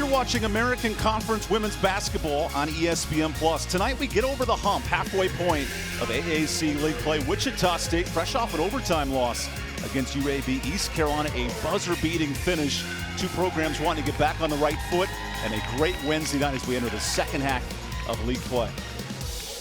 You're watching American Conference Women's Basketball on ESPN+. Tonight we get over the hump, halfway point of AAC League play. Wichita State, fresh off an overtime loss against UAB. East Carolina, a buzzer-beating finish. Two programs wanting to get back on the right foot, and a great Wednesday night as we enter the second half of league play.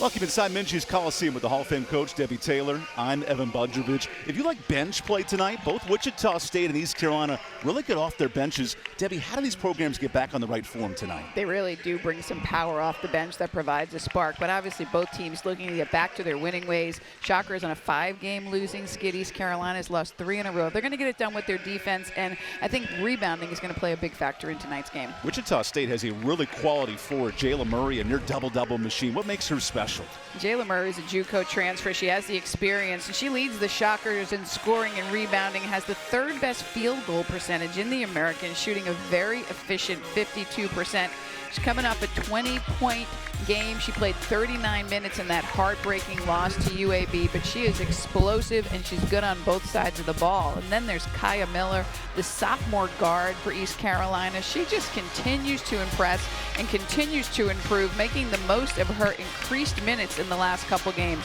Welcome inside Minji's Coliseum with the Hall of Fame coach, Debbie Taylor. I'm EvanBudrovich. If you like bench play tonight, both Wichita State and East Carolina really get off their benches. Debbie, how do these programs get back on the right form tonight? They really do bring some power off the bench that provides a spark, but obviously both teams looking to get back to their winning ways. Shocker is on a 5-game losing skid. East Carolina's lost 3 in a row. They're going to get it done with their defense, and I think rebounding is going to play a big factor in tonight's game. Wichita State has a really quality forward, Jayla Murray, a near double-double machine. What makes her special? Jayla Murray is a JUCO transfer. She has the experience, and she leads the Shockers in scoring and rebounding, has the 3rd best field goal percentage in the Americans, shooting a very efficient 52%. She's coming off a 20-point game. She played 39 minutes in that heartbreaking loss to UAB, but she is explosive and she's good on both sides of the ball. And then there's Kaya Miller, the sophomore guard for East Carolina. She just continues to impress and continues to improve, making the most of her increased minutes in the last couple games.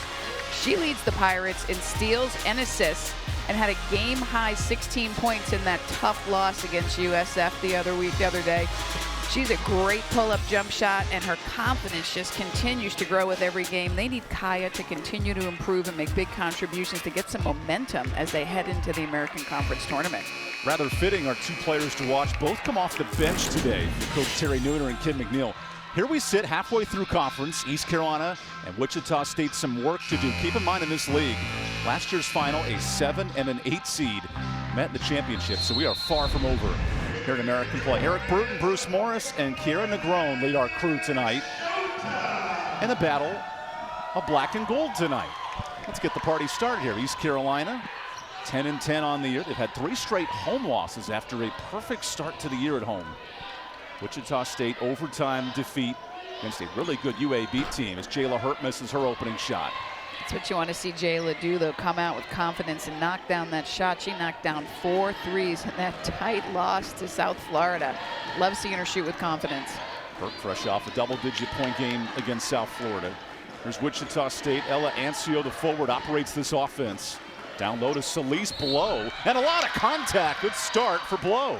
She leads the Pirates in steals and assists and had a game-high 16 points in that tough loss against USF the other day. She's a great pull-up jump shot, and her confidence just continues to grow with every game. They need Kaya to continue to improve and make big contributions to get some momentum as they head into the American Conference Tournament. Rather fitting, our two players to watch both come off the bench today for Coach Terry Nooner and Kim McNeil. Here we sit halfway through conference. East Carolina and Wichita State some work to do. Keep in mind in this league, last year's final, a 7 and an 8 seed met in the championship, so we are far from over here in American play. Eric Bruton, Bruce Morris, and Kiera Negron lead our crew tonight in the battle of black and gold tonight. Let's get the party started here. East Carolina, 10-10 on the year. They've had 3 straight home losses after a perfect start to the year at home. Wichita State overtime defeat against a really good UAB team as Jayla Hurt misses her opening shot. That's what you want to see Jayla do, though, come out with confidence and knock down that shot. She knocked down 4 threes in that tight loss to South Florida. Love seeing her shoot with confidence. Hurt fresh off a double-digit point game against South Florida. There's Wichita State. Ella Ancio, the forward, operates this offense. Down low to Celise Blow, and a lot of contact. Good start for Blow.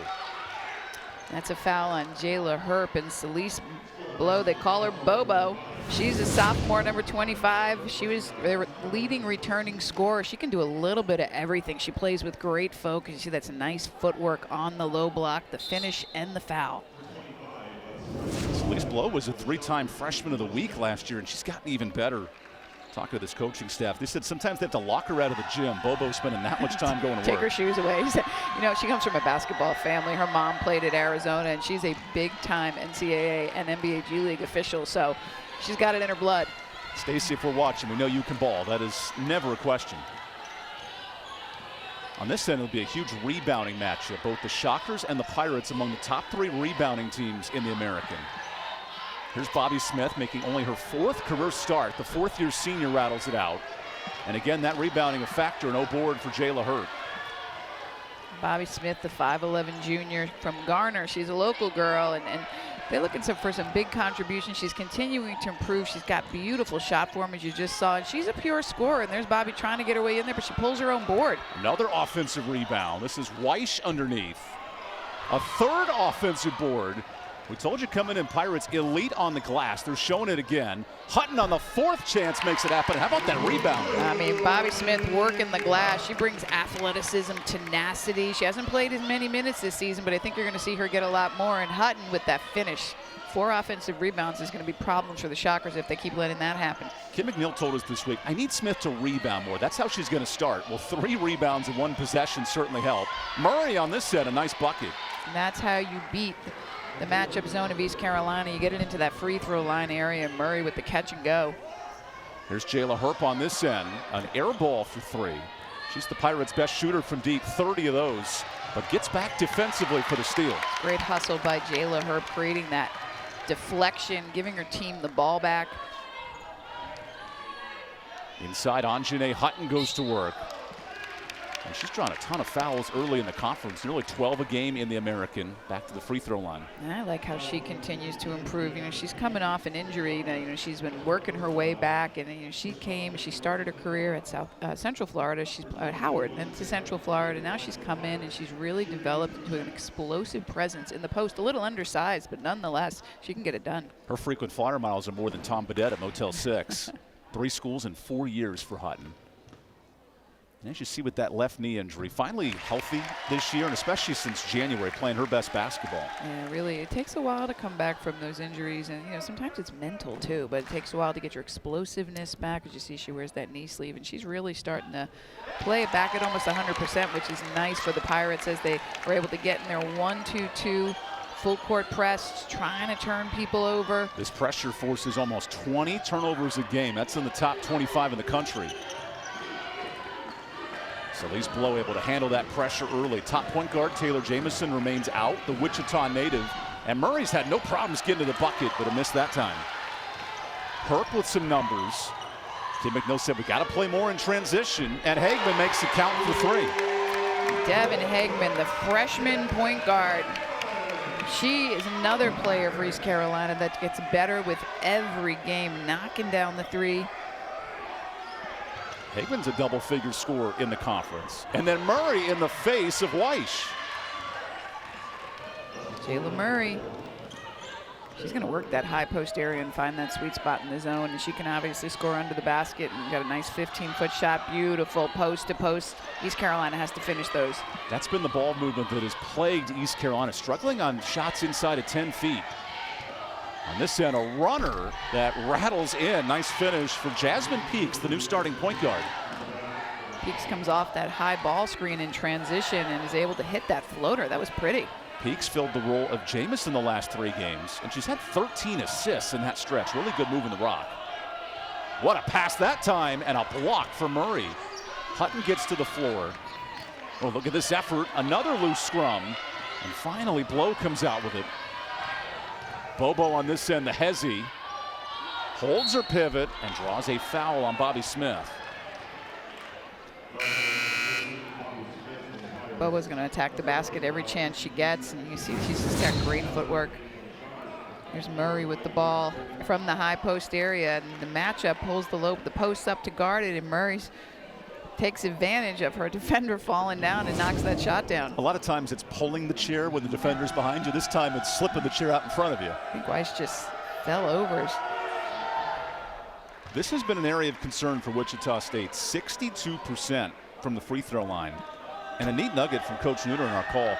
That's a foul on Jayla Herp and Celise Blow. They call her Bobo. She's a sophomore, number 25. She was their leading returning scorer. She can do a little bit of everything. She plays with great focus. You see that's nice footwork on the low block, the finish, and the foul. Celise Blow was a 3-time freshman of the week last year, and she's gotten even better. Talking to this coaching staff, they said sometimes they have to lock her out of the gym. Bobo's spending that much time going to work. Take her shoes away. You know, she comes from a basketball family. Her mom played at Arizona, and she's a big-time NCAA and NBA G League official, so she's got it in her blood. Stacy, if we're watching, we know you can ball. That is never a question. On this end, it'll be a huge rebounding matchup. Both the Shockers and the Pirates among the top 3 rebounding teams in the American. Here's Bobby Smith making only her 4th career start. The 4th-year senior rattles it out. And again, that rebounding a factor, no board for Jayla Hurt. Bobby Smith, the 5'11 junior from Garner. She's a local girl, and they're looking for some big contributions. She's continuing to improve. She's got beautiful shot form, as you just saw, and she's a pure scorer. And there's Bobby trying to get her way in there, but she pulls her own board. Another offensive rebound. This is Weish underneath. A 3rd offensive board. We told you coming in, Pirates elite on the glass. They're showing it again. Hutton on the 4th chance makes it happen. How about that rebound? I mean, Bobby Smith working the glass. She brings athleticism, tenacity. She hasn't played as many minutes this season, but I think you're going to see her get a lot more. And Hutton with that finish. 4 offensive rebounds is going to be problems for the Shockers if they keep letting that happen. Kim McNeil told us this week, I need Smith to rebound more. That's how she's going to start. Well, 3 rebounds in 1 possession certainly help. Murray on this set, a nice bucket. And that's how you beat the matchup zone of East Carolina. You get it into that free throw line area. Murray with the catch and go. Here's Jayla Herp on this end. An air ball for 3. She's the Pirates' best shooter from deep, 30 of those, but gets back defensively for the steal. Great hustle by Jayla Herp, creating that deflection, giving her team the ball back. Inside, Anjanae Hutton goes to work. And she's drawn a ton of fouls early in the conference, nearly 12 a game in the American. Back to the free throw line. And I like how she continues to improve. You know, she's coming off an injury. You know, she's been working her way back, and you know, she started her career at Central Florida. She's at Howard, then to Central Florida. Now she's come in and she's really developed into an explosive presence in the post. A little undersized, but nonetheless, she can get it done. Her frequent flyer miles are more than Tom Badette at Motel 6. 3 schools in 4 years for Hutton. And as you see with that left knee injury, finally healthy this year, and especially since January, playing her best basketball. Yeah, really, it takes a while to come back from those injuries, and you know sometimes it's mental too. But it takes a while to get your explosiveness back. As you see, she wears that knee sleeve, and she's really starting to play it back at almost 100%, which is nice for the Pirates as they were able to get in their 1-2-2 full court press, trying to turn people over. This pressure forces almost 20 turnovers a game. That's in the top 25 in the country. So Elise Blow able to handle that pressure early. Top point guard Taylor Jamison remains out, the Wichita native. And Murray's had no problems getting to the bucket, but a miss that time. Herc with some numbers. Kim McNeil said we got to play more in transition, and Hagman makes the count for 3. Devin Hagman, the freshman point guard. She is another player for East Carolina that gets better with every game, knocking down the 3. Hagman's a double-figure scorer in the conference. And then Murray in the face of Weish. Jayla Murray. She's going to work that high post area and find that sweet spot in the zone. And she can obviously score under the basket and got a nice 15-foot shot. Beautiful post to post. East Carolina has to finish those. That's been the ball movement that has plagued East Carolina, struggling on shots inside of 10 feet. On this end, a runner that rattles in. Nice finish for Jasmine Peaks, the new starting point guard. Peaks comes off that high ball screen in transition and is able to hit that floater. That was pretty. Peaks filled the role of Jamison the last 3 games, and she's had 13 assists in that stretch. Really good move in the rock. What a pass that time, and a block for Murray. Hutton gets to the floor. Oh, look at this effort. Another loose scrum, and finally Blow comes out with it. Bobo on this end, the Hezzy, holds her pivot and draws a foul on Bobby Smith. Bobo's going to attack the basket every chance she gets, and you see she's just got great footwork. Here's Murray with the ball from the high post area, and the matchup pulls the post up to guard it, and Murray takes advantage of her defender falling down and knocks that shot down. A lot of times it's pulling the chair when the defender's behind you. This time it's slipping the chair out in front of you. I think Weiss just fell over. This has been an area of concern for Wichita State. 62% from the free throw line. And a neat nugget from Coach Nooner in our call.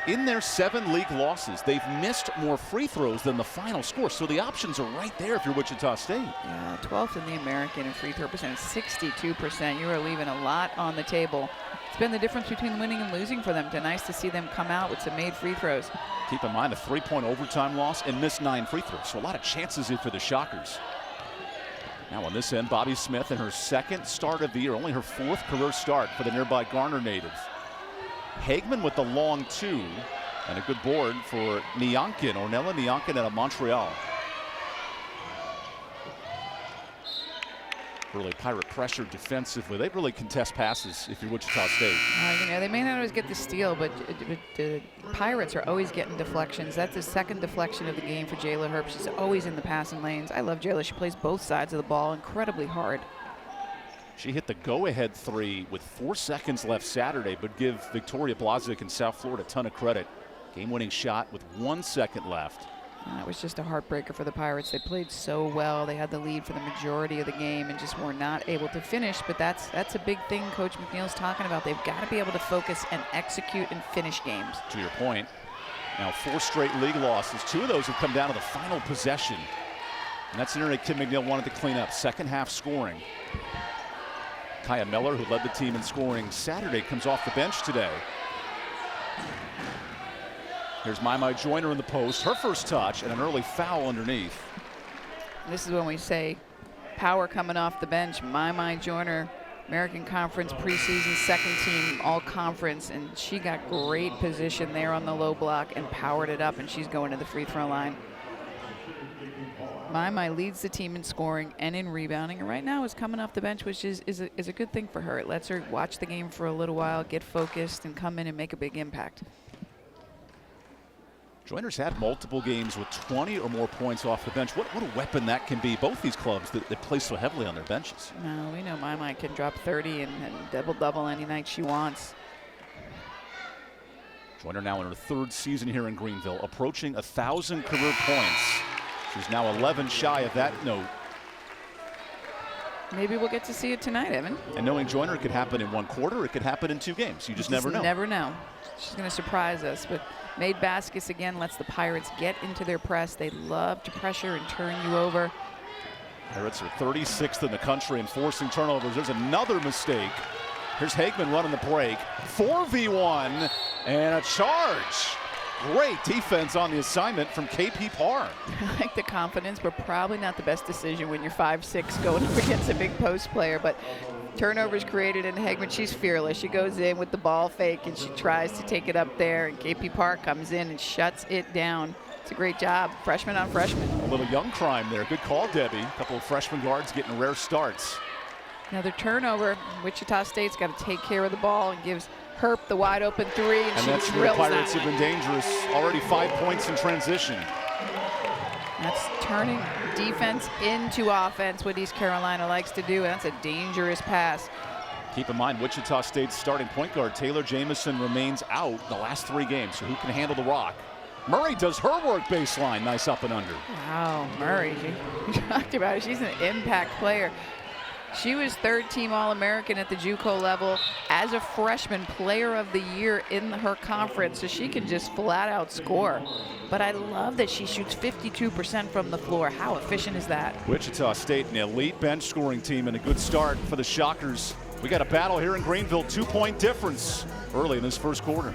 In their 7 league losses, they've missed more free throws than the final score. So the options are right there if you're Wichita State. Yeah, 12th in the American in free throw percentage, 62%. You are leaving a lot on the table. It's been the difference between winning and losing for them. It's nice to see them come out with some made free throws. Keep in mind a 3-point overtime loss and missed 9 free throws. So a lot of chances here for the Shockers. Now on this end, Bobby Smith in her 2nd start of the year, only her 4th career start for the nearby Garner native. Hagman with the long 2, and a good board for Nyankin, Ornella Nyankin out of Montreal. Really Pirate pressure defensively. They really contest passes if you're Wichita State. You know, they may not always get the steal, but the Pirates are always getting deflections. That's the 2nd deflection of the game for Jayla Herb. She's always in the passing lanes. I love Jayla. She plays both sides of the ball incredibly hard. She hit the go-ahead 3 with 4 seconds left Saturday, but give Victoria Blazic in South Florida a ton of credit. Game-winning shot with 1 second left. That was just a heartbreaker for the Pirates. They played so well. They had the lead for the majority of the game and just were not able to finish. But that's a big thing Coach McNeil's talking about. They've got to be able to focus and execute and finish games. To your point, now 4 straight league losses. 2 of those have come down to the final possession. And that's an area Kim McNeil wanted to clean up. Second half scoring. Kaya Miller, who led the team in scoring Saturday, comes off the bench today. Here's Mai Joyner in the post, her first touch, and an early foul underneath. This is when we say power coming off the bench. Mai Joyner, American Conference preseason 2nd team all conference, and she got great position there on the low block and powered it up, and she's going to the free throw line. My leads the team in scoring and in rebounding, and right now is coming off the bench, which is a good thing for her. It lets her watch the game for a little while, get focused, and come in and make a big impact. Joyner's had multiple games with 20 or more points off the bench. What a weapon that can be. Both these clubs that play so heavily on their benches. No, we know my can drop 30 and double-double any night she wants. Joyner now in her 3rd season here in Greenville, approaching 1,000 career points. She's now 11 shy of that note. Maybe we'll get to see it tonight, Evan. And knowing Joyner, it could happen in 1 quarter, it could happen in 2 games. You just never know. Never know. She's going to surprise us, but made baskets again, lets the Pirates get into their press. They love to pressure and turn you over. Pirates are 36th in the country in forcing turnovers. There's another mistake. Here's Hagman running the break. 4v1 and a charge. Great defense on the assignment from KP Parr. I like the confidence, but probably not the best decision when you're 5'6", going up against a big post player. But turnovers created in Hagman. She's fearless. She goes in with the ball fake and she tries to take it up there. And KP Parr comes in and shuts it down. It's a great job, freshman on freshman. A little young crime there. Good call, Debbie. A couple of freshman guards getting rare starts. Another turnover. Wichita State's got to take care of the ball and gives Herp the wide open 3, and she that's where Pirates have been dangerous. Already 5 points in transition. That's turning defense into offense, what East Carolina likes to do. That's a dangerous pass. Keep in mind, Wichita State's starting point guard, Taylor Jamison, remains out the last 3 games, so who can handle the rock? Murray does her work baseline. Nice up and under. Wow, Murray, we talked about it. She's an impact player. She was 3rd team All-American at the JUCO level as a freshman, player of the year in her conference, so she can just flat out score. But I love that she shoots 52% from the floor. How efficient is that? Wichita State, an elite bench scoring team, and a good start for the Shockers. We got a battle here in Greenville, 2-point difference early in this 1st quarter.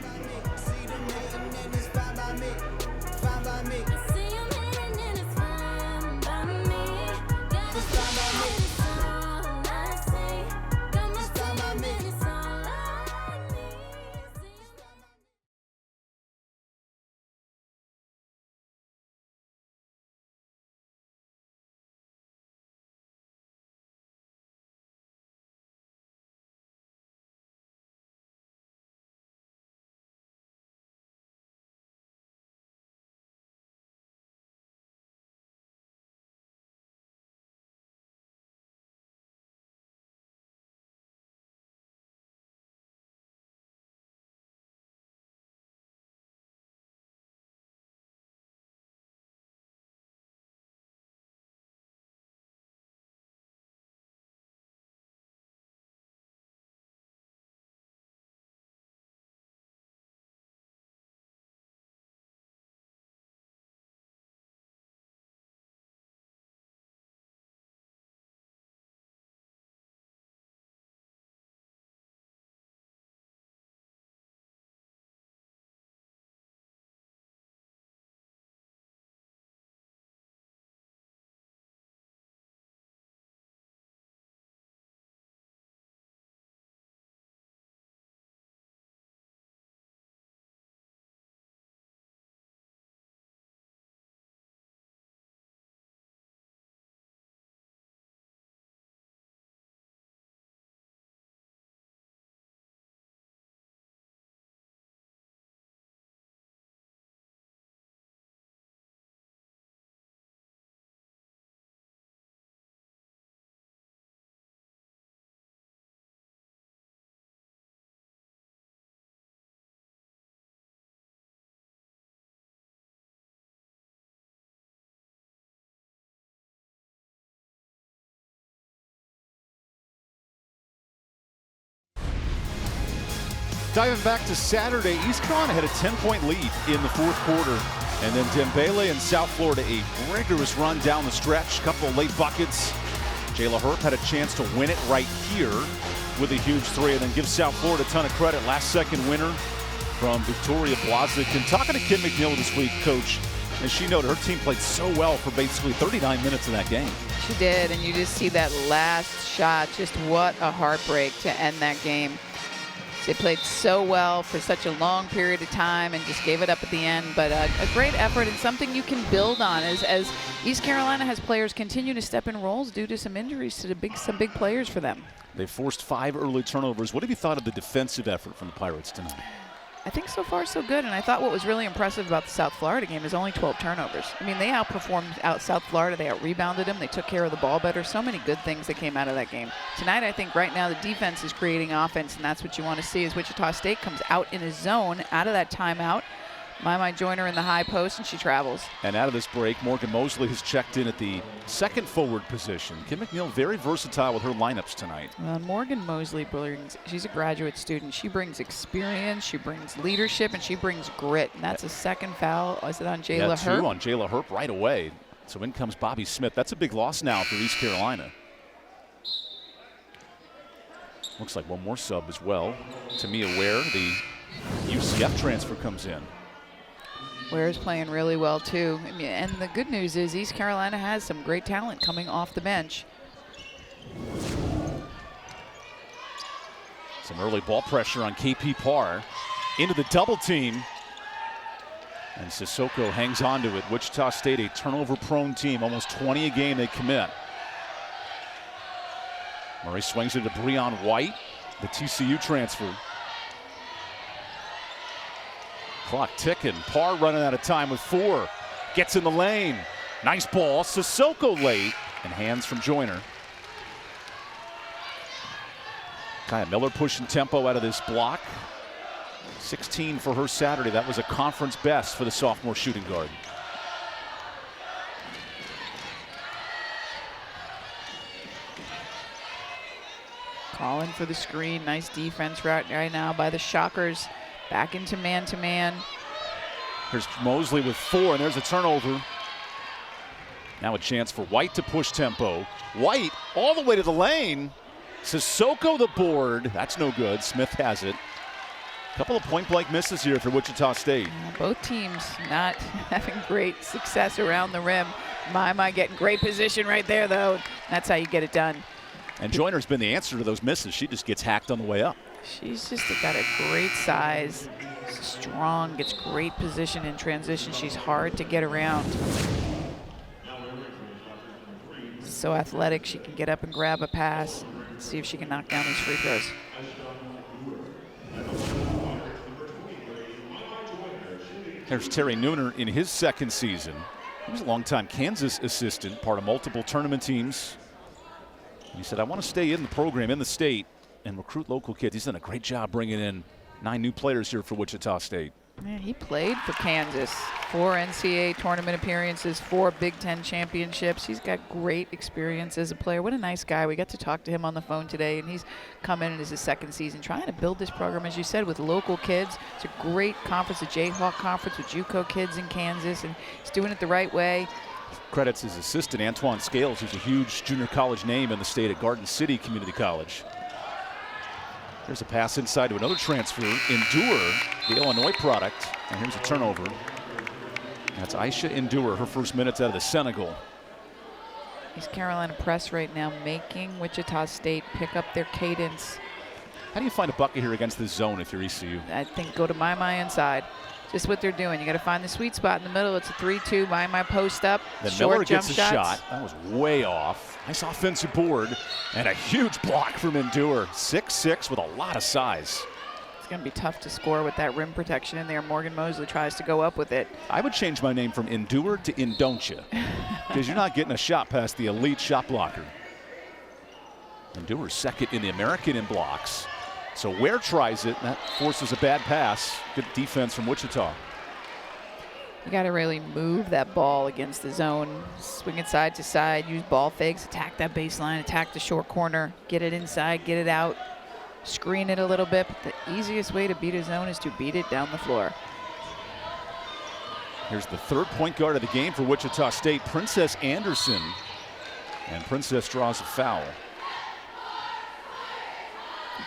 Diving back to Saturday, East Carolina had a 10-point lead in the 4th quarter. And then Dembele and South Florida, a rigorous run down the stretch, couple of late buckets. Jayla Herp had a chance to win it right here with a huge 3, and then give South Florida a ton of credit. Last-second winner from Victoria Blazic. And talking to Kim McNeil this week, Coach, as she noted, her team played so well for basically 39 minutes in that game. She did, and you just see that last shot. Just what a heartbreak to end that game. They played so well for such a long period of time and just gave it up at the end. But a great effort and something you can build on as East Carolina has players continue to step in roles due to some injuries to some big players for them. They forced 5 early turnovers. What have you thought of the defensive effort from the Pirates tonight? I think so far so good, and I thought what was really impressive about the South Florida game is only 12 turnovers. I mean, they outperformed South Florida. They out-rebounded them. They took care of the ball better. So many good things that came out of that game. Tonight, I think right now the defense is creating offense, and that's what you want to see as Wichita State comes out in a zone out of that timeout. My joiner in the high post, and she travels. And out of this break, Morgan Mosley has checked in at the second forward position. Kim McNeil very versatile with her lineups tonight. Morgan Mosley she's a graduate student. She brings experience, she brings leadership, and she brings grit. And that's a second foul. Is it on Jayla Herp? 2 on Jayla Herp right away. So in comes Bobby Smith. That's a big loss now for East Carolina. Looks like one more sub as well. Tamia Ware, the UCF transfer, comes in. Ware's playing really well, too. I mean, and the good news is East Carolina has some great talent coming off the bench. Some early ball pressure on KP Parr. Into the double team. And Sissoko hangs on to it. Wichita State, a turnover-prone team. Almost 20 a game they commit. Murray swings it to Breon White, the TCU transfer. Clock ticking. Parr running out of time with 4. Gets in the lane. Nice ball. Sissoko late. And hands from Joyner. Kaya Miller pushing tempo out of this block. 16 for her Saturday. That was a conference best for the sophomore shooting guard. Calling for the screen. Nice defense right now by the Shockers. Back into man-to-man. Here's Mosley with 4, and there's a turnover. Now a chance for White to push tempo. White all the way to the lane. Sissoko the board. That's no good. Smith has it. A couple of point-blank misses here for Wichita State. Both teams not having great success around the rim. My getting great position right there, though. That's how you get it done. And Joyner's been the answer to those misses. She just gets hacked on the way up. She's just got a great size, strong, gets great position in transition. She's hard to get around. So athletic, she can get up and grab a pass and see if she can knock down these free throws. There's Terry Nooner in his second season. He was a longtime Kansas assistant, part of multiple tournament teams. He said, I want to stay in the program, in the state, and recruit local kids. He's done a great job bringing in 9 new players here for Wichita State. Yeah, he played for Kansas. 4 NCAA tournament appearances, 4 Big Ten championships. He's got great experience as a player. What a nice guy. We got to talk to him on the phone today, and he's come in as his second season, trying to build this program, as you said, with local kids. It's a great conference, the Jayhawk Conference with JUCO kids in Kansas, and he's doing it the right way. Credits his assistant, Antoine Scales, who's a huge junior college name in the state at Garden City Community College. There's a pass inside to another transfer. Endure, the Illinois product. And here's a turnover. That's Aisha Endure, her first minutes out of the Senegal. East Carolina press right now, making Wichita State pick up their cadence. How do you find a bucket here against this zone if you're ECU? I think go to my inside. Just what they're doing. You got to find the sweet spot in the middle. It's a 3-2, my post up. Then short Miller jump gets a shots. shot. That was way off. Nice offensive board. And a huge block from Endure. 6'6" with a lot of size. It's going to be tough to score with that rim protection in there. Morgan Mosley tries to go up with it. I would change my name from Endure to Indon'tcha, because you're not getting a shot past the elite shot blocker. Endure's second in the American in blocks. So Ware tries it. That forces a bad pass. Good defense from Wichita. You got to really move that ball against the zone. Swing it side to side. Use ball fakes. Attack that baseline. Attack the short corner. Get it inside. Get it out. Screen it a little bit. But the easiest way to beat a zone is to beat it down the floor. Here's the third point guard of the game for Wichita State, Princess Anderson. And Princess draws a foul.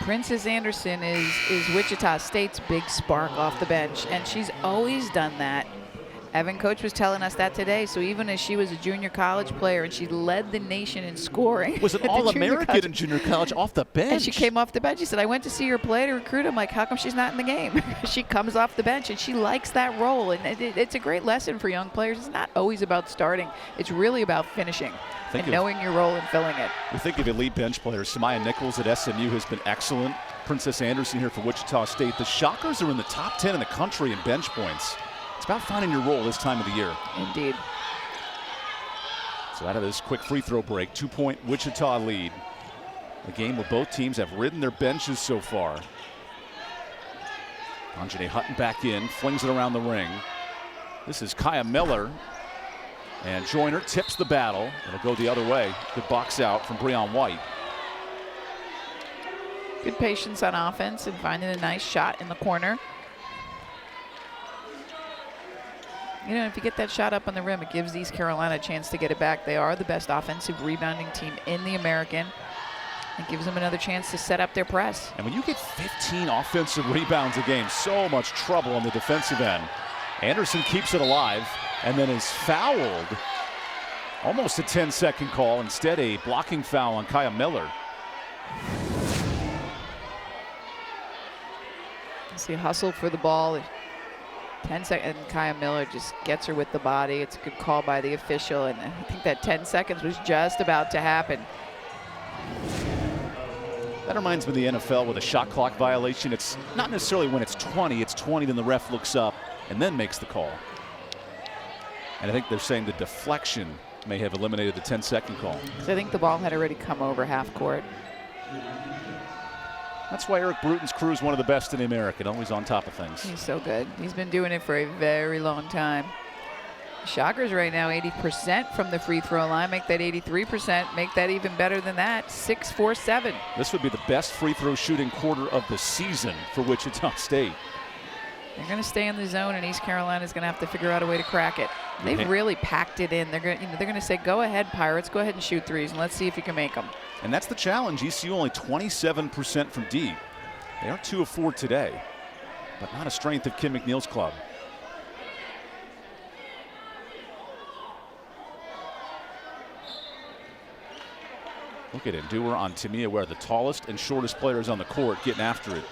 Princess Anderson is Wichita State's big spark off the bench, and she's always done that. Evan coach was telling us that today. So even as she was a junior college player and she led the nation in scoring. Was an All-American in junior college off the bench. And she came off the bench. She said, I went to see her play to recruit. I'm like, how come she's not in the game? She comes off the bench and she likes that role. And it's a great lesson for young players. It's not always about starting. It's really about finishing and knowing your role and filling it. We think of elite bench players. Samaya Nichols at SMU has been excellent. Princess Anderson here for Wichita State. The Shockers are in the top 10 in the country in bench points. It's about finding your role this time of the year. Indeed. So out of this quick free throw break, 2-point Wichita lead. A game where both teams have ridden their benches so far. Anjanae Hutton back in, flings it around the ring. This is Kaya Miller. And Joyner tips the battle. It'll go the other way. Good box out from Breon White. Good patience on offense and finding a nice shot in the corner. You know, if you get that shot up on the rim, it gives East Carolina a chance to get it back. They are the best offensive rebounding team in the American. It gives them another chance to set up their press. And when you get 15 offensive rebounds a game, so much trouble on the defensive end. Anderson keeps it alive and then is fouled. Almost a 10-second call. Instead, a blocking foul on Kaya Miller. See, hustle for the ball. 10 seconds, and Kaya Miller just gets her with the body. It's a good call by the official, and I think that 10 seconds was just about to happen. That reminds me of the NFL with a shot clock violation. It's not necessarily when it's 20, then the ref looks up and then makes the call. And I think they're saying the deflection may have eliminated the 10-second call. So I think the ball had already come over half court. That's why Eric Bruton's crew is one of the best in the American, always on top of things. He's so good. He's been doing it for a very long time. Shockers right now 80% from the free throw line. Make that 83%. Make that even better than that. 6-4-7. This would be the best free throw shooting quarter of the season for Wichita State. They're going to stay in the zone, and East Carolina is going to have to figure out a way to crack it. They've really packed it in. They're going to say, go ahead, Pirates. Go ahead and shoot threes, and let's see if you can make them. And that's the challenge. ECU only 27% from deep. They are 2 of 4 today, but not a strength of Kim McNeil's club. Look at Endure on Tamia Ware, the tallest and shortest players on the court, getting after it.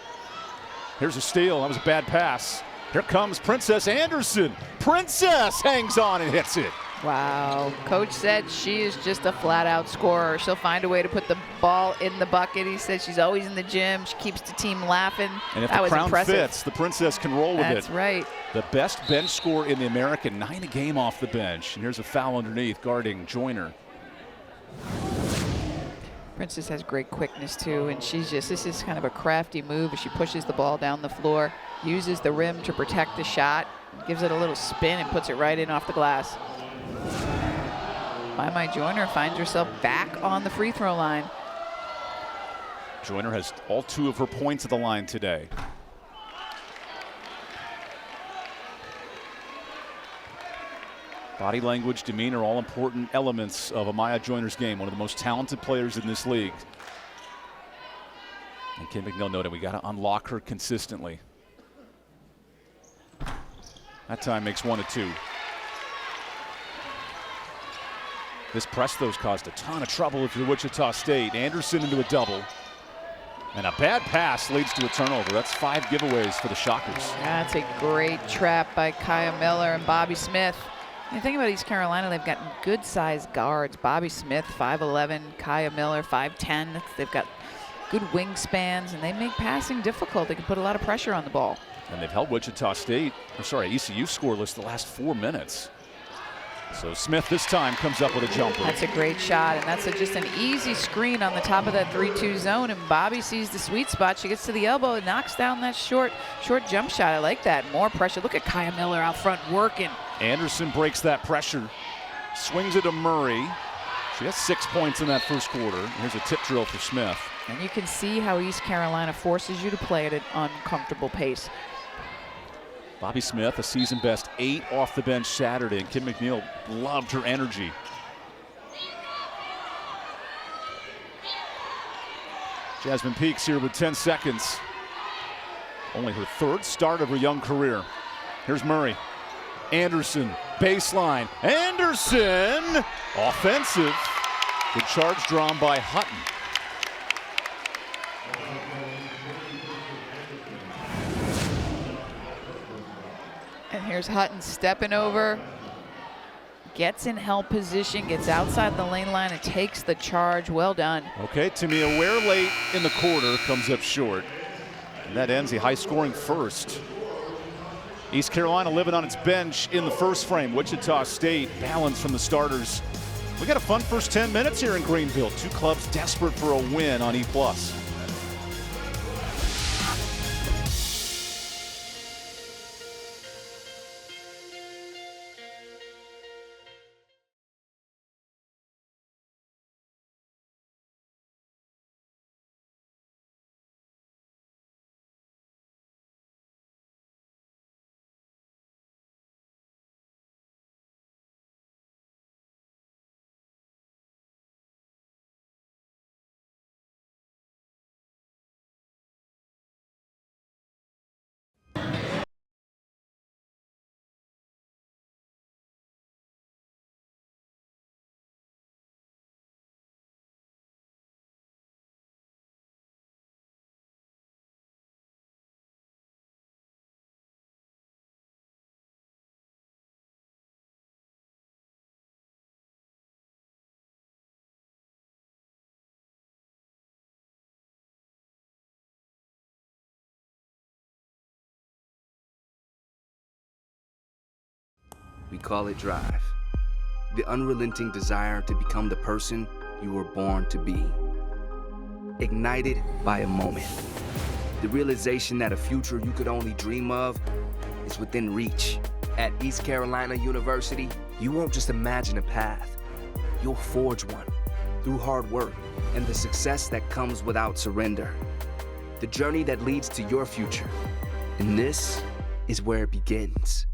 Here's a steal. That was a bad pass. Here comes Princess Anderson. Princess hangs on and hits it. Wow. Coach said she is just a flat-out scorer. She'll find a way to put the ball in the bucket. He said she's always in the gym. She keeps the team laughing. And if that the was crown impressive. fits, the Princess can roll with it. That's right. The best bench score in the American, 9 a game off the bench. And here's a foul underneath, guarding Joyner. Princess has great quickness too, and this is kind of a crafty move as she pushes the ball down the floor, uses the rim to protect the shot, gives it a little spin and puts it right in off the glass. My Joyner finds herself back on the free throw line. Joyner has all 2 of her points at the line today. Body language, demeanor, all important elements of Amaya Joyner's game. One of the most talented players in this league. And Kim McNeil noted we got to unlock her consistently. That time makes 1 of 2. This press, though, has caused a ton of trouble if you're Wichita State. Anderson into a double. And a bad pass leads to a turnover. That's 5 giveaways for the Shockers. That's a great trap by Kaya Miller and Bobby Smith. The thing about East Carolina, they've got good-sized guards. Bobby Smith, 5'11", Kaya Miller, 5'10". They've got good wingspans, and they make passing difficult. They can put a lot of pressure on the ball. And they've held Wichita State, ECU scoreless the last 4 minutes. So Smith this time comes up with a jumper. That's a great shot, and that's just an easy screen on the top of that 3-2 zone, and Bobby sees the sweet spot. She gets to the elbow and knocks down that short jump shot. I like that. More pressure. Look at Kaya Miller out front working. Anderson breaks that pressure, swings it to Murray. She has 6 points in that first quarter. Here's a tip drill for Smith. And you can see how East Carolina forces you to play at an uncomfortable pace. Bobby Smith, a season best 8 off the bench Saturday, and Kim McNeil loved her energy. Jasmine Peaks here with 10 seconds. Only her 3rd start of her young career. Here's Murray. Anderson, baseline. Anderson, offensive. Good charge drawn by Hutton. And here's Hutton stepping over. Gets in held position, gets outside the lane line, and takes the charge. Well done. Okay, Tamia Ware late in the quarter, comes up short. And that ends the high-scoring first. East Carolina living on its bench in the first frame. Wichita State balanced from the starters. We got a fun first 10 minutes here in Greenville. Two clubs desperate for a win on E+. We call it drive. The unrelenting desire to become the person you were born to be. Ignited by a moment. The realization that a future you could only dream of is within reach. At East Carolina University, you won't just imagine a path. You'll forge one through hard work and the success that comes without surrender. The journey that leads to your future. And this is where it begins.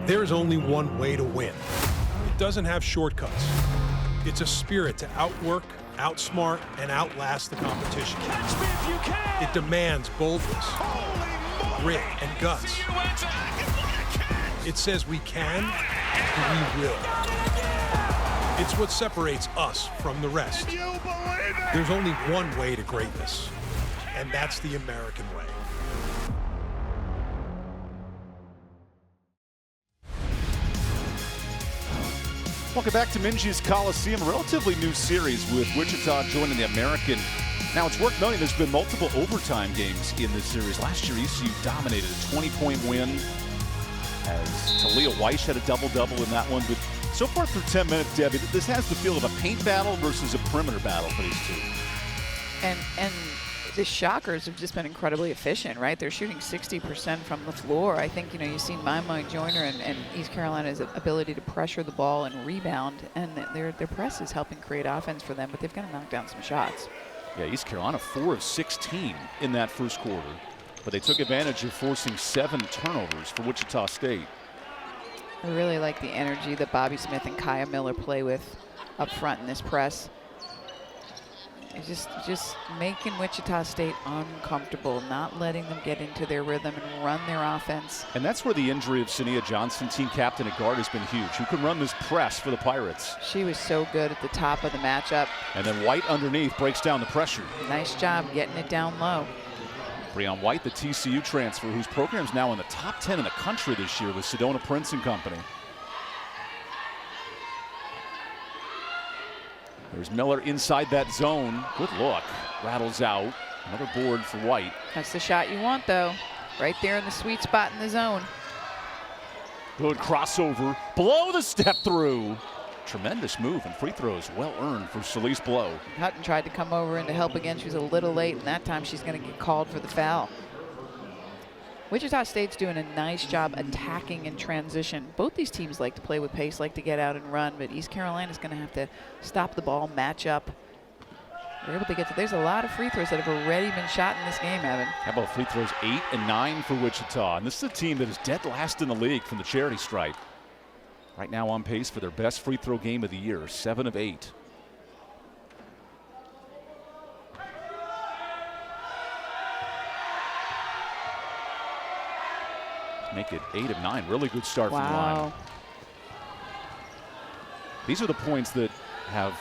There's only one way to win. It doesn't have shortcuts. It's a spirit to outwork, outsmart, and outlast the competition. Catch me if you can. It demands boldness, grit, and guts. It says we can, and we will. It's what separates us from the rest. There's only one way to greatness, and that's the American way. Welcome back to Minji's Coliseum, a relatively new series with Wichita joining the American. Now, it's worth noting there's been multiple overtime games in this series. Last year, ECU dominated a 20-point win as Talia Weish had a double-double in that one. But so far through 10 minutes, Debbie, this has the feel of a paint battle versus a perimeter battle for these two. And the Shockers have just been incredibly efficient, right? They're shooting 60% from the floor. I think, you've seen Maimai Joyner and East Carolina's ability to pressure the ball and rebound, and their press is helping create offense for them, but they've got to knock down some shots. Yeah, East Carolina 4 of 16 in that first quarter, but they took advantage of forcing 7 turnovers for Wichita State. I really like the energy that Bobby Smith and Kaya Miller play with up front in this press. It's just making Wichita State uncomfortable, not letting them get into their rhythm and run their offense. And that's where the injury of Sania Johnson, team captain at guard, has been huge. Who can run this press for the Pirates? She was so good at the top of the matchup. And then White underneath breaks down the pressure. Nice job getting it down low. Breon White, the TCU transfer, whose program's now in the top 10 in the country this year with Sedona Prince and company. There's Miller inside that zone. Good look. Rattles out. Another board for White. That's the shot you want, though. Right there in the sweet spot in the zone. Good crossover. Blow the step through. Tremendous move, and free throws well earned for Celeste Blow. Hutton tried to come over in to help again. She was a little late, and that time she's going to get called for the foul. Wichita State's doing a nice job attacking in transition. Both these teams like to play with pace, like to get out and run, but East Carolina's going to have to stop the ball, match up. They're able to get to, there's a lot of free throws that have already been shot in this game, Evan. How about free throws 8 and 9 for Wichita? And this is a team that is dead last in the league from the charity stripe. Right now on pace for their best free throw game of the year, 7 of 8. make it 8 of 9. Really good start from the Wow. line. These are the points that have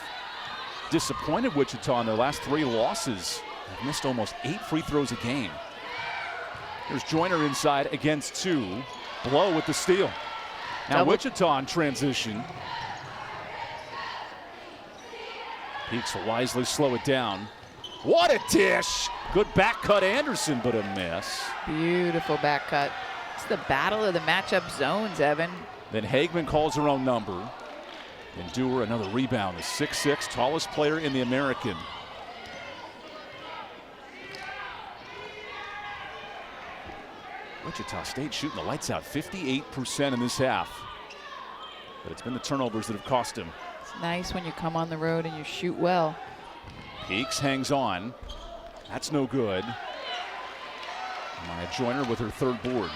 disappointed Wichita in their last 3 losses. They've missed almost 8 free throws a game. Here's Joyner inside against 2. Blow with the steal. Now Wichita in transition. Peaks will wisely slow it down. What a dish! Good back cut Anderson, but a miss. Beautiful back cut. It's the battle of the matchup zones, Evan. Then Hagman calls her own number. And Dewar another rebound, the 6'6", tallest player in the American. Wichita State shooting the lights out, 58% in this half. But it's been the turnovers that have cost him. It's nice when you come on the road and you shoot well. Peaks hangs on. That's no good. Maya Joyner with her 3rd board.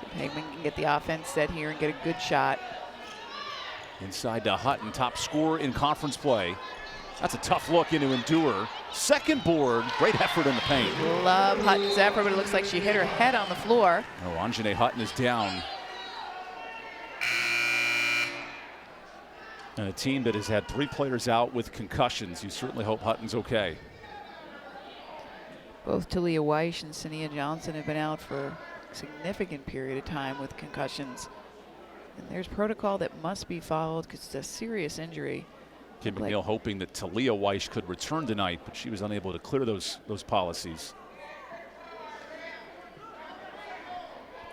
So Hagman can get the offense set here and get a good shot. Inside to Hutton, top scorer in conference play. That's a tough look into Endure. 2nd board, great effort in the paint. Love Hutton's effort, but it looks like she hit her head on the floor. Oh, Anjane Hutton is down. And a team that has had 3 players out with concussions. You certainly hope Hutton's okay. Both Talia Weish and Sania Johnson have been out for a significant period of time with concussions. And there's protocol that must be followed because it's a serious injury. Kim McNeil hoping that Talia Weish could return tonight, but she was unable to clear those policies.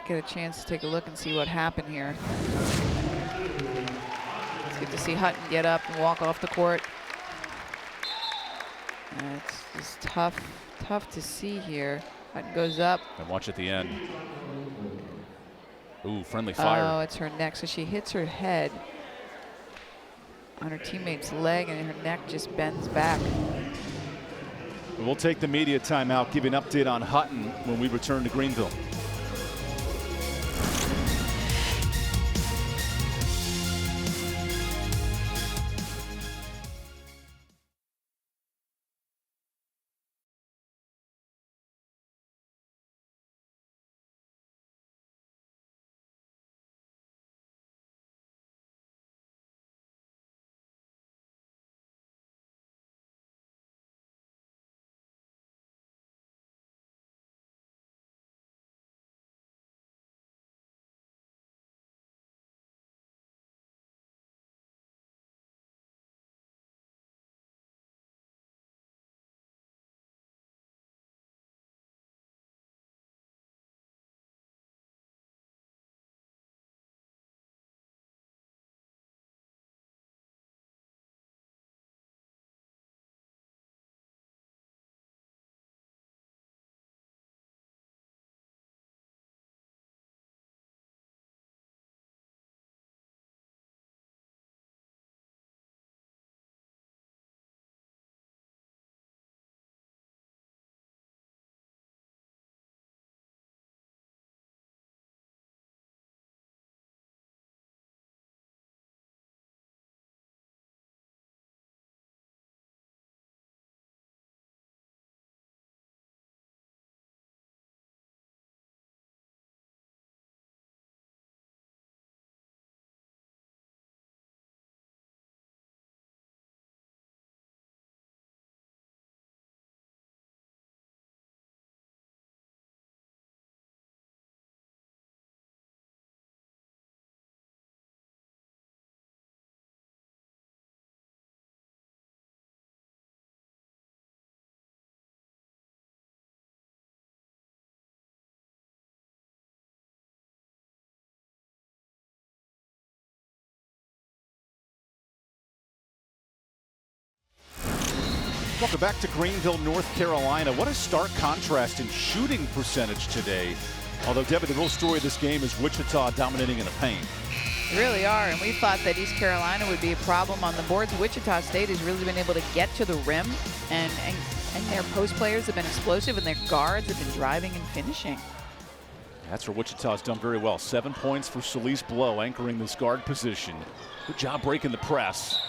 Get a chance to take a look and see what happened here. It's good to see Hutton get up and walk off the court. And it's just tough to see here. Hutton goes up. And watch at the end. Ooh, friendly fire. Oh, it's her neck. So she hits her head on her teammate's leg, and her neck just bends back. We'll take the media timeout, give you an update on Hutton when we return to Greenville. Welcome back to Greenville, North Carolina. What a stark contrast in shooting percentage today. Although, Debbie, the real story of this game is Wichita dominating in the paint. They really are, and we thought that East Carolina would be a problem on the boards. Wichita State has really been able to get to the rim, and their post players have been explosive, and their guards have been driving and finishing. That's where Wichita's done very well. 7 points for Celeste Blow, anchoring this guard position. Good job breaking the press.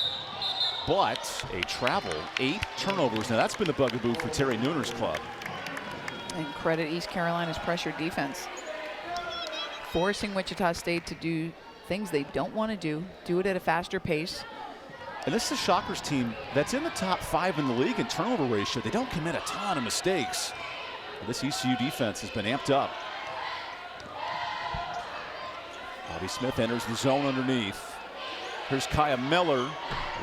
But a travel, 8 turnovers. Now that's been the bugaboo for Terry Nooner's club. And credit East Carolina's pressure defense. Forcing Wichita State to do things they don't want to do it at a faster pace. And this is a Shockers team that's in the top 5 in the league in turnover ratio. They don't commit a ton of mistakes. This ECU defense has been amped up. Bobby Smith enters the zone underneath. Here's Kaya Miller,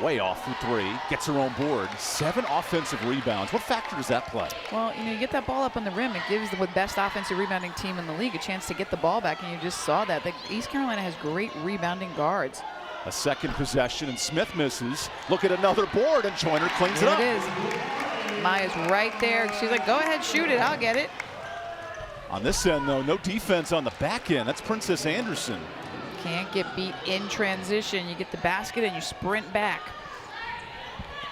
way off for 3, gets her own board. 7 offensive rebounds. What factor does that play? Well, you get that ball up on the rim, it gives the best offensive rebounding team in the league a chance to get the ball back, and you just saw that. East Carolina has great rebounding guards. A second possession, and Smith misses. Look at another board, and Joyner cleans it up. There it is. Maya's right there. She's like, go ahead, shoot it, I'll get it. On this end, though, no defense on the back end. That's Princess Anderson. Can't get beat in transition. You get the basket and you sprint back.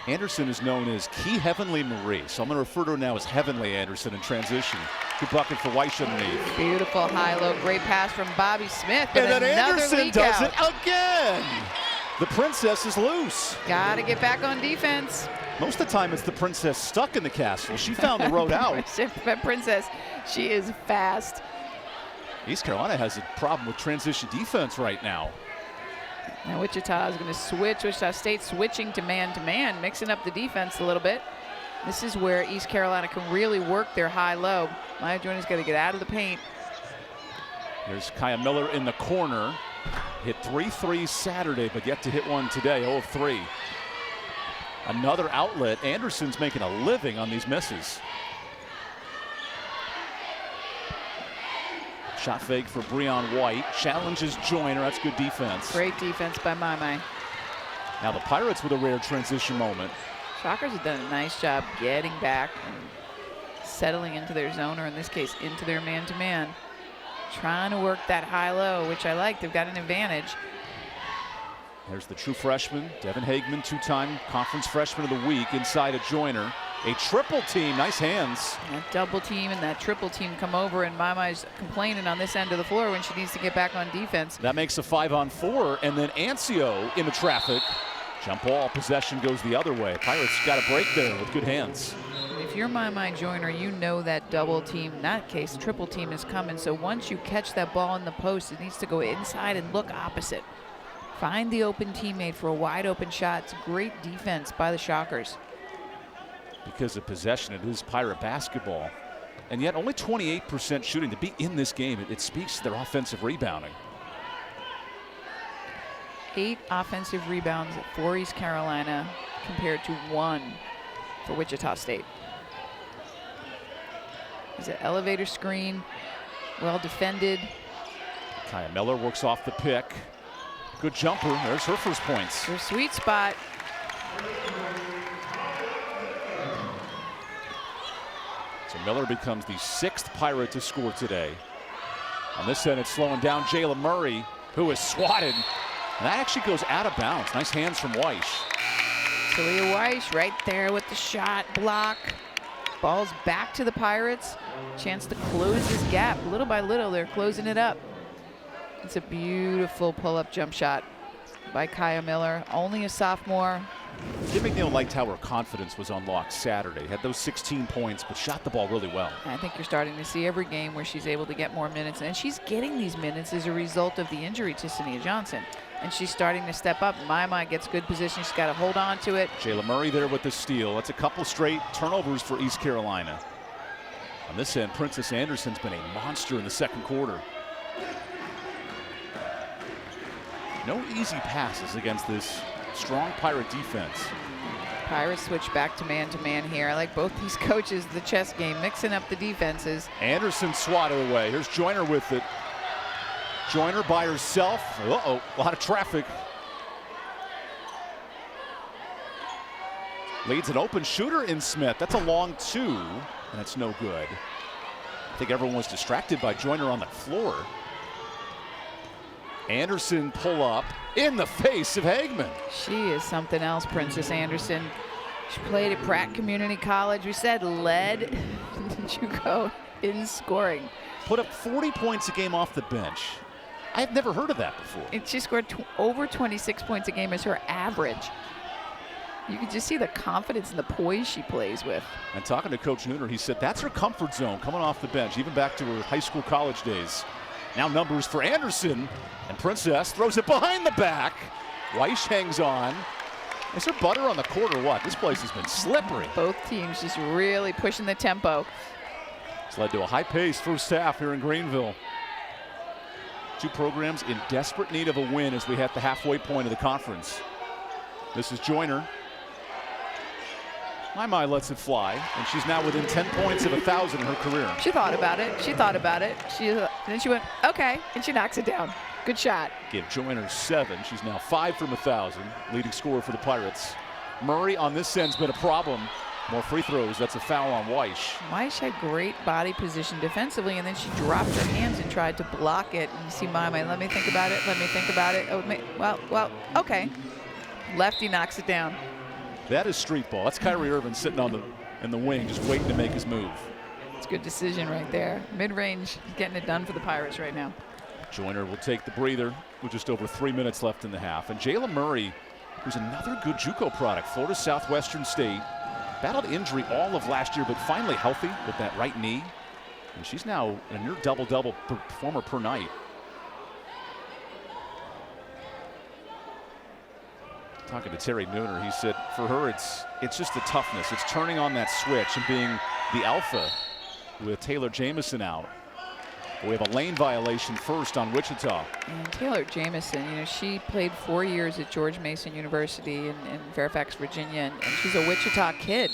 Anderson is known as Key Heavenly Marie, so I'm going to refer to her now as Heavenly Anderson in transition. Good bucket for Weish underneath. Beautiful high-low, great pass from Bobby Smith. And then another Anderson does it again. The Princess is loose. Got to get back on defense. Most of the time, it's the Princess stuck in the castle. She found the road out. Princess, she is fast. East Carolina has a problem with transition defense right now. Now Wichita is going to switch. Wichita State switching to man, mixing up the defense a little bit. This is where East Carolina can really work their high-low. Maya Joyner's got to get out of the paint. There's Kaya Miller in the corner. Hit 3 threes Saturday, but yet to hit one today, 0 of 3. Another outlet. Anderson's making a living on these misses. Shot fake for Breon White. Challenges Joyner. That's good defense. Great defense by Mai. Now the Pirates with a rare transition moment. Shockers have done a nice job getting back and settling into their zone, or in this case, into their man-to-man. Trying to work that high-low, which I like. They've got an advantage. There's the true freshman, Devin Hagman, 2-time conference freshman of the week inside of Joyner. A triple team, nice hands. That double team and that triple team come over, and Mai's complaining on this end of the floor when she needs to get back on defense. That makes a 5-on-4, and then Ancio into traffic. Jump ball, possession goes the other way. Pirates got a break there with good hands. If you're Mai Joyner, you know that double team, in that case, triple team is coming. So once you catch that ball in the post, it needs to go inside and look opposite. Find the open teammate for a wide open shot. It's great defense by the Shockers. Because of possession, it is Pirate basketball. And yet only 28% shooting. To be in this game, it speaks to their offensive rebounding. 8 offensive rebounds for East Carolina compared to 1 for Wichita State. It's an elevator screen, well defended. Kaya Miller works off the pick. Good jumper, there's her first points. Her sweet spot. So Miller becomes the 6th Pirate to score today. On this end, it's slowing down Jayla Murray, who is swatted. And that actually goes out of bounds. Nice hands from Weish. Talia Weish right there with the shot block. Ball's back to the Pirates. Chance to close this gap. Little by little, they're closing it up. It's a beautiful pull-up jump shot by Kaya Miller. Only a sophomore. Kim McNeil liked how her confidence was unlocked Saturday. Had those 16 points, but shot the ball really well. I think you're starting to see every game where she's able to get more minutes, and she's getting these minutes as a result of the injury to Sania Johnson. And she's starting to step up. Mai gets good position. She's got to hold on to it. Jayla Murray there with the steal. That's a couple straight turnovers for East Carolina. On this end, Princess Anderson's been a monster in the second quarter. No easy passes against this strong Pirate defense. Pirates switch back to man here. I like both these coaches, the chess game, mixing up the defenses. Anderson swatted away. Here's Joyner with it. Joyner by herself. Uh-oh, a lot of traffic. Leads an open shooter in Smith. That's a long 2, and it's no good. I think everyone was distracted by Joyner on the floor. Anderson pull up in the face of Hagman. She is something else, Princess Anderson. She played at Pratt Community College. We said led JUCO in scoring. Put up 40 points a game off the bench. I've never heard of that before. And she scored over 26 points a game as her average. You can just see the confidence and the poise she plays with. And talking to Coach Nooner, he said that's her comfort zone coming off the bench, even back to her high school, college days. Now numbers for Anderson, and Princess throws it behind the back. Weish hangs on. Is there butter on the court or what? This place has been slippery. Both teams just really pushing the tempo. It's led to a high-paced first half here in Greenville. Two programs in desperate need of a win as we hit the halfway point of the conference. This is Joyner. My lets it fly, and she's now within 10 points of 1,000 in her career. She thought about it. She thought about it. Then she went, okay, and she knocks it down. Good shot. Give Joyner 7. She's now 5 from 1,000, leading scorer for the Pirates. Murray on this end's been a problem. More free throws. That's a foul on Weish. Weish had great body position defensively, and then she dropped her hands and tried to block it. And you see Mama, let me think about it. Let me think about it. Oh, well, okay. Lefty knocks it down. That is street ball. That's Kyrie Irving sitting in the wing, just waiting to make his move. It's a good decision right there. Mid-range, getting it done for the Pirates right now. Joyner will take the breather with just over 3 minutes left in the half. And Jayla Murray, who's another good JUCO product, Florida Southwestern State, battled injury all of last year, but finally healthy with that right knee. And she's now a near double-double performer per night. Talking to Terry Nooner, he said for her it's just the toughness. It's turning on that switch and being the alpha with Taylor Jamison out. We have a lane violation first on Wichita. And Taylor Jamison, she played 4 years at George Mason University in Fairfax, Virginia, and she's a Wichita kid.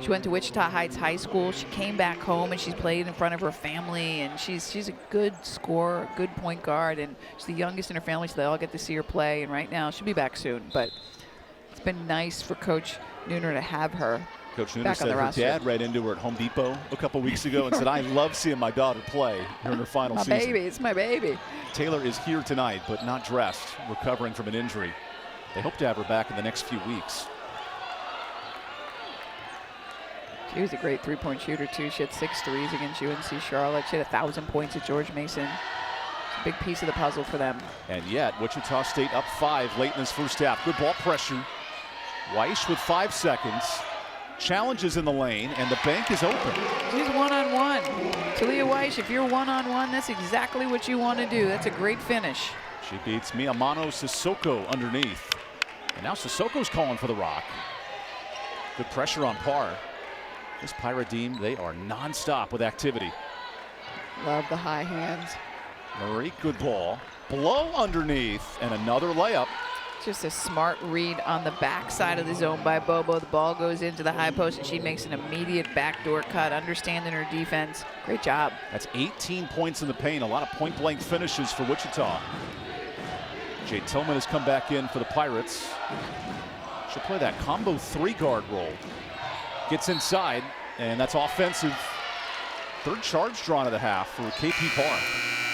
She went to Wichita Heights High School. She came back home and she's played in front of her family, and she's a good scorer, good point guard, and she's the youngest in her family, so they all get to see her play. And right now she'll be back soon, but it's been nice for Coach Nooner to have her. Coach Nooner said her dad ran into her at Home Depot a couple weeks ago and said, I love seeing my daughter play during her final season. My baby, it's my baby. Taylor is here tonight, but not dressed, recovering from an injury. They hope to have her back in the next few weeks. She was a great three-point shooter, too. She had 6 threes against UNC Charlotte. She had 1,000 points at George Mason. It's a big piece of the puzzle for them. And yet, Wichita State up 5 late in this first half. Good ball pressure. Weish with 5 seconds. Challenges in the lane, and the bank is open. She's one-on-one. Talia Weish, if you're one-on-one, that's exactly what you want to do. That's a great finish. She beats Miyamano Sissoko underneath. And now Sissoko's calling for the rock. Good pressure on Parr. This Pirate team, they are nonstop with activity. Love the high hands. Murray, good ball. Blow underneath, and another layup. Just a smart read on the backside of the zone by Bobo. The ball goes into the high post, and she makes an immediate backdoor cut, understanding her defense. Great job. That's 18 points in the paint. A lot of point-blank finishes for Wichita. Jay Tillman has come back in for the Pirates. She'll play that combo 3-guard role. Gets inside, and that's offensive. Third charge drawn of the half for KP Parr.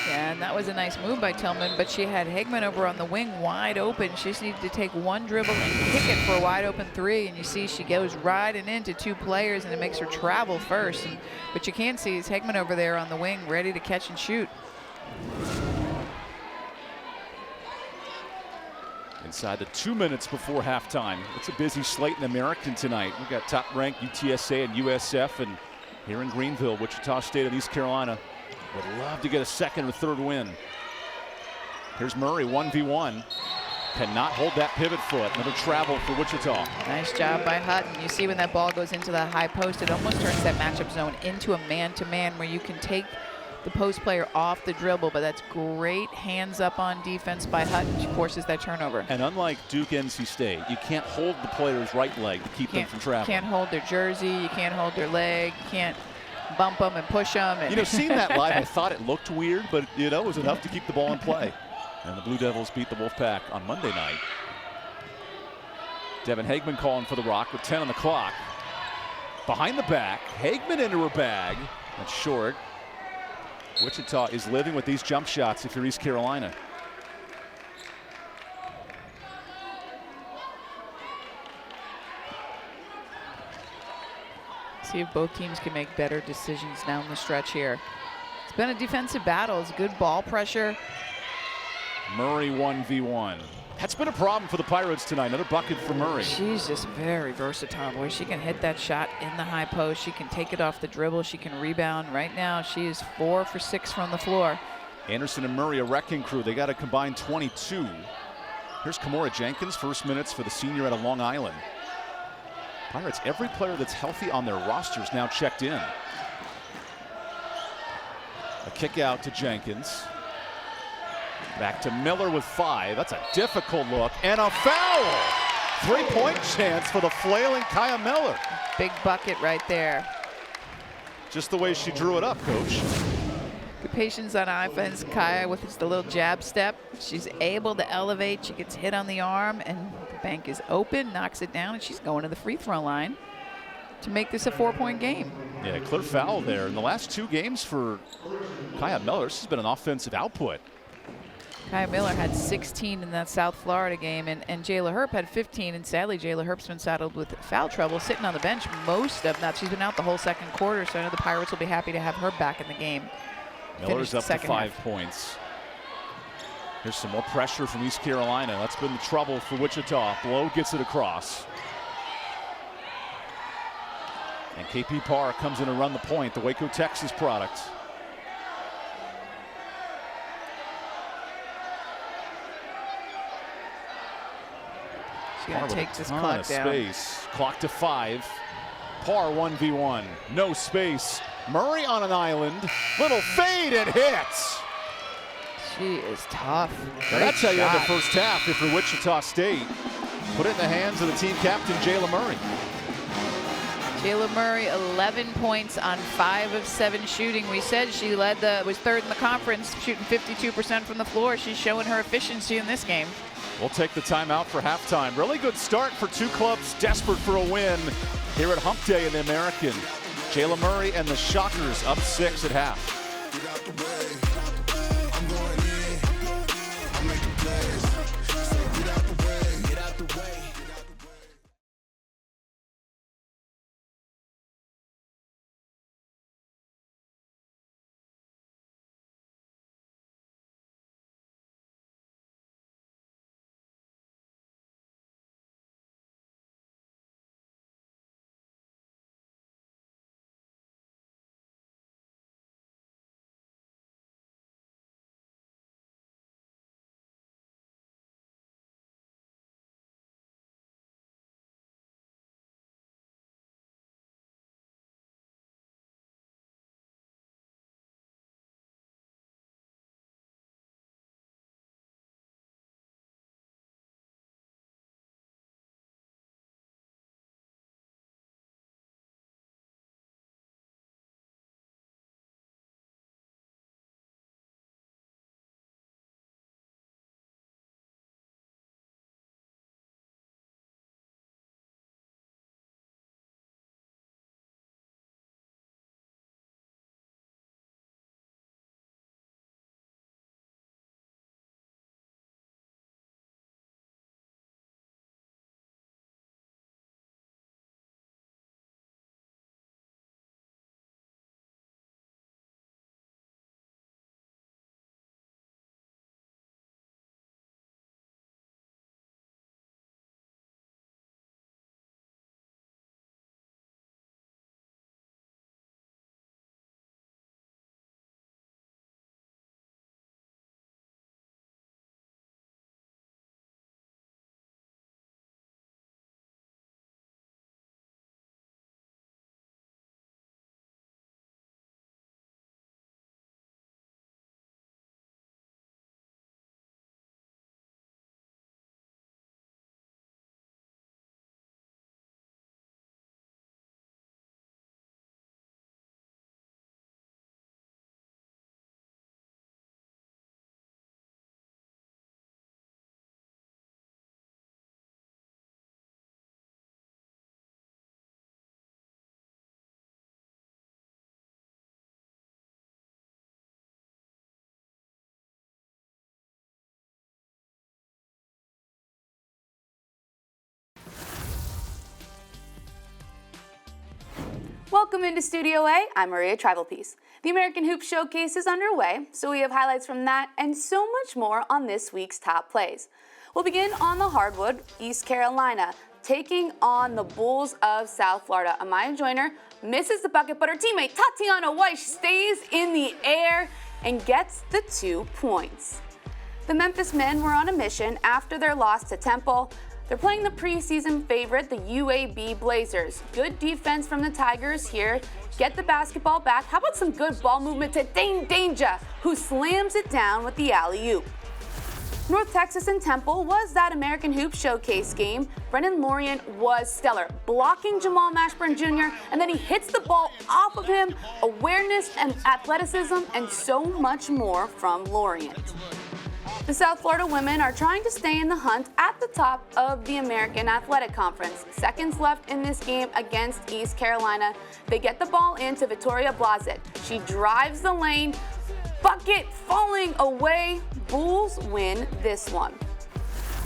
Yeah, and that was a nice move by Tillman, but she had Hagman over on the wing wide open. She just needed to take one dribble and kick it for a wide open 3, and you see she goes riding into 2 players, and it makes her travel first. But you can see is Hagman over there on the wing ready to catch and shoot. Inside the 2 minutes before halftime. It's a busy slate in the American tonight. We've got top-ranked UTSA and USF, and here in Greenville, Wichita State and East Carolina would love to get a second or third win. Here's Murray, 1v1. Cannot hold that pivot foot. Another travel for Wichita. Nice job by Hutton. You see when that ball goes into the high post, it almost turns that matchup zone into a man-to-man where you can take the post player off the dribble, but that's great hands up on defense by Hutton. She forces that turnover. And unlike Duke NC State, you can't hold the player's right leg to keep them from traveling. You can't hold their jersey, you can't hold their leg, you can't bump them and push them. And seeing that live, I thought it looked weird, but it was enough to keep the ball in play. And the Blue Devils beat the Wolfpack on Monday night. Devin Hagman calling for the rock with 10 on the clock. Behind the back, Hagman into her bag. That's short. Wichita is living with these jump shots if you're East Carolina. See if both teams can make better decisions down the stretch here. It's been a defensive battle. It's good ball pressure. Murray 1v1. That's been a problem for the Pirates tonight. Another bucket for Murray. She's just very versatile, boy. She can hit that shot in the high post. She can take it off the dribble. She can rebound. Right now, she is 4 for 6 from the floor. Anderson and Murray, a wrecking crew. They got a combined 22. Here's Kamora Jenkins, first minutes for the senior out of Long Island. Pirates, every player that's healthy on their rosters now checked in. A kick out to Jenkins. Back to Miller with 5. That's a difficult look. And a foul! 3-point chance for the flailing Kaya Miller. Big bucket right there. Just the way she drew it up, Coach. Good patience on offense. Kaya with just a little jab step. She's able to elevate. She gets hit on the arm, and the bank is open, knocks it down, and she's going to the free throw line to make this a 4-point game. Yeah, clear foul there. In the last 2 games for Kaya Miller, this has been an offensive output. Kaya Miller had 16 in that South Florida game, and Jayla Herp had 15, and sadly Jayla Herp's been saddled with foul trouble, sitting on the bench most of that. She's been out the whole second quarter, so I know the Pirates will be happy to have her back in the game. Miller's up to 5 points. Here's some more pressure from East Carolina. That's been the trouble for Wichita. Blow gets it across. And KP Parr comes in to run the point, the Waco, Texas product. She's going to take this clock down. Space. Clock to 5. Parr 1v1. No space. Murray on an island. Little fade and hits. She is tough. Now that's how you end the first half if you're Wichita State. Put it in the hands of the team captain, Jayla Murray. Jayla Murray, 11 points on 5 of 7 shooting. We said she was third in the conference, shooting 52% from the floor. She's showing her efficiency in this game. We'll take the timeout for halftime. Really good start for 2 clubs desperate for a win here at Hump Day in the American. Jayla Murray and the Shockers up 6 at half. Welcome into Studio A. I'm Maria Tribalpiece. The American Hoop Showcase is underway, so we have highlights from that and so much more on this week's top plays. We'll begin on the hardwood, East Carolina, taking on the Bulls of South Florida. Amaya Joyner misses the bucket, but her teammate Tatiana Weiss stays in the air and gets the 2 points. The Memphis men were on a mission after their loss to Temple. They're playing the preseason favorite, the UAB Blazers. Good defense from the Tigers here. Get the basketball back. How about some good ball movement to Dane Danger, who slams it down with the alley-oop. North Texas and Temple was that American Hoop Showcase game. Brendan Lorient was stellar, blocking Jamal Mashburn Jr., and then he hits the ball off of him. Awareness and athleticism and so much more from Lorient. The South Florida women are trying to stay in the hunt at the top of the American Athletic Conference. Seconds left in this game against East Carolina. They get the ball into Victoria Blazet. She drives the lane, bucket falling away. Bulls win this one.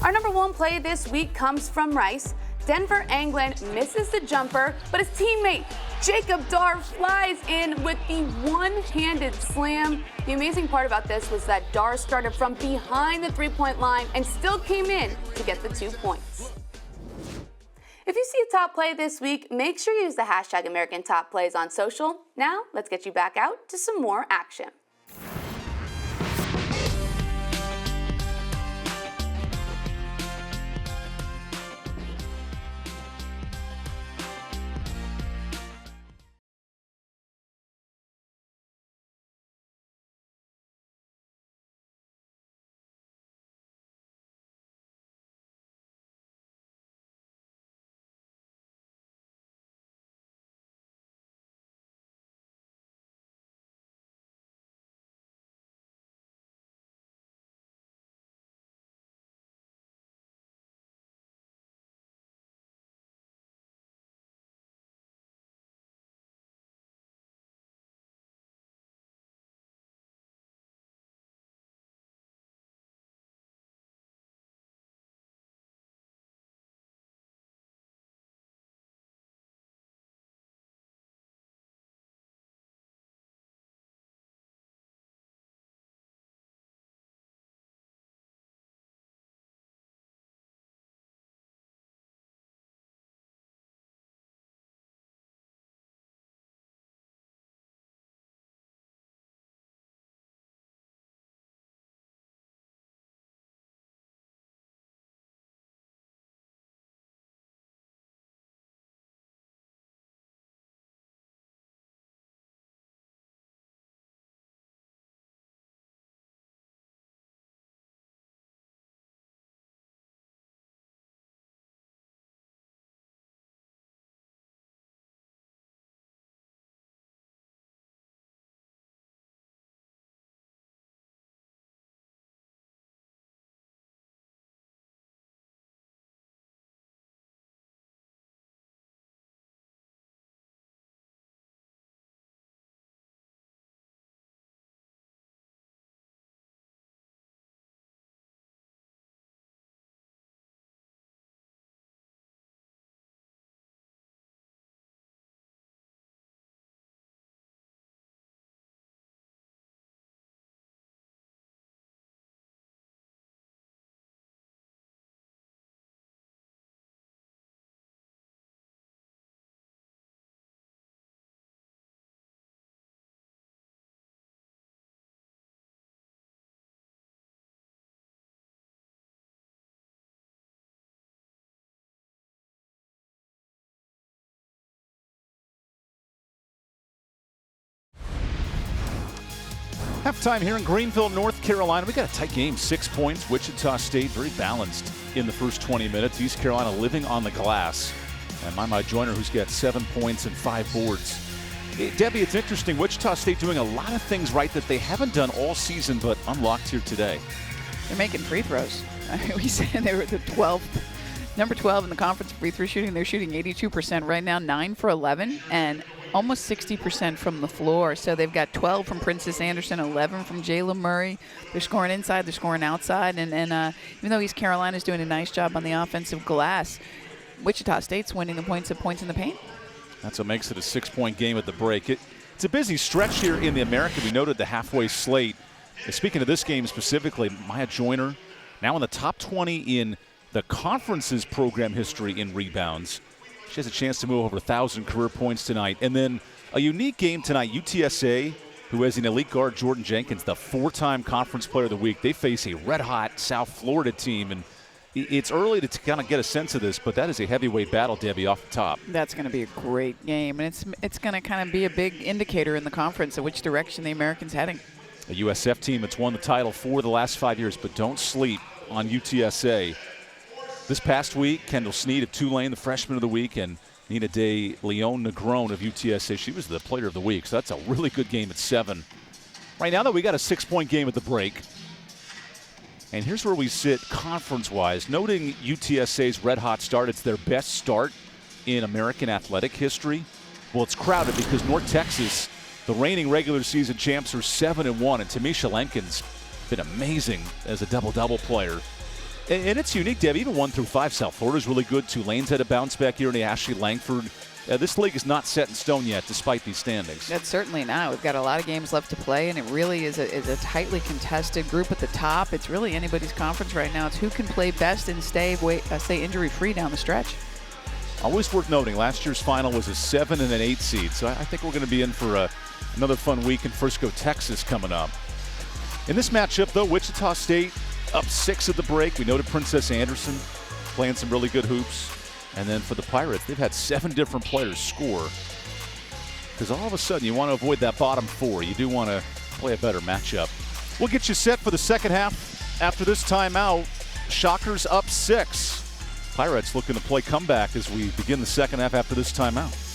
Our number 1 play this week comes from Rice. Denver Anglin misses the jumper, but his teammate Jacob Dar flies in with the one-handed slam. The amazing part about this was that Dar started from behind the three-point line and still came in to get the 2 points. If you see a top play this week, make sure you use the hashtag American Top Plays on social. Now, let's get you back out to some more action. Halftime here in Greenville, North Carolina. We got a tight game, 6 points. Wichita State very balanced in the first 20 minutes. East Carolina living on the glass. And my Joyner, who's got 7 points and 5 boards. Hey, Debbie, it's interesting. Wichita State doing a lot of things right that they haven't done all season, but unlocked here today. They're making free throws. We said they were the 12th, number 12 in the conference free throw shooting. They're shooting 82% right now, 9 for 11, and almost 60% from the floor. So they've got 12 from Princess Anderson, 11 from Jayla Murray. They're scoring inside, they're scoring outside, and even though East Carolina's doing a nice job on the offensive glass, Wichita State's winning the points in the paint. That's what makes it a 6-point game at the break. It's a busy stretch here in the American. We noted the halfway slate. And speaking of this game specifically, Maya Joyner now in the top 20 in the conference's program history in rebounds. She has a chance to move over 1,000 career points tonight. And then a unique game tonight, UTSA, who has an elite guard, Jordan Jenkins, the 4-time Conference Player of the Week. They face a red-hot South Florida team, and it's early to kind of get a sense of this, but that is a heavyweight battle, Debbie, off the top. That's going to be a great game, and it's going to kind of be a big indicator in the conference of which direction the American's heading. A USF team that's won the title for the last 5 years, but don't sleep on UTSA. This past week, Kendall Snead of Tulane, the Freshman of the Week, and Nina De Leon Negron of UTSA. She was the Player of the Week, so that's a really good game at 7. Right now, though, we got a 6-point game at the break. And here's where we sit conference-wise. Noting UTSA's red-hot start, it's their best start in American athletic history. Well, it's crowded because North Texas, the reigning regular season champs, are 7-1, and Tamisha Lenkin's been amazing as a double-double player. And it's unique, Deb. Even 1 through 5, South Florida's really good. Tulane's had a bounce back here in the Ashley Langford. This league is not set in stone yet, despite these standings. That's certainly not. We've got a lot of games left to play, and it really is a tightly contested group at the top. It's really anybody's conference right now. It's who can play best and stay injury-free down the stretch. Always worth noting, last year's final was a 7 and an 8 seed, so I think we're going to be in for another fun week in Frisco, Texas coming up. In this matchup, though, Wichita State up 6 at the break. We noted Princess Anderson playing some really good hoops. And then for the Pirates, they've had 7 different players score. Because all of a sudden, you want to avoid that bottom 4. You do want to play a better matchup. We'll get you set for the second half after this timeout. Shockers up 6. Pirates looking to play comeback as we begin the second half after this timeout.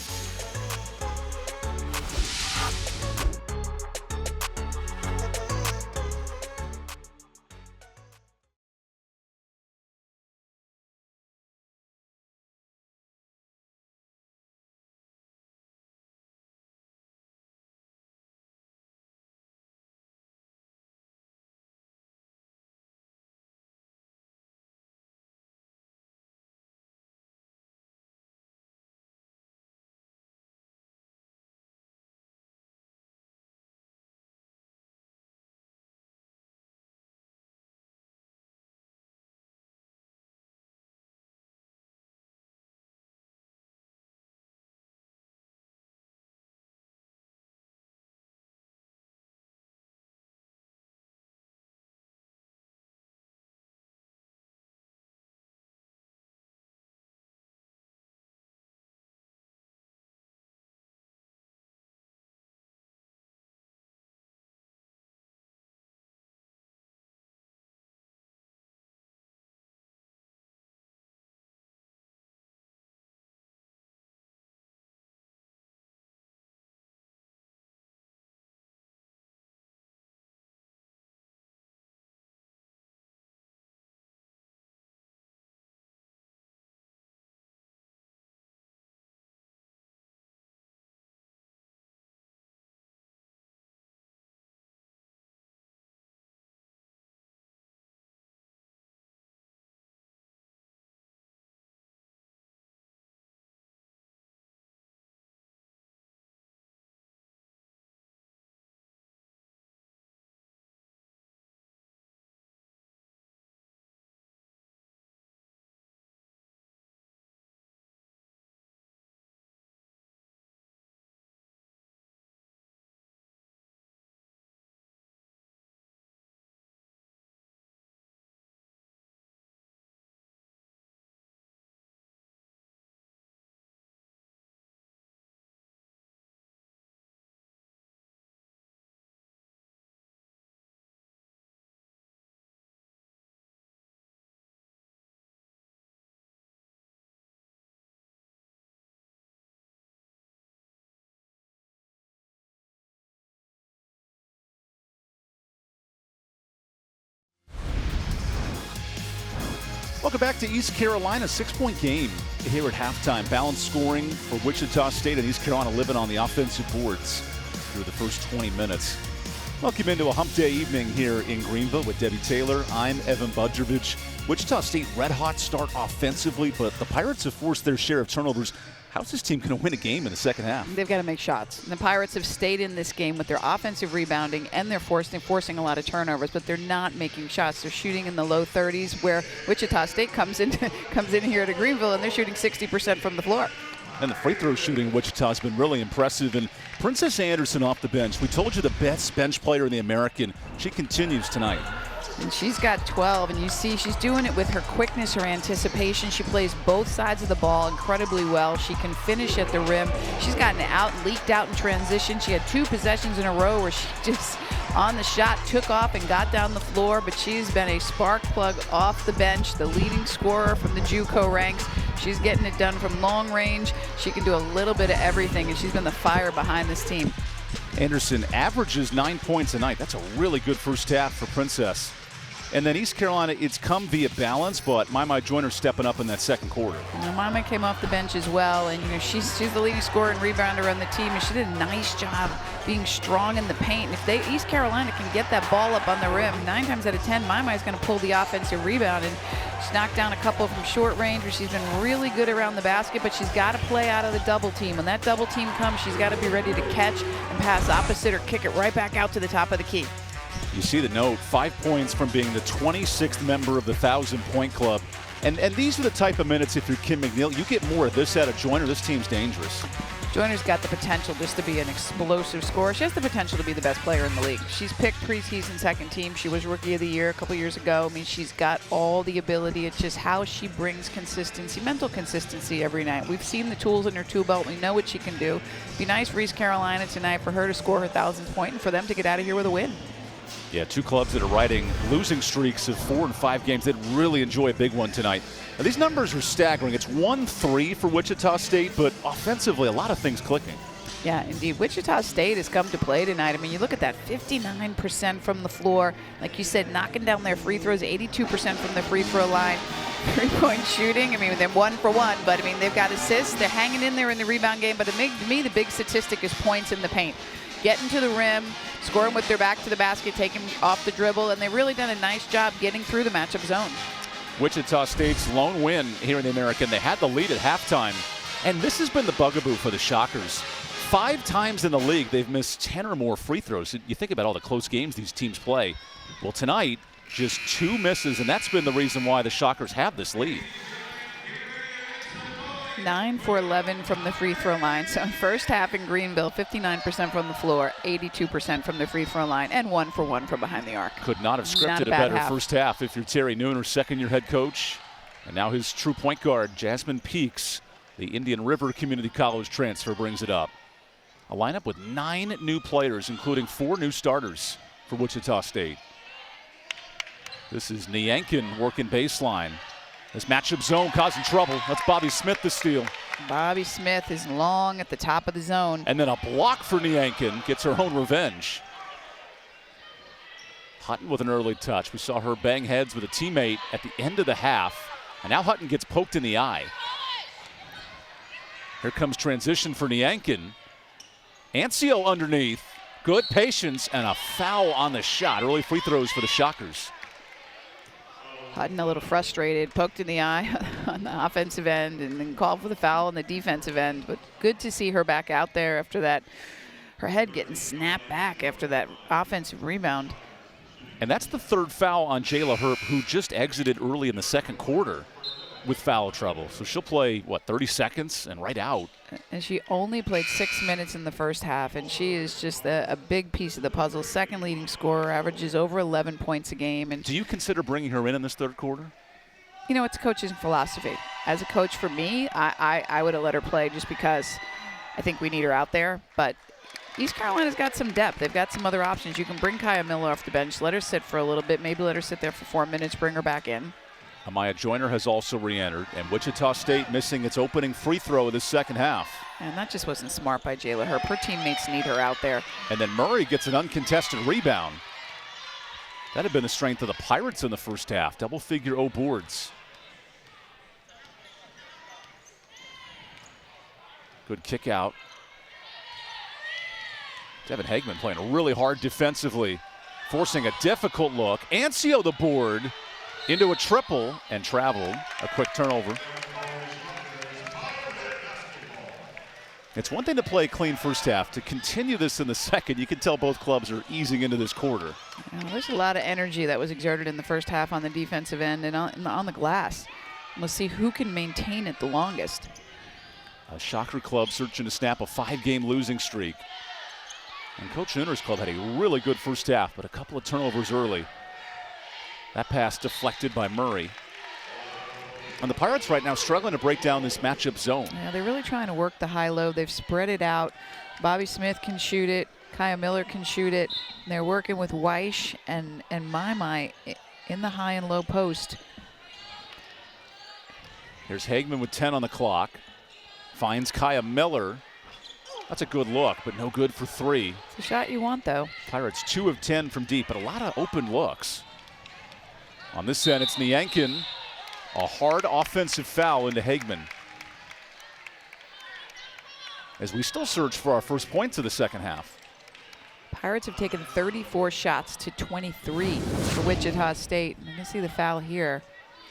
Welcome back to East Carolina. 6-point game here at halftime. Balanced scoring for Wichita State, and East Carolina living on the offensive boards through the first 20 minutes. Welcome into a hump day evening here in Greenville with Debbie Taylor. I'm EvanBudrovich. Wichita State red hot start offensively, but the Pirates have forced their share of turnovers. how's this team going to win a game in the second half? They've got to make shots. And the Pirates have stayed in this game with their offensive rebounding, and they're forcing a lot of turnovers, but they're not making shots. They're shooting in the low 30s, where Wichita State comes in here to Greenville, and they're shooting 60% from the floor. And the free throw shooting in Wichita has been really impressive. And Princess Anderson off the bench. We told you the best bench player in the American. She continues tonight. And she's got 12, and you see she's doing it with her quickness, her anticipation. She plays both sides of the ball incredibly well. She can finish at the rim. She's gotten out, leaked out in transition. She had 2 possessions in a row where she just, on the shot, took off and got down the floor, but she's been a spark plug off the bench, the leading scorer from the JUCO ranks. She's getting it done from long range. She can do a little bit of everything, and she's been the fire behind this team. Anderson averages 9 points a night. That's a really good first half for Princess. And then East Carolina, it's come via balance, but Maimai Joyner stepping up in that second quarter. Maimai came off the bench as well, and she's the leading scorer and rebounder on the team, and she did a nice job being strong in the paint. And if East Carolina can get that ball up on the rim, 9 times out of 10, Maimai's going to pull the offensive rebound, and she's knocked down a couple from short range where she's been really good around the basket, but she's got to play out of the double team. When that double team comes, she's got to be ready to catch and pass opposite or kick it right back out to the top of the key. You see the note, 5 points from being the 26th member of the 1,000-point club. And these are the type of minutes, if you're Kim McNeil, you get more of this out of Joyner. This team's dangerous. Joyner's got the potential just to be an explosive scorer. She has the potential to be the best player in the league. She's picked preseason second team. She was Rookie of the Year a couple years ago. I mean, she's got all the ability. It's just how she brings consistency, mental consistency every night. We've seen the tools in her tool belt. We know what she can do. It'd be nice for East Carolina tonight for her to score her 1,000th point and for them to get out of here with a win. Yeah, 2 clubs that are riding losing streaks of 4 and 5 games. They'd really enjoy a big one tonight. Now, these numbers are staggering. It's 1-3 for Wichita State, but offensively, a lot of things clicking. Yeah, indeed. Wichita State has come to play tonight. I mean, you look at that 59% from the floor. Like you said, knocking down their free throws, 82% from the free throw line. 3-point shooting, I mean, they're 1 for 1, but I mean, they've got assists. They're hanging in there in the rebound game, but to me, the big statistic is points in the paint. Getting to the rim, scoring with their back to the basket, taking off the dribble, and they've really done a nice job getting through the matchup zone. Wichita State's lone win here in the American. They had the lead at halftime, and this has been the bugaboo for the Shockers. 5 times in the league, they've missed 10 or more free throws. You think about all the close games these teams play. Well, tonight, just 2 misses, and that's been the reason why the Shockers have this lead. 9 for 11 from the free throw line. So first half in Greenville, 59% from the floor, 82% from the free throw line, and 1 for 1 from behind the arc. Could not have scripted a better first half if you're Terry Nooner, second-year head coach. And now his true point guard, Jasmine Peaks, the Indian River Community College transfer, brings it up. A lineup with 9 new players, including 4 new starters for Wichita State. This is Niankin working baseline. This matchup zone causing trouble. That's Bobby Smith the steal. Bobby Smith is long at the top of the zone. And then a block for Niankin, gets her own revenge. Hutton with an early touch. We saw her bang heads with a teammate at the end of the half. And now Hutton gets poked in the eye. Here comes transition for Niankin. Ancio underneath. Good patience and a foul on the shot. Early free throws for the Shockers. Hutton a little frustrated, poked in the eye on the offensive end and then called for the foul on the defensive end. But good to see her back out there after that, her head getting snapped back after that offensive rebound. And that's the 3rd foul on Jayla Herp, who just exited early in the second quarter with foul trouble. So she'll play, 30 seconds and right out. And she only played 6 minutes in the first half, and she is just a big piece of the puzzle. Second leading scorer, averages over 11 points a game. And do you consider bringing her in this 3rd quarter? You know, it's coach's philosophy. As a coach, for me, I would have let her play just because I think we need her out there. But East Carolina's got some depth. They've got some other options. You can bring Kaya Miller off the bench, let her sit for a little bit, maybe let her sit there for 4 minutes, bring her back in. Amaya Joyner has also re-entered, and Wichita State missing its opening free throw of the second half. And that just wasn't smart by Jayla Herp. Her teammates need her out there. And then Murray gets an uncontested rebound. That had been the strength of the Pirates in the first half. Double-figure O boards. Good kick out. Devin Hagman playing really hard defensively, forcing a difficult look. Ancio the board. Into a triple and traveled. A quick turnover. It's one thing to play a clean first half. To continue this in the second, you can tell both clubs are easing into this quarter. There's a lot of energy that was exerted in the first half on the defensive end and on the glass. We'll see who can maintain it the longest. A Shocker club searching to snap a 5-game losing streak. And Coach Nooner's club had a really good first half, but a couple of turnovers early. That pass deflected by Murray. And the Pirates right now struggling to break down this matchup zone. Yeah, they're really trying to work the high-low. They've spread it out. Bobby Smith can shoot it. Kaya Miller can shoot it. And they're working with Weish and Mai in the high and low post. Here's Hagman with 10 on the clock. Finds Kaya Miller. That's a good look, but no good for 3. It's a shot you want, though. Pirates 2 of 10 from deep, but a lot of open looks. On this end, it's Niankin. A hard offensive foul into Hagman. As we still search for our first points of the second half. Pirates have taken 34 shots to 23 for Wichita State. You can see the foul here.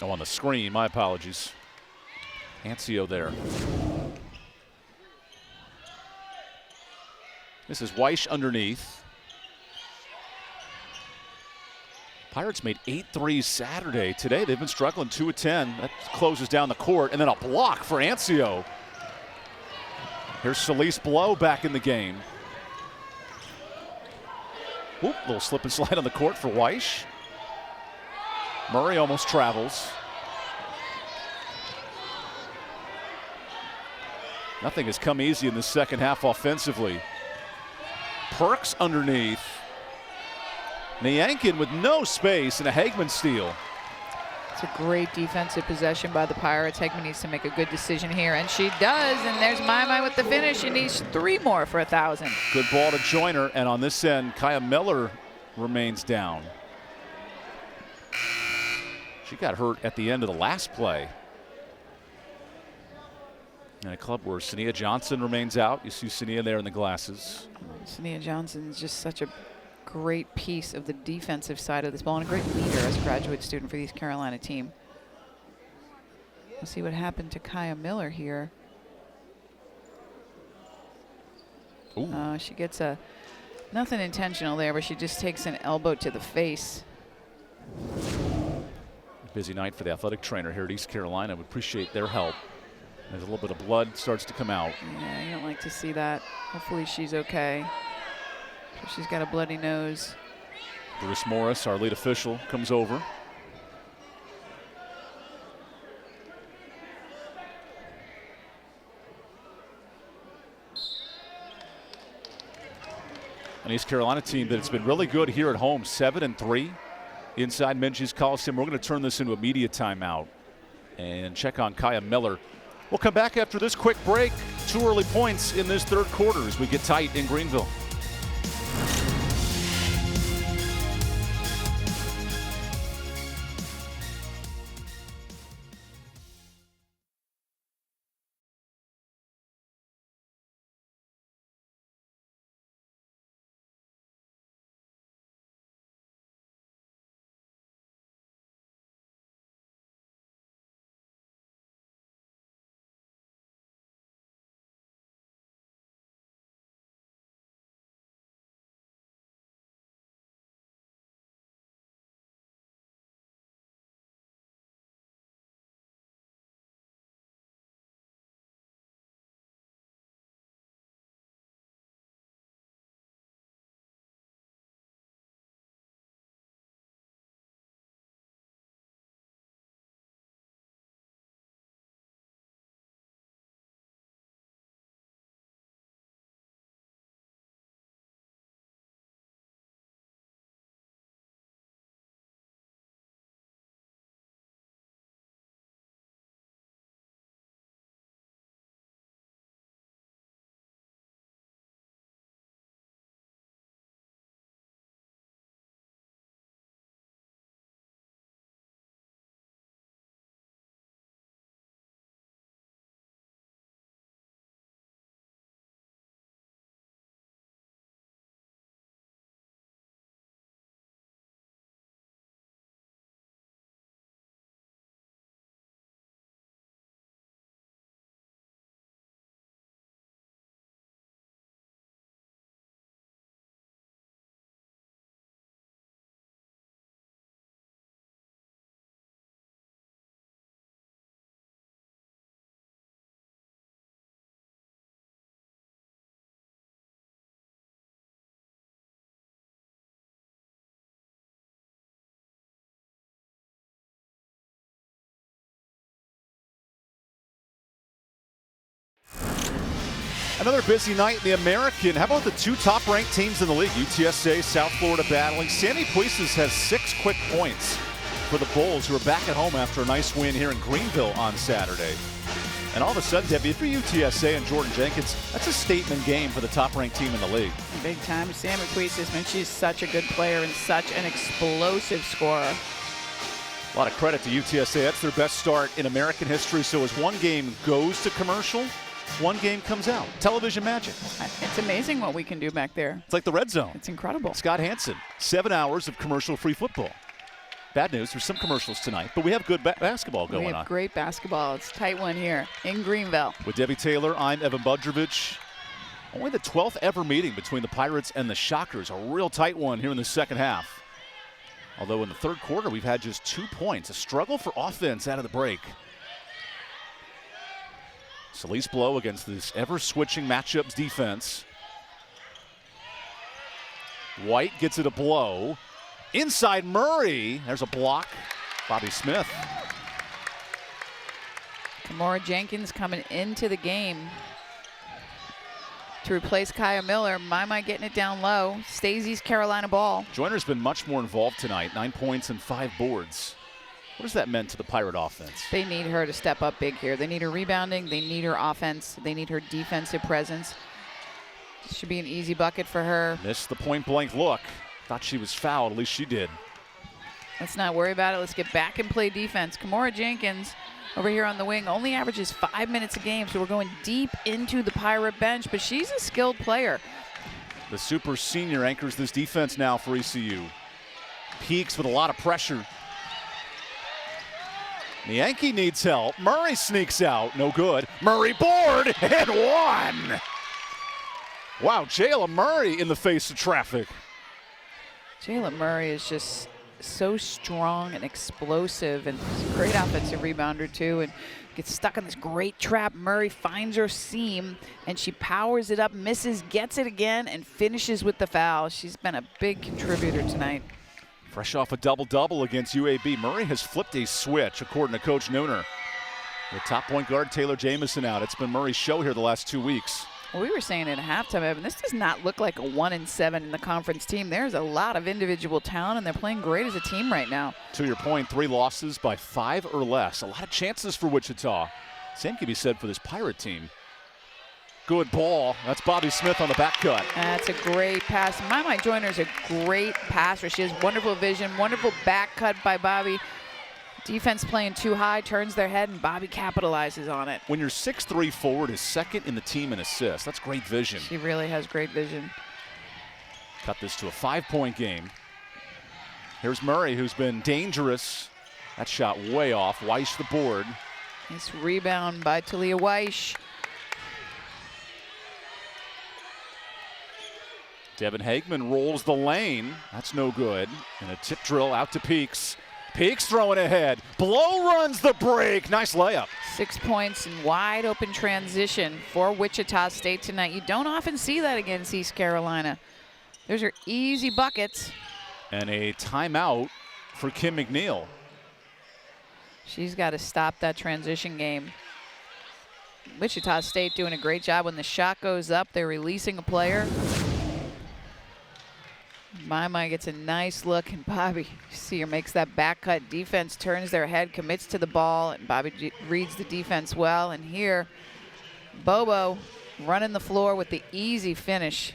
Oh, on the screen, my apologies. Ancio there. This is Weish underneath. Pirates made 8 threes Saturday. Today they've been struggling 2 of 10. That closes down the court, and then a block for Ancio. Here's Solis Blow back in the game. Oop, little slip and slide on the court for Weish. Murray almost travels. Nothing has come easy in the second half offensively. Perks underneath. Niankin with no space and a Hagman steal. It's a great defensive possession by the Pirates. Hagman needs to make a good decision here, and she does, and there's Mai with the finish. She needs 3 more for 1,000. Good ball to Joyner, and on this end, Kaya Miller remains down. She got hurt at the end of the last play. And a club where Sania Johnson remains out. You see Sania there in the glasses. Sania Johnson is just such a great piece of the defensive side of this ball and a great leader as a graduate student for the East Carolina team. We'll see what happened to Kaya Miller here. She gets nothing intentional there, but she just takes an elbow to the face. Busy night for the athletic trainer here at East Carolina. We appreciate their help. As a little bit of blood starts to come out. Yeah, you don't like to see that. Hopefully she's okay. She's got a bloody nose. Bruce Morris, our lead official, comes over. An East Carolina team that's been really good here at home, 7-3 inside Minges Coliseum. We're going to turn this into a media timeout and check on Kaya Miller. We'll come back after this quick break. 2 early points in this third quarter as we get tight in Greenville. Another busy night in the American. How about the two top-ranked teams in the league? UTSA, South Florida battling. Sammy Puises has 6 quick points for the Bulls, who are back at home after a nice win here in Greenville on Saturday. And all of a sudden, Debbie, if you're UTSA and Jordan Jenkins, that's a statement game for the top-ranked team in the league. Big time. Sammy Puises, man, she's such a good player and such an explosive scorer. A lot of credit to UTSA. That's their best start in American history. So as one game goes to commercial, one game comes out. Television magic. It's amazing what we can do back there. It's like the red zone. It's incredible. Scott Hansen, 7 hours of commercial-free football. Bad news, there's some commercials tonight, but we have good basketball going on. We have great basketball. It's a tight one here in Greenville. With Debbie Taylor, I'm EvanBudrovich. Only the 12th ever meeting between the Pirates and the Shockers. A real tight one here in the second half. Although in the third quarter, we've had just 2 points. A struggle for offense out of the break. Celeste Blow against this ever-switching matchups defense. White gets it a blow. Inside Murray. There's a block. Bobby Smith. Kimora Jenkins coming into the game to replace Kaya Miller. Mai getting it down low. Stacey's Carolina ball. Joyner's been much more involved tonight. 9 points and 5 boards. What has that meant to the Pirate offense? They need her to step up big here. They need her rebounding. They need her offense. They need her defensive presence. Should be an easy bucket for her. Missed the point-blank look. Thought she was fouled. At least she did. Let's not worry about it. Let's get back and play defense. Kimora Jenkins over here on the wing only averages 5 minutes a game, so we're going deep into the Pirate bench, but she's a skilled player. The super senior anchors this defense now for ECU. Peaks with a lot of pressure. The Yankee needs help. Murray sneaks out. No good. Murray board and one. Wow, Jayla Murray in the face of traffic. Jayla Murray is just so strong and explosive, and she's a great offensive rebounder too, and gets stuck on this great trap. Murray finds her seam and she powers it up, misses, gets it again, and finishes with the foul. She's been a big contributor tonight. Fresh off a double-double against UAB, Murray has flipped a switch, according to Coach Nooner. With top point guard Taylor Jamison out, it's been Murray's show here the last 2 weeks. Well, we were saying at halftime, Evan, this does not look like a 1-7 in the conference team. There's a lot of individual talent, and they're playing great as a team right now. To your point, 3 losses by 5 or less. A lot of chances for Wichita. Same can be said for this Pirate team. Good ball. That's Bobby Smith on the back cut. That's a great pass. Mai Joyner's a great passer. She has wonderful vision, wonderful back cut by Bobby. Defense playing too high, turns their head, and Bobby capitalizes on it. When your 6'3" forward is second in the team in assists, that's great vision. She really has great vision. Cut this to a 5-point game. Here's Murray, who's been dangerous. That shot way off. Weish the board. Nice rebound by Talia Weish. Devin Hagman rolls the lane. That's no good. And a tip drill out to Peaks. Peaks throwing ahead. Blow runs the break. Nice layup. 6 points and wide open transition for Wichita State tonight. You don't often see that against East Carolina. There's your easy buckets. And a timeout for Kim McNeil. She's got to stop that transition game. Wichita State doing a great job. When the shot goes up, they're releasing a player. Mai gets a nice look, and Bobby, you see her, makes that back cut. Defense turns their head, commits to the ball, and Bobby reads the defense well. And here, Bobo running the floor with the easy finish.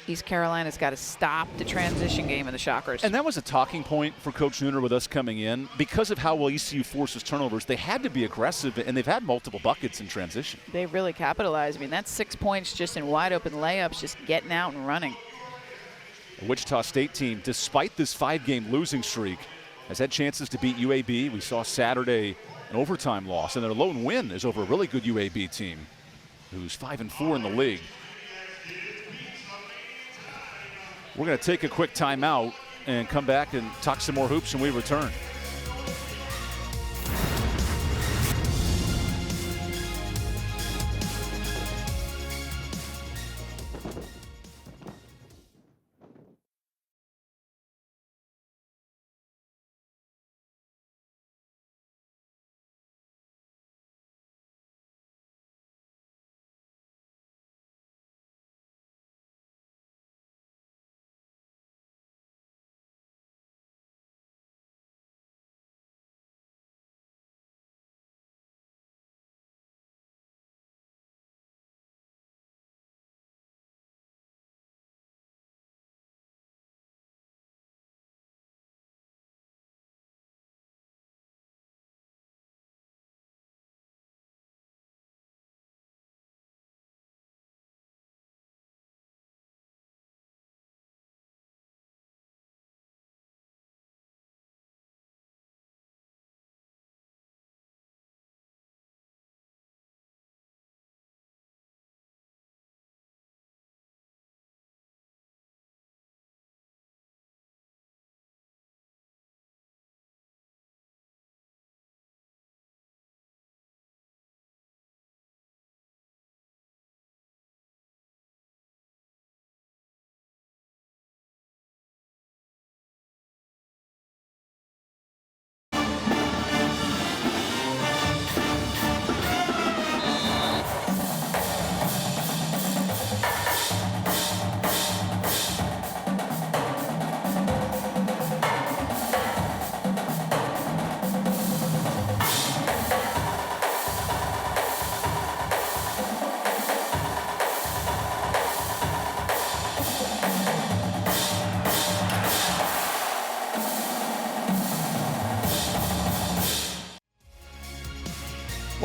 East Carolina's got to stop the transition game of the Shockers. And that was a talking point for Coach Nooner with us coming in. Because of how well ECU forces turnovers, they had to be aggressive, and they've had multiple buckets in transition. They really capitalized. I mean, that's 6 points just in wide open layups, just getting out and running. The Wichita State team, despite this 5-game losing streak, has had chances to beat UAB. We saw Saturday an overtime loss, and their lone win is over a really good UAB team who's 5-4 in the league. We're going to take a quick timeout and come back and talk some more hoops when we return.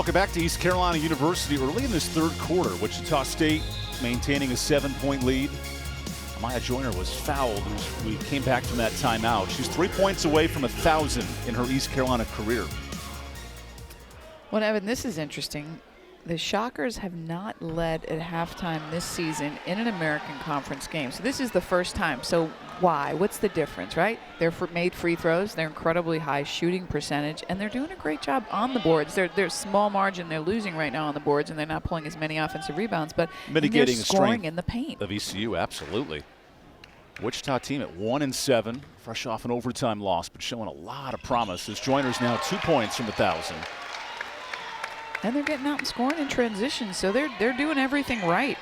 Welcome back to East Carolina University. Early in this third quarter, Wichita State maintaining a 7-point lead. Amaya Joyner was fouled as we came back from that timeout. She's 3 points away from 1,000 in her East Carolina career. Well, Evan, this is interesting. The Shockers have not led at halftime this season in an American Conference game. So this is the first time. So why? What's the difference, right? They're made free throws. They're incredibly high shooting percentage, and they're doing a great job on the boards. They're small margin. They're losing right now on the boards, and they're not pulling as many offensive rebounds, but mitigating they're the scoring strength in the paint of ECU, absolutely. Wichita team at 1-7, fresh off an overtime loss, but showing a lot of promise as Joyner's now 2 points from 1,000. And they're getting out and scoring in transition, so they're doing everything right.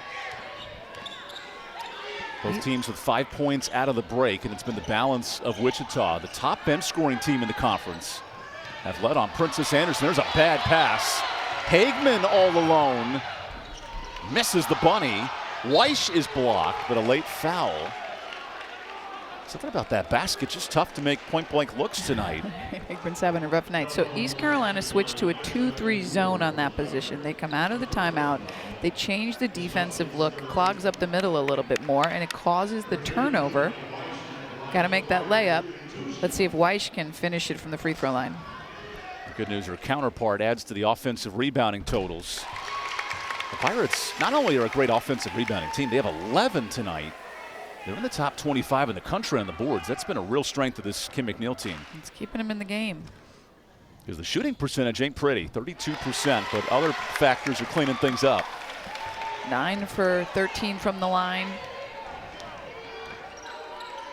Both teams with 5 points out of the break, and it's been the balance of Wichita, the top bench scoring team in the conference, have led on Princess Anderson. There's a bad pass. Hagman all alone. Misses the bunny. Weish is blocked, but a late foul. Something about that basket, just tough to make point-blank looks tonight. Hagman's having a rough night. So East Carolina switched to a 2-3 zone on that position. They come out of the timeout. They change the defensive look, clogs up the middle a little bit more, and it causes the turnover. Got to make that layup. Let's see if Weish can finish it from the free throw line. Good news, her counterpart adds to the offensive rebounding totals. The Pirates not only are a great offensive rebounding team, they have 11 tonight. They're in the top 25 in the country on the boards. That's been a real strength of this Kim McNeil team. It's keeping them in the game. Because the shooting percentage ain't pretty, 32%, but other factors are cleaning things up. 9 for 13 from the line.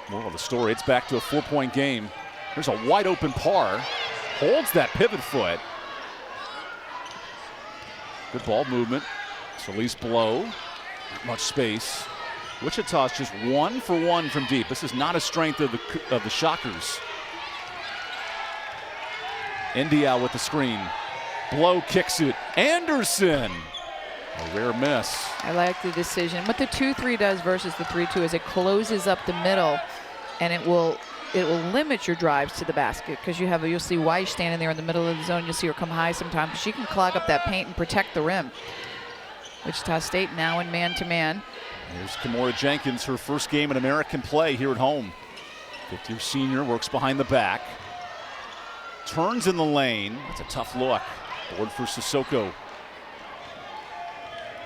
Moral of the story, it's back to a 4-point game. There's a wide open Parr. Holds that pivot foot. Good ball movement. Celeste Blow. Not much space. Wichita's just 1 for 1 from deep. This is not a strength of the Shockers. India with the screen. Blow kicks it. Anderson. A rare miss. I like the decision. What the 2-3 does versus the 3-2 is it closes up the middle, and it will limit your drives to the basket because you'll see Weish standing there in the middle of the zone. You'll see her come high sometimes. She can clog up that paint and protect the rim. Wichita State now in man-to-man. Here's Kimora Jenkins, her first game in American play here at home. Fifth-year senior, works behind the back. Turns in the lane. That's a tough look. Board for Sissoko.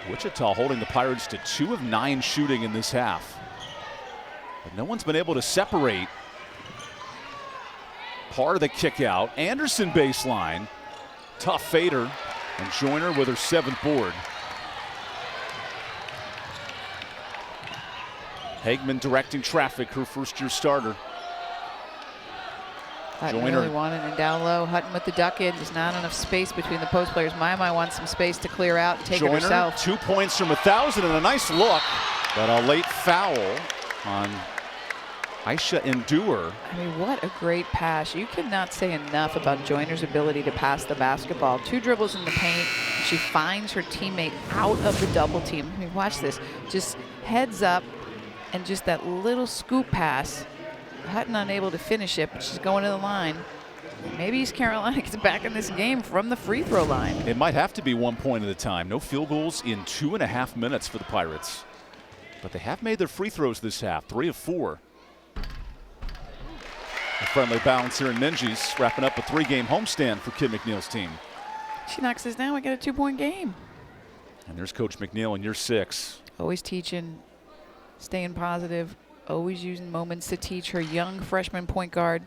Wichita holding the Pirates to 2 of 9 shooting in this half. But no one's been able to separate. Part of the kick out. Anderson baseline. Tough fader. And Joyner with her 7th board. Hagman directing traffic, her first-year starter. Hutton really wanted it down low. Hutton with the duck in. There's not enough space between the post players. Mai wants some space to clear out and take it herself. 2 points from 1,000 and a nice look, but a late foul on Aisha Endure. I mean, what a great pass. You cannot say enough about Joyner's ability to pass the basketball. 2 dribbles in the paint. She finds her teammate out of the double team. I mean, watch this. Just heads up. And just that little scoop pass. Hutton unable to finish it, but she's going to the line. Maybe East Carolina gets back in this game from the free throw line. It might have to be 1 point at a time. No field goals in 2.5 minutes for the Pirates. But they have made their free throws this half, 3 of 4. A friendly bounce here in Minges, wrapping up a 3-game homestand for Kim McNeil's team. She knocks this down, we get a 2-point game. And there's Coach McNeil in year 6. Always teaching. Staying positive, always using moments to teach her young freshman point guard.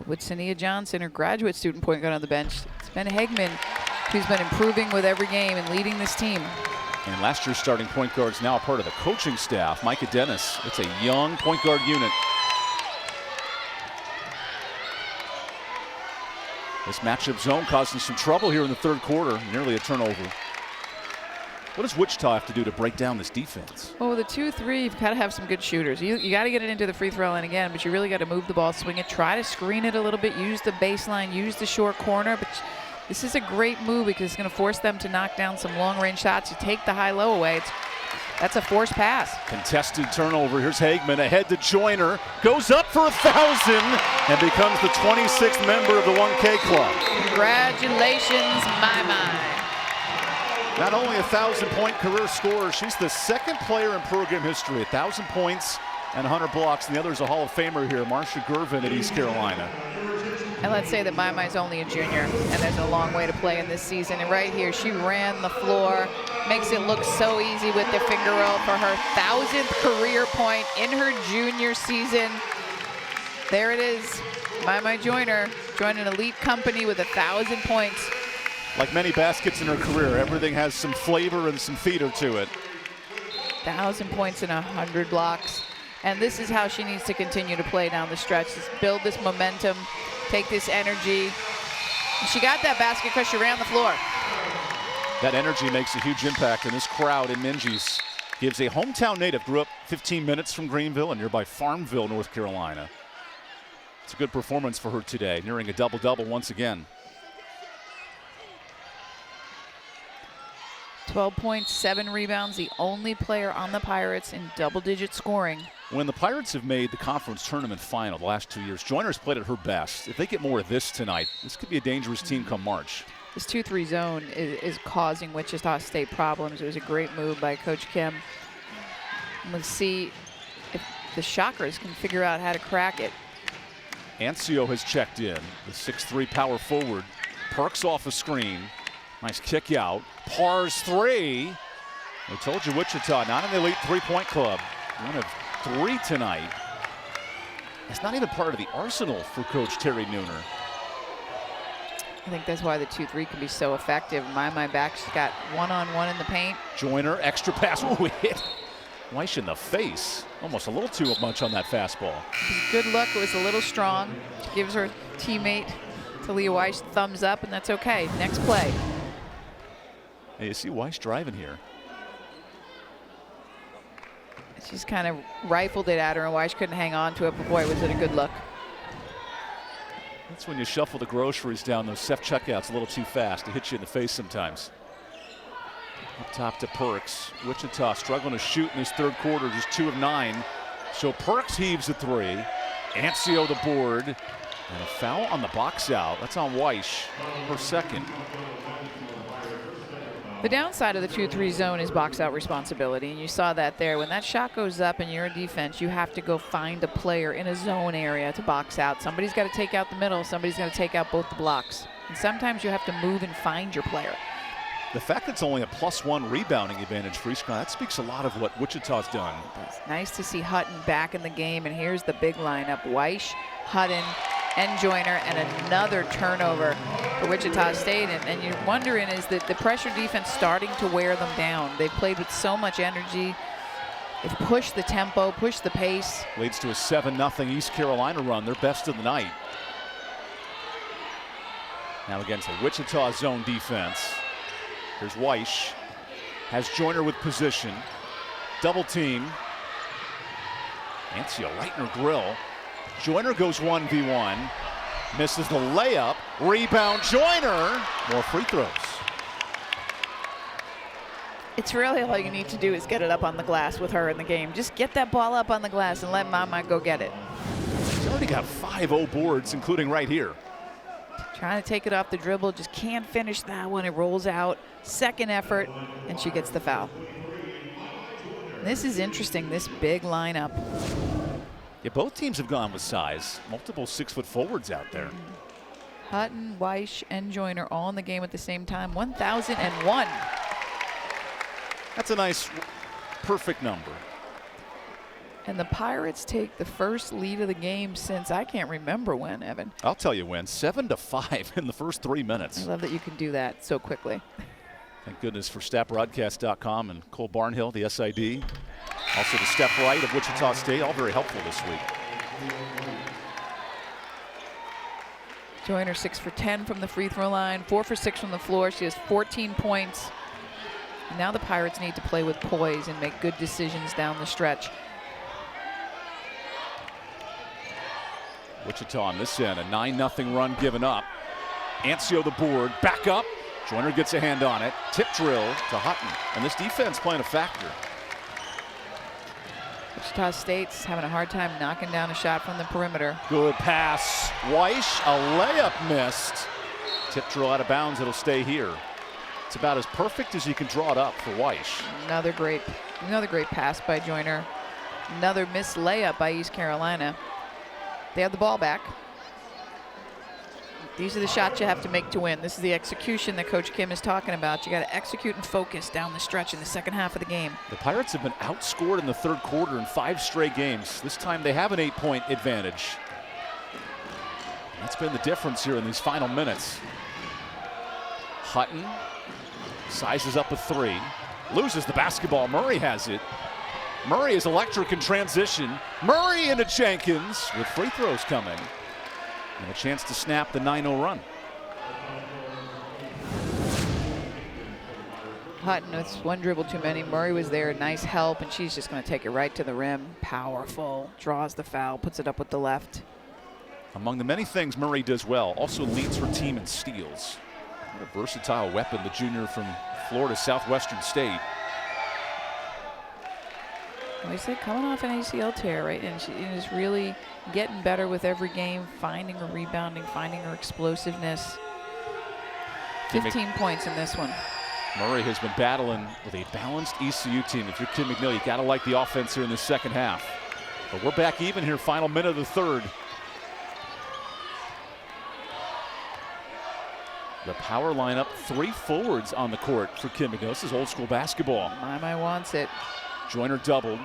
With Sania Johnson, her graduate student point guard on the bench, it's been Hagman who's been improving with every game and leading this team. And last year's starting point guard is now a part of the coaching staff, Micah Dennis. It's a young point guard unit. This matchup zone causing some trouble here in the third quarter, nearly a turnover. What does Wichita have to do to break down this defense? Well, with a 2-3, you've got to have some good shooters. You got to get it into the free throw line again, but you really got to move the ball, swing it, try to screen it a little bit, use the baseline, use the short corner. But this is a great move because it's going to force them to knock down some long-range shots. You take the high-low away. That's a forced pass. Contested turnover. Here's Hagman ahead to Joyner. Goes up for 1,000 and becomes the 26th member of the 1K club. Congratulations, Mai. Not only a 1,000-point career scorer, she's the second player in program history, 1,000 points and 100 blocks. And the other is a Hall of Famer here, Marcia Gervin at East Carolina. And let's say that Mai's only a junior, and there's a long way to play in this season. And right here, she ran the floor, makes it look so easy with the finger roll for her 1,000th career point in her junior season. There it is, Mai Joyner joined an elite company with 1,000 points. Like many baskets in her career, everything has some flavor and some theater to it. 1,000 points and 100 blocks. And this is how she needs to continue to play down the stretch. Just build this momentum, take this energy. And she got that basket because she ran the floor. That energy makes a huge impact, and this crowd in Minges gives a hometown native, grew up 15 minutes from Greenville in nearby Farmville, North Carolina. It's a good performance for her today, nearing a double-double once again. 12 points, 7 rebounds, the only player on the Pirates in double-digit scoring. When the Pirates have made the conference tournament final the last 2 years, Joyner's played at her best. If they get more of this tonight, this could be a dangerous team come March. This 2-3 zone is causing Wichita State problems. It was a great move by Coach Kim. Let's see if the Shockers can figure out how to crack it. Ancio has checked in, the 6'3" power forward. Perks off a screen. Nice kick out. Pars 3. I told you Wichita, not in the elite three-point club. 1 of 3 tonight. It's not even part of the arsenal for Coach Terry Nooner. I think that's why the 2-3 can be so effective. Mai back's got one-on-one in the paint. Joyner, extra pass. Ooh, hit Weish in the face. Almost a little too much on that fastball. Good look, it was a little strong. Gives her teammate, Talia Weish, thumbs up, and that's okay. Next play. Hey, you see Weish driving here. She's kind of rifled it at her, and Weish couldn't hang on to it, but boy, was it a good look. That's when you shuffle the groceries down those self-checkouts a little too fast. It hits you in the face sometimes. Up top to Perks. Wichita struggling to shoot in this third quarter, just 2 of 9. So Perks heaves a 3. Ancio the board. And a foul on the box out. That's on Weish, her second. The downside of the 2-3 zone is box out responsibility, and you saw that there. When that shot goes up and you're a defense, you have to go find a player in a zone area to box out. Somebody's got to take out the middle, somebody's got to take out both the blocks. And sometimes you have to move and find your player. The fact that it's only a +1 rebounding advantage for East Carolina, that speaks a lot of what Wichita's done. It's nice to see Hutton back in the game, and here's the big lineup. Weish, Hutton, and Joyner, and another turnover for Wichita State. And you're wondering, is that the pressure defense starting to wear them down? They've played with so much energy. They've pushed the tempo, pushed the pace. Leads to a 7-0 East Carolina run, their best of the night. Now against the Wichita zone defense. Here's Weish, has Joyner with position. Double team. Ancio right in her grill. Joyner goes 1v1, misses the layup, rebound Joyner, more free throws. It's really all you need to do is get it up on the glass with her in the game. Just get that ball up on the glass and let Mai go get it. She's already got 5 boards, including right here. Trying to take it off the dribble, just can't finish that one. It rolls out, second effort, and she gets the foul. This is interesting, this big lineup. Yeah, both teams have gone with size. Multiple 6-foot forwards out there. Hutton, Weish, and Joyner all in the game at the same time. 1,001. That's a nice, perfect number. And the Pirates take the first lead of the game since I can't remember when, Evan. I'll tell you when, 7-5 in the first 3 minutes. I love that you can do that so quickly. Thank goodness for StatBroadcast.com and Cole Barnhill, the SID. Also the Step Right of Wichita State, all very helpful this week. Joyner 6 for 10 from the free throw line, 4 for 6 from the floor. She has 14 points. And now the Pirates need to play with poise and make good decisions down the stretch. Wichita on this end, a 9-0 run given up. Ancio the board, back up. Joyner gets a hand on it. Tip drill to Hutton. And this defense playing a factor. Wichita State's having a hard time knocking down a shot from the perimeter. Good pass. Weish, a layup missed. Tip drill out of bounds, it'll stay here. It's about as perfect as you can draw it up for Weish. Another great pass by Joyner. Another missed layup by East Carolina. They have the ball back. These are the shots you have to make to win. This is the execution that Coach Kim is talking about. You got to execute and focus down the stretch in the second half of the game. The Pirates have been outscored in the third quarter in 5 straight games. This time they have an 8-point advantage. That's been the difference here in these final minutes. Hutton sizes up a 3, loses the basketball. Murray has it. Murray is electric in transition. Murray into Jenkins with free throws coming. And a chance to snap the 9-0 run. Hutton with one dribble too many. Murray was there, nice help, and she's just going to take it right to the rim. Powerful, draws the foul, puts it up with the left. Among the many things Murray does well, also leads her team in steals. What a versatile weapon, the junior from Florida Southwestern State. Like I said, coming off an ACL tear, right? And she is really getting better with every game, finding her rebounding, finding her explosiveness. 15 points in this one. Murray has been battling with a balanced ECU team. If you're Kim McNeil, you gotta like the offense here in the second half. But we're back even here, final minute of the third. The power lineup, 3 forwards on the court for Kim McNeil. This is old school basketball. My wants it. Joyner doubled.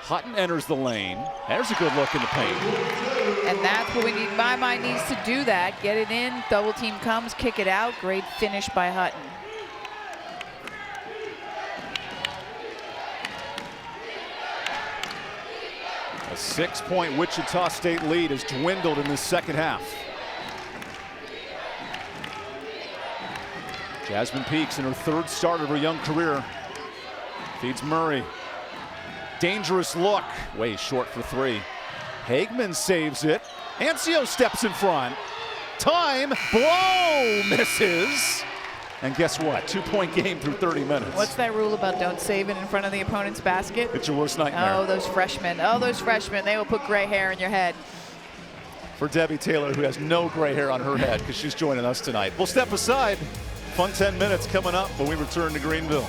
Hutton enters the lane. There's a good look in the paint. And that's what we need. My needs to do that. Get it in. Double team comes, kick it out. Great finish by Hutton. A 6-point Wichita State lead has dwindled in this second half. Jasmine Peaks in her 3rd start of her young career. Feeds Murray. Dangerous look. Way short for 3. Hagman saves it. Ancio steps in front. Time. Blow. Misses. And guess what? 2-point game through 30 minutes. What's that rule about don't save it in front of the opponent's basket? It's your worst nightmare. Oh, those freshmen. Oh, those freshmen. They will put gray hair in your head. For Debbie Taylor, who has no gray hair on her head because she's joining us tonight. We'll step aside. Fun 10 minutes coming up when we return to Greenville.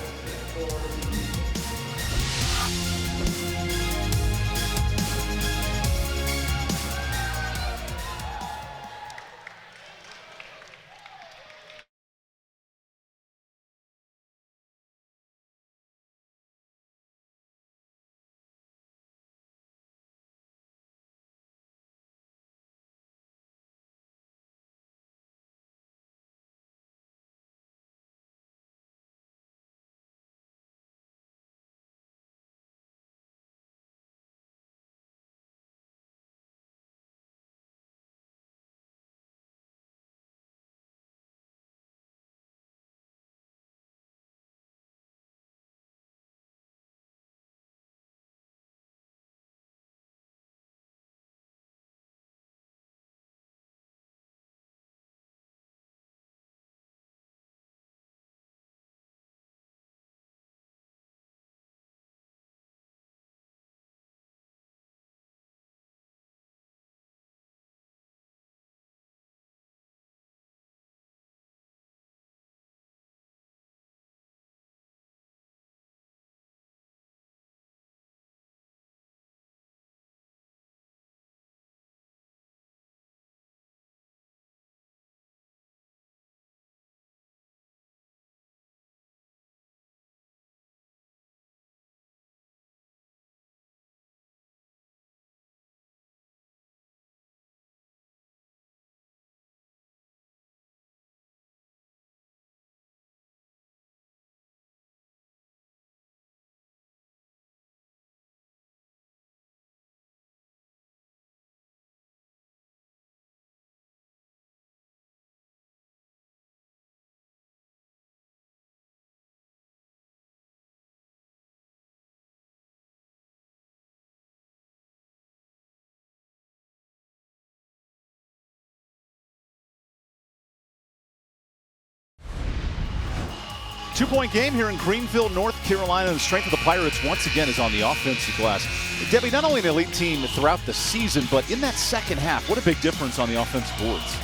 Two-point game here in Greenville, North Carolina. The strength of the Pirates once again is on the offensive glass. Debbie, not only an elite team throughout the season, but in that second half, what a big difference on the offensive boards.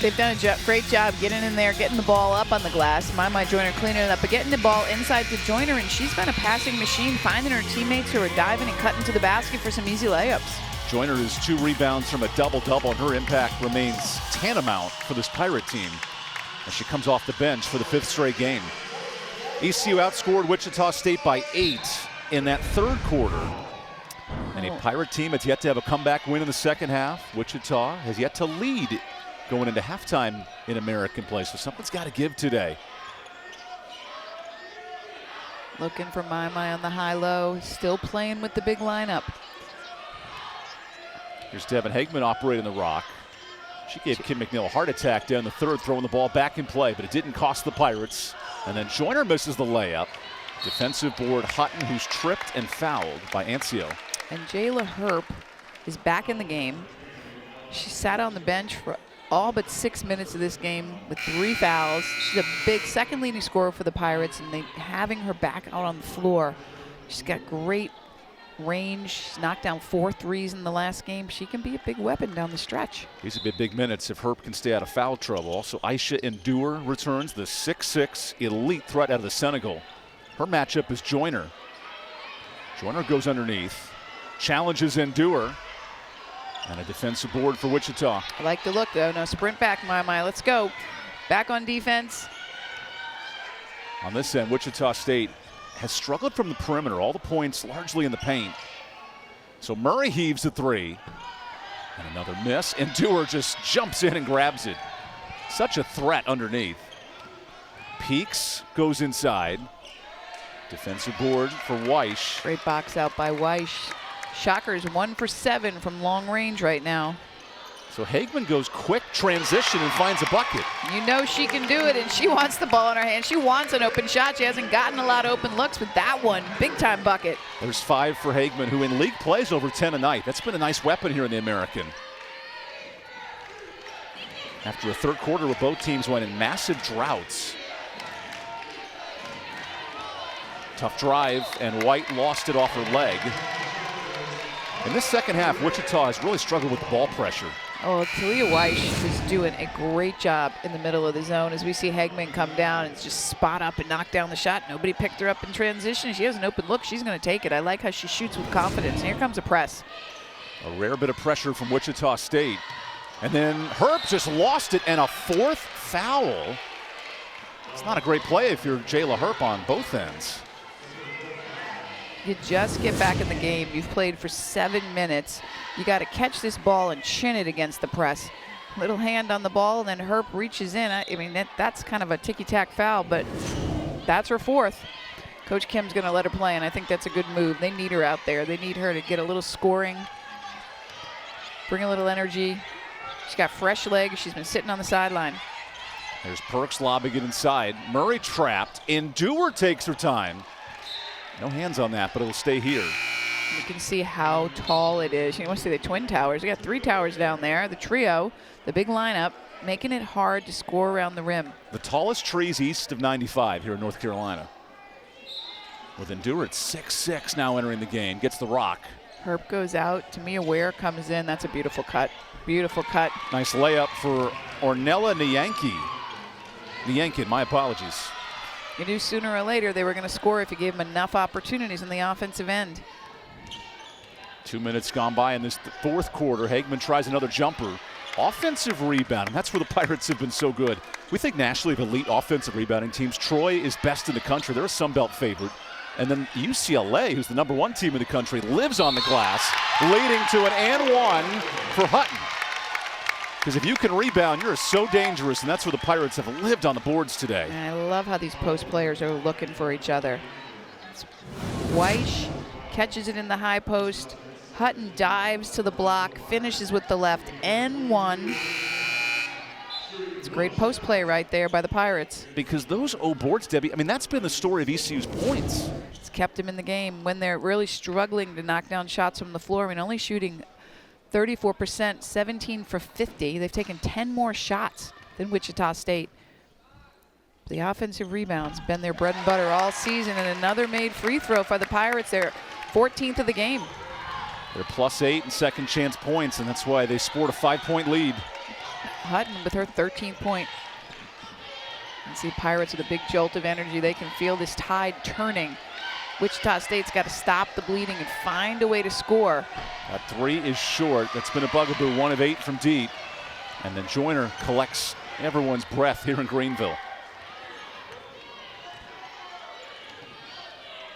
They've done a great job getting in there, getting the ball up on the glass. My Joyner cleaning it up, but getting the ball inside to Joyner, and she's been a passing machine, finding her teammates who are diving and cutting to the basket for some easy layups. Joyner is 2 rebounds from a double-double, and her impact remains tantamount for this Pirate team as she comes off the bench for the 5th straight game. ECU outscored Wichita State by 8 in that 3rd quarter. And a Pirate team that's yet to have a comeback win in the 2nd half. Wichita has yet to lead going into halftime in American play, so something's got to give today. Looking for Mai on the high-low, still playing with the big lineup. Here's Devin Hagman operating the rock. She gave Kim McNeil a heart attack down the 3rd, throwing the ball back in play, but it didn't cost the Pirates. And then Joyner misses the layup. Defensive board, Hutton, who's tripped and fouled by Ancio. And Jayla Herp is back in the game. She sat on the bench for all but 6 minutes of this game with 3 fouls. She's a big second leading scorer for the Pirates, and having her back out on the floor. She's got great range. She's knocked down 4 threes in the last game. She can be a big weapon down the stretch. These have been big minutes if Herp can stay out of foul trouble. Also, Aisha Ndour returns, the 6'6" elite threat out of the Senegal. Her matchup is Joyner. Joyner goes underneath, challenges Ndour. And a defensive board for Wichita. I like the look, though. No, sprint back, Mai. Let's go. Back on defense. On this end, Wichita State has struggled from the perimeter. All the points largely in the paint. So Murray heaves the 3. And another miss. And Ndour just jumps in and grabs it. Such a threat underneath. Peaks, goes inside. Defensive board for Weish. Great box out by Weish. Shockers 1 for 7 from long range right now. So Hagman goes quick transition and finds a bucket. You know she can do it, and she wants the ball in her hand. She wants an open shot. She hasn't gotten a lot of open looks, but that one, big-time bucket. There's 5 for Hagman, who in league plays over 10 a night. That's been a nice weapon here in the American. After a 3rd quarter where both teams went in massive droughts. Tough drive, and White lost it off her leg. In this 2nd half, Wichita has really struggled with the ball pressure. Oh, Talia Weish is doing a great job in the middle of the zone as we see Hagman come down and just spot up and knock down the shot. Nobody picked her up in transition. She has an open look. She's going to take it. I like how she shoots with confidence. And here comes a press. A rare bit of pressure from Wichita State. And then Herb just lost it, and a 4th foul. It's not a great play if you're Jayla Herb on both ends. You just get back in the game. You've played for 7 minutes. You got to catch this ball and chin it against the press. Little hand on the ball, and then Herb reaches in. I mean, that's kind of a ticky-tack foul, but that's her 4th. Coach Kim's going to let her play, and I think that's a good move. They need her out there. They need her to get a little scoring, bring a little energy. She's got fresh legs. She's been sitting on the sideline. There's Perks lobbing it inside. Murray trapped. Ndour takes her time. No hands on that, but it'll stay here. You can see how tall it is. You want to see the twin towers. We got 3 towers down there. The trio, the big lineup, making it hard to score around the rim. The tallest trees east of 95 here in North Carolina. With Ndour at 6'6" now entering the game. Gets the rock. Herb goes out. Tamia Ware comes in. That's a beautiful cut. Beautiful cut. Nice layup for Ornella Nyankin, my apologies. You knew sooner or later they were going to score if you gave them enough opportunities in the offensive end. 2 minutes gone by in this 4th quarter. Hagman tries another jumper. Offensive rebound, and that's where the Pirates have been so good. We think nationally of elite offensive rebounding teams. Troy is best in the country. They're a Sun Belt favorite. And then UCLA, who's the #1 team in the country, lives on the glass, leading to an and 1 for Hutton. Because if you can rebound, you're so dangerous, and that's where the Pirates have lived on the boards today. And I love how these post players are looking for each other. Weish catches it in the high post. Hutton dives to the block, finishes with the left, and 1. It's a great post play right there by the Pirates. Because those boards, Debbie, I mean, that's been the story of ECU's points. It's kept them in the game when they're really struggling to knock down shots from the floor. I mean, only shooting 34%, 17 for 50. They've taken 10 more shots than Wichita State. The offensive rebounds been their bread and butter all season, and another made free throw for the Pirates. They're 14th of the game. They're +8 in second chance points, and that's why they sport a 5-point lead. Hutton with her 13th point. And see Pirates with a big jolt of energy. They can feel this tide turning. Wichita State's got to stop the bleeding and find a way to score. That three is short. That's been a bugaboo, 1 of 8 from deep. And then Joyner collects everyone's breath here in Greenville.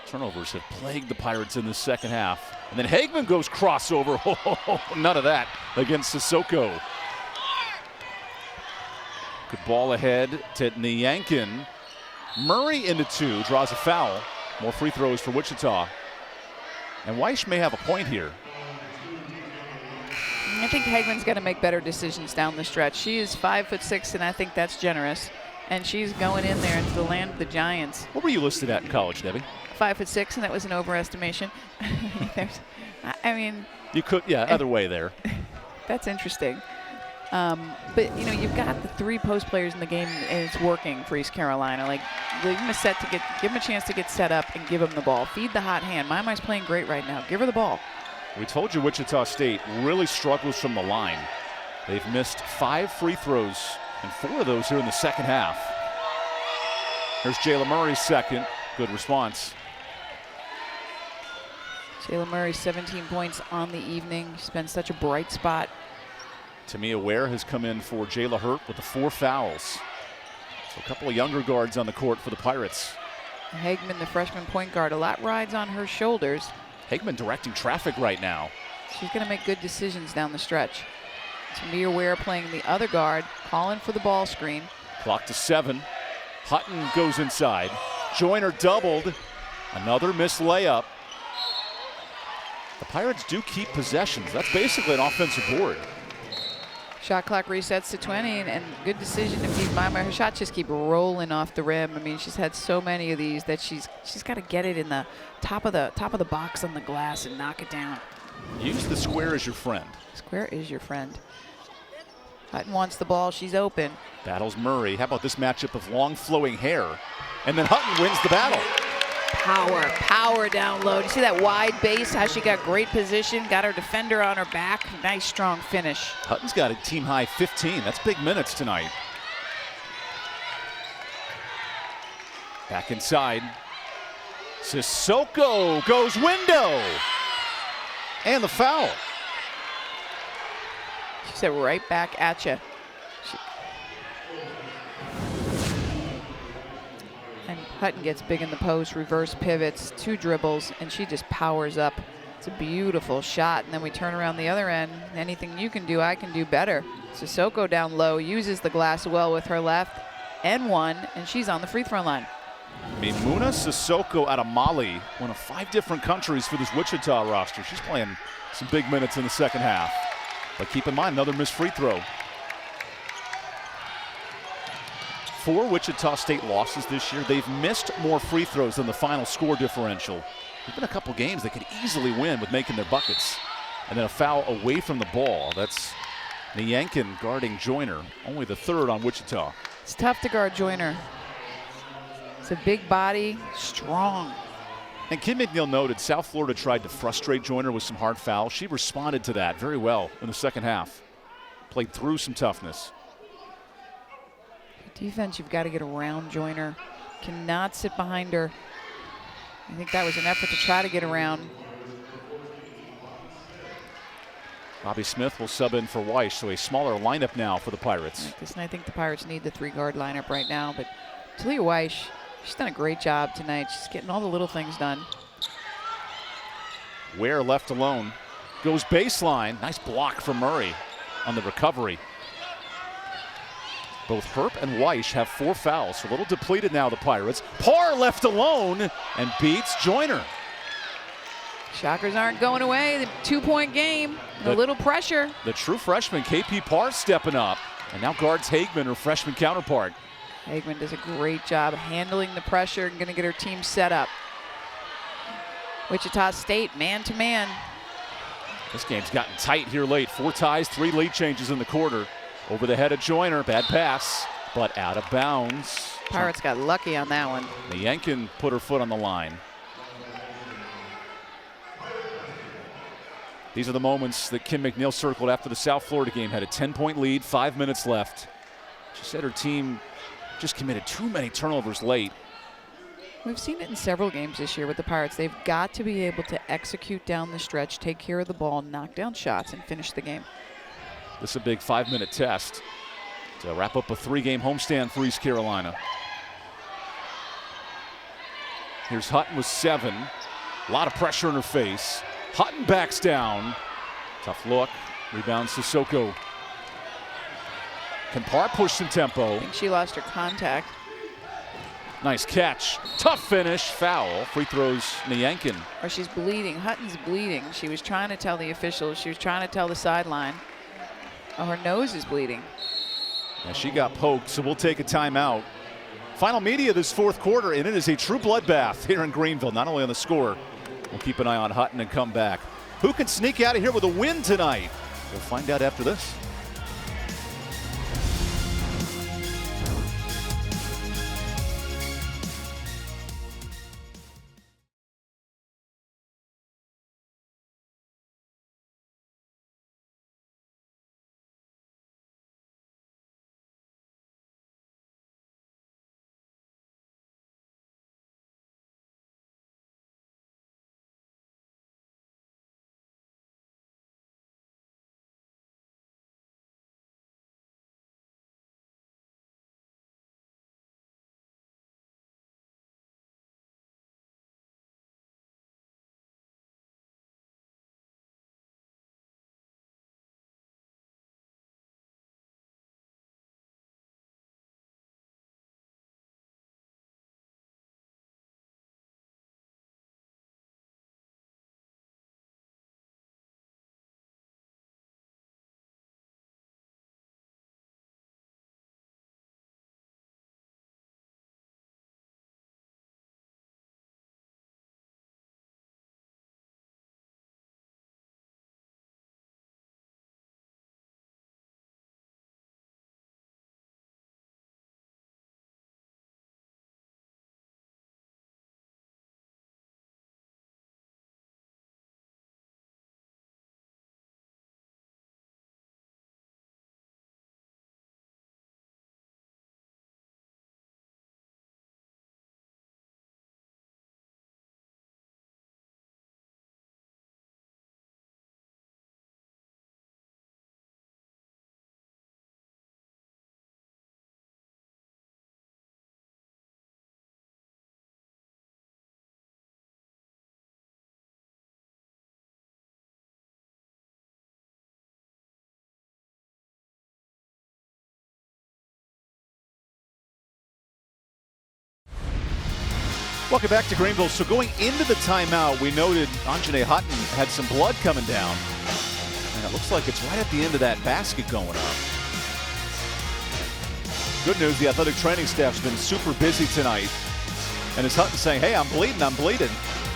Turnovers have plagued the Pirates in the second half. And then Hagman goes crossover. Oh, none of that against Sissoko. Good ball ahead to Nyankin. Murray into 2, draws a foul. More free throws for Wichita. And Weiss may have a point here. I think Hagman's got to make better decisions down the stretch. She is 5'6", and I think that's generous. And she's going in there into the land of the Giants. What were you listed at in college, Debbie? 5'6", and that was an overestimation. I mean, you could, yeah, other way there. That's interesting. But you know, you've got the 3 post players in the game, and it's working for East Carolina. Like, give them a chance to get set up and give them the ball. Feed the hot hand. Mai's playing great right now. Give her the ball. We told you Wichita State really struggles from the line. They've missed 5 free throws, and 4 of those here in the second half. Here's Jayla Murray's second. Good response. Jayla Murray, 17 points on the evening. She's been such a bright spot. Tamia Ware has come in for Jayla Hurt with the 4 fouls. So a couple of younger guards on the court for the Pirates. Hagman, the freshman point guard, a lot rides on her shoulders. Hagman directing traffic right now. She's going to make good decisions down the stretch. Tamia Ware playing the other guard, calling for the ball screen. Clock to 7. Hutton goes inside. Joyner doubled. Another missed layup. The Pirates do keep possessions. That's basically an offensive board. Shot clock resets to 20, and good decision to feed Maima. Her shots just keep rolling off the rim. I mean, she's had so many of these that she's got to get it in the top of the box on the glass and knock it down. Use the square as your friend. Square is your friend. Hutton wants the ball. She's open. Battles Murray. How about this matchup of long flowing hair? And then Hutton wins the battle. Power down low. Do you see that wide base, how she got great position, got her defender on her back? Nice, strong finish. Hutton's got a team high 15. That's big minutes tonight. Back inside. Sissoko goes window. And the foul. She said right back at you. And Hutton gets big in the post, reverse pivots, 2 dribbles, and she just powers up. It's a beautiful shot. And then we turn around the other end. Anything you can do, I can do better. Sissoko down low, uses the glass well with her left and 1, and she's on the free throw line. Mimuna Sissoko out of Mali, one of 5 different countries for this Wichita roster. She's playing some big minutes in the second half. But keep in mind, another missed free throw. 4 Wichita State losses this year. They've missed more free throws than the final score differential. There's been a couple games they could easily win with making their buckets. And then a foul away from the ball. That's Nyankin guarding Joyner. Only the 3rd on Wichita. It's tough to guard Joyner. It's a big body, strong. And Kim McNeil noted South Florida tried to frustrate Joyner with some hard fouls. She responded to that very well in the second half. Played through some toughness. Defense, you've got to get around Joyner. Cannot sit behind her. I think that was an effort to try to get around. Bobby Smith will sub in for Weiss, so a smaller lineup now for the Pirates. I think the Pirates need the 3-guard lineup right now, but Talia Weiss, she's done a great job tonight. She's getting all the little things done. Ware left alone. Goes baseline. Nice block from Murray on the recovery. Both Herp and Weiss have 4 fouls. So a little depleted now, the Pirates. Parr left alone and beats Joyner. Shockers aren't going away. The 2-point game. A little pressure. The true freshman, KP Parr, stepping up. And now guards Hagman, her freshman counterpart. Hagman does a great job handling the pressure and going to get her team set up. Wichita State, man-to-man. This game's gotten tight here late. 4 ties, 3 lead changes in the quarter. Over the head of Joyner, bad pass, but out of bounds. Pirates got lucky on that one. Nyankin put her foot on the line. These are the moments that Kim McNeil circled after the South Florida game. Had a 10-point lead, 5 minutes left. She said her team just committed too many turnovers late. We've seen it in several games this year with the Pirates. They've got to be able to execute down the stretch, take care of the ball, knock down shots, and finish the game. This is a big 5-minute test to wrap up a 3-game homestand for East Carolina. Here's Hutton with 7. A lot of pressure in her face. Hutton backs down. Tough look. Rebound Sissoko. Can Parr push some tempo? I think she lost her contact. Nice catch. Tough finish. Foul. Free throws Nyankin. Or she's bleeding. Hutton's bleeding. She was trying to tell the officials. She was trying to tell the sideline. Oh, her nose is bleeding. And she got poked, so we'll take a timeout. Final media this fourth quarter, and it is a true bloodbath here in Greenville, not only on the score. We'll keep an eye on Hutton and come back. Who can sneak out of here with a win tonight? We'll find out after this. Welcome back to Greenville. So going into the timeout, we noted Anjanae Hutton had some blood coming down. And it looks like it's right at the end of that basket going up. Good news, the athletic training staff's been super busy tonight. And as Hutton saying, hey, I'm bleeding.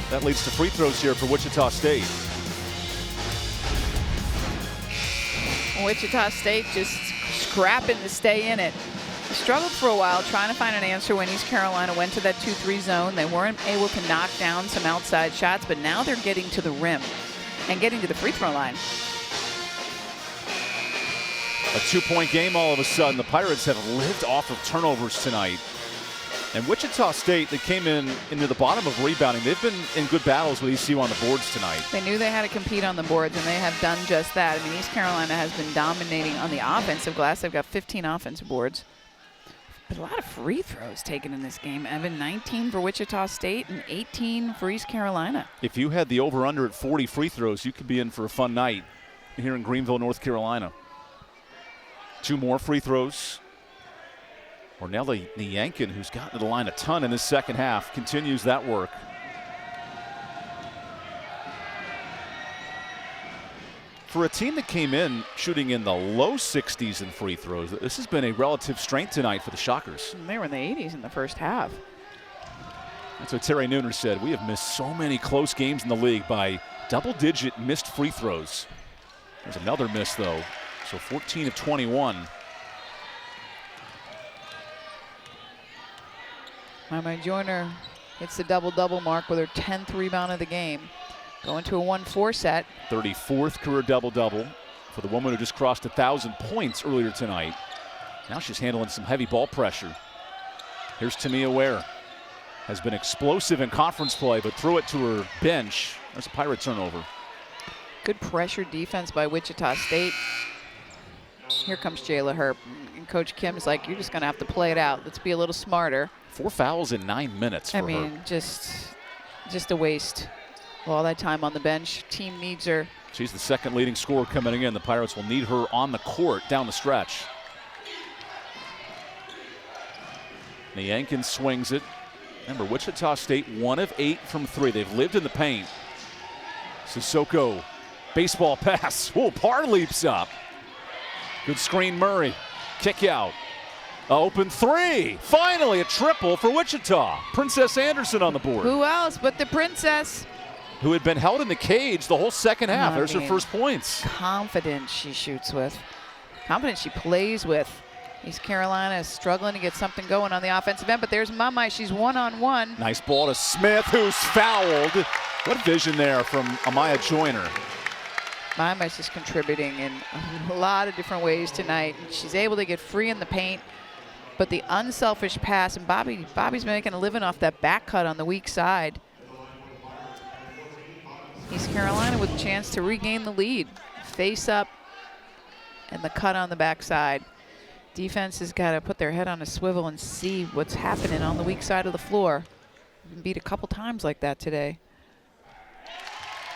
That leads to free throws here for Wichita State. Wichita State just scrapping to stay in it. They struggled for a while trying to find an answer when East Carolina went to that 2-3 zone. They weren't able to knock down some outside shots, but now they're getting to the rim and getting to the free throw line. A 2-point game all of a sudden. The Pirates have lived off of turnovers tonight. And Wichita State, they came into the bottom of rebounding. They've been in good battles with ECU on the boards tonight. They knew they had to compete on the boards, and they have done just that. I mean, East Carolina has been dominating on the offensive glass. They've got 15 offensive boards. But a lot of free throws taken in this game, Evan. 19 for Wichita State and 18 for East Carolina. If you had the over-under at 40 free throws, you could be in for a fun night here in Greenville, North Carolina. 2 more free throws. Ornella Nyankin, who's gotten to the line a ton in this second half, continues that work. For a team that came in shooting in the low 60s in free throws, this has been a relative strength tonight for the Shockers. And they were in the 80s in the first half. That's what Terry Nooner said. We have missed so many close games in the league by double-digit missed free throws. There's another miss, though. So 14 of 21. Mama Joyner hits the double-double mark with her 10th rebound of the game. Going to a 1-4 set. 34th career double-double for the woman who just crossed 1,000 points earlier tonight. Now she's handling some heavy ball pressure. Here's Tamia Ware. Has been explosive in conference play, but threw it to her bench. There's a Pirate turnover. Good pressure defense by Wichita State. Here comes Jayla Herb. And Coach Kim's like, you're just going to have to play it out. Let's be a little smarter. 4 fouls in 9 minutes for her. I mean, just a waste of all that time on the bench. Team needs her. She's the second leading scorer coming in. The Pirates will need her on the court down the stretch. Niankin swings it. Remember, Wichita State 1 of 8 from 3. They've lived in the paint. Sissoko, baseball pass. Whoa, Parr leaps up. Good screen, Murray. Kick out. Open 3. Finally, a triple for Wichita. Princess Anderson on the board. Who else but the Princess? Who had been held in the cage the whole second half. There's her first points. Confidence she shoots with. Confidence she plays with. East Carolina is struggling to get something going on the offensive end, but there's Mamai. She's one-on-one. Nice ball to Smith, who's fouled. What vision there from Amaya Joyner. Mamai's just contributing in a lot of different ways tonight. She's able to get free in the paint, but the unselfish pass, and Bobby's making a living off that back cut on the weak side. East Carolina with a chance to regain the lead. Face up and the cut on the backside. Defense has got to put their head on a swivel and see what's happening on the weak side of the floor. Been beat a couple times like that today.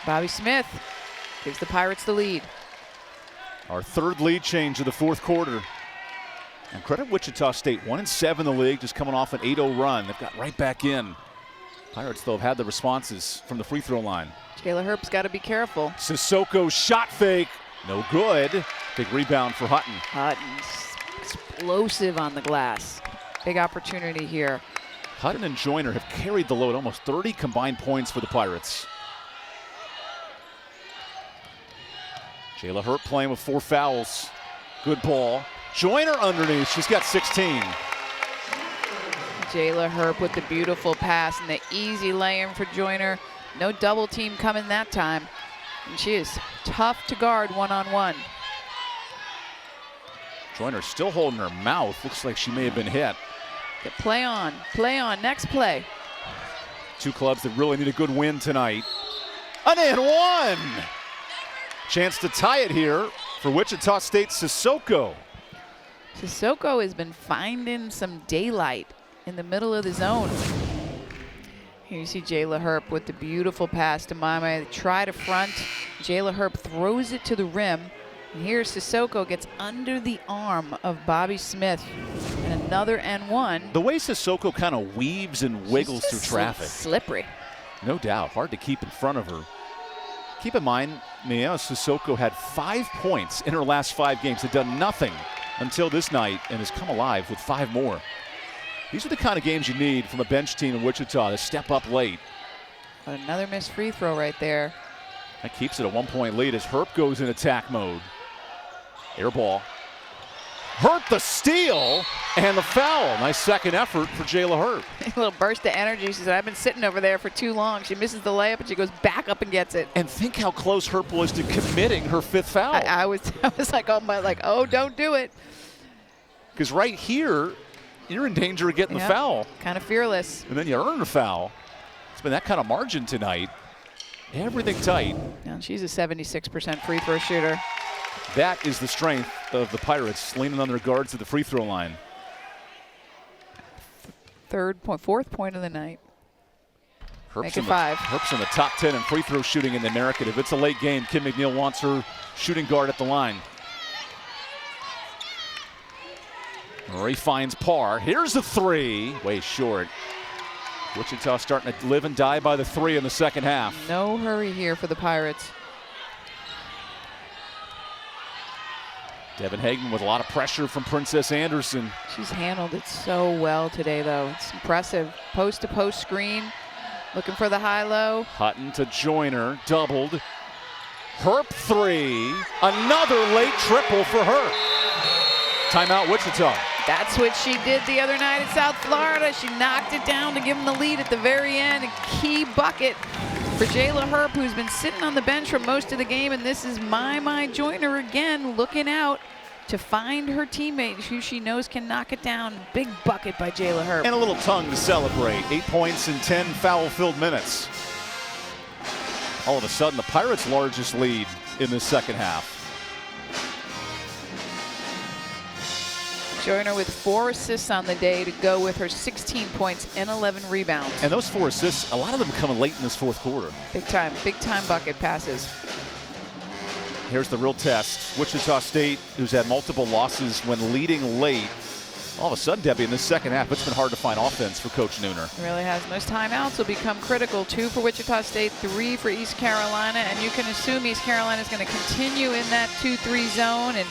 Bobby Smith gives the Pirates the lead. Our third lead change of the fourth quarter. And credit Wichita State, 1-7 in the league, just coming off an 8-0 run. They've got right back in. Pirates, though, have had the responses from the free throw line. Jayla Herb's got to be careful. Sissoko shot fake, no good. Big rebound for Hutton. Hutton's explosive on the glass. Big opportunity here. Hutton and Joyner have carried the load, almost 30 combined points for the Pirates. Jayla Hurt playing with 4 fouls. Good ball. Joyner underneath, she's got 16. Jayla Herb with the beautiful pass and the easy lay-in for Joyner. No double team coming that time. And she is tough to guard one-on-one. Joyner still holding her mouth. Looks like she may have been hit. Get play on, next play. Two clubs that really need a good win tonight. An and one! Chance to tie it here for Wichita State's Sissoko. Sissoko has been finding some daylight in the middle of the zone. Here you see Jayla Herb with the beautiful pass to Mame. They try to front. Jayla Herb throws it to the rim. And here Sissoko gets under the arm of Bobby Smith. And another and one. The way Sissoko kind of weaves and wiggles through traffic. Slippery. No doubt. Hard to keep in front of her. Keep in mind, Miao Sissoko had 5 points in her last 5 games. Had done nothing until this night and has come alive with 5 more. These are the kind of games you need from a bench team in Wichita to step up late. But another missed free throw right there. That keeps it a 1-point lead as Herp goes in attack mode. Air ball. Herp the steal and the foul. Nice second effort for Jayla Herp. A little burst of energy. She said, I've been sitting over there for too long. She misses the layup and she goes back up and gets it. And think how close Herp was to committing her 5th foul. I was like, oh, don't do it. Because right here, you're in danger of getting the foul. Kind of fearless. And then you earn a foul. It's been that kind of margin tonight. Everything tight. And she's a 76% free throw shooter. That is the strength of the Pirates, leaning on their guards at the free throw line. 4th point of the night. Make it 5. Herp's in the top 10 in free throw shooting in the narrative. It's a late game. Kim McNeil wants her shooting guard at the line. Murray finds Parr. Here's the 3. Way short. Wichita starting to live and die by the 3 in the second half. No hurry here for the Pirates. Devin Hagen with a lot of pressure from Princess Anderson. She's handled it so well today, though. It's impressive. Post-to-post screen. Looking for the high-low. Hutton to Joyner. Doubled. Herp 3. Another late triple for Herp. Timeout Wichita. That's what she did the other night at South Florida. She knocked it down to give them the lead at the very end. A key bucket for Jayla Herb, who's been sitting on the bench for most of the game, and this is my Joyner again, looking out to find her teammate who she knows can knock it down. Big bucket by Jayla Herb. And a little tongue to celebrate. 8 points in 10 foul-filled minutes. All of a sudden, the Pirates' largest lead in the second half. Joyner with 4 assists on the day to go with her 16 points and 11 rebounds. And those 4 assists, a lot of them coming late in this fourth quarter. Big time bucket passes. Here's the real test. Wichita State, who's had multiple losses when leading late. All of a sudden, Debbie, in this second half, it's been hard to find offense for Coach Nooner. It really has. Those timeouts will become critical. 2 for Wichita State, 3 for East Carolina, and you can assume East Carolina is going to continue in that 2-3 zone. And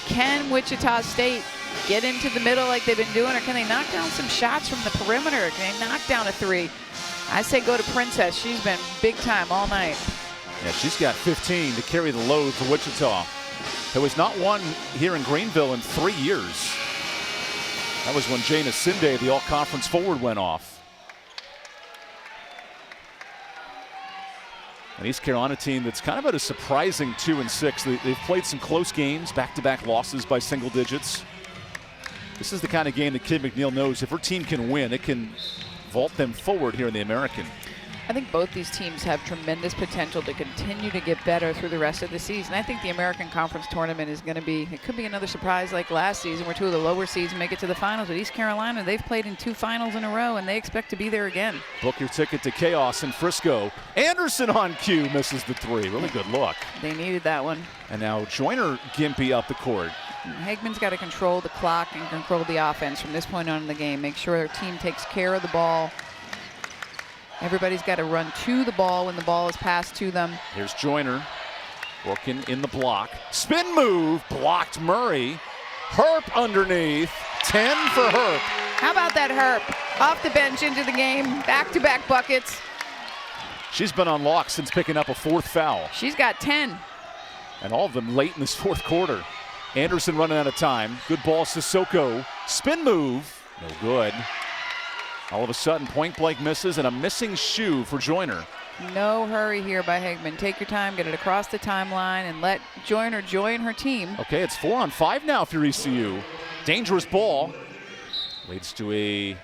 can Wichita State get into the middle like they've been doing, or can they knock down some shots from the perimeter? Can they knock down a 3? I say go to Princess. She's been big time all night. Yeah, she's got 15 to carry the load for Wichita. There was not one here in Greenville in 3 years. That was when Jana Sinde, the all-conference forward, went off. An East Carolina team that's kind of at a surprising 2-6. They've played some close games, back-to-back losses by single digits. This is the kind of game that Kid McNeil knows if her team can win, it can vault them forward here in the American. I think both these teams have tremendous potential to continue to get better through the rest of the season. I think the American Conference Tournament is going to be, it could be another surprise like last season where 2 of the lower seeds make it to the finals. But East Carolina, they've played in 2 finals in a row, and they expect to be there again. Book your ticket to chaos in Frisco. Anderson on cue, misses the 3. Really good look. They needed that one. And now Joyner gimpy up the court. Hagman's got to control the clock and control the offense from this point on in the game. Make sure their team takes care of the ball. Everybody's got to run to the ball when the ball is passed to them. Here's Joyner working in the block. Spin move, blocked Murray. Herp underneath, 10 for Herp. How about that Herp? Off the bench into the game, back-to-back buckets. She's been on lock since picking up a 4th foul. She's got 10. And all of them late in this 4th quarter. Anderson running out of time. Good ball, Sissoko. Spin move, no good. All of a sudden, point blank misses and a missing shoe for Joyner. No hurry here by Hagman. Take your time, get it across the timeline, and let Joyner join her team. Okay, it's 4 on 5 now for ECU. Dangerous ball. Leads to a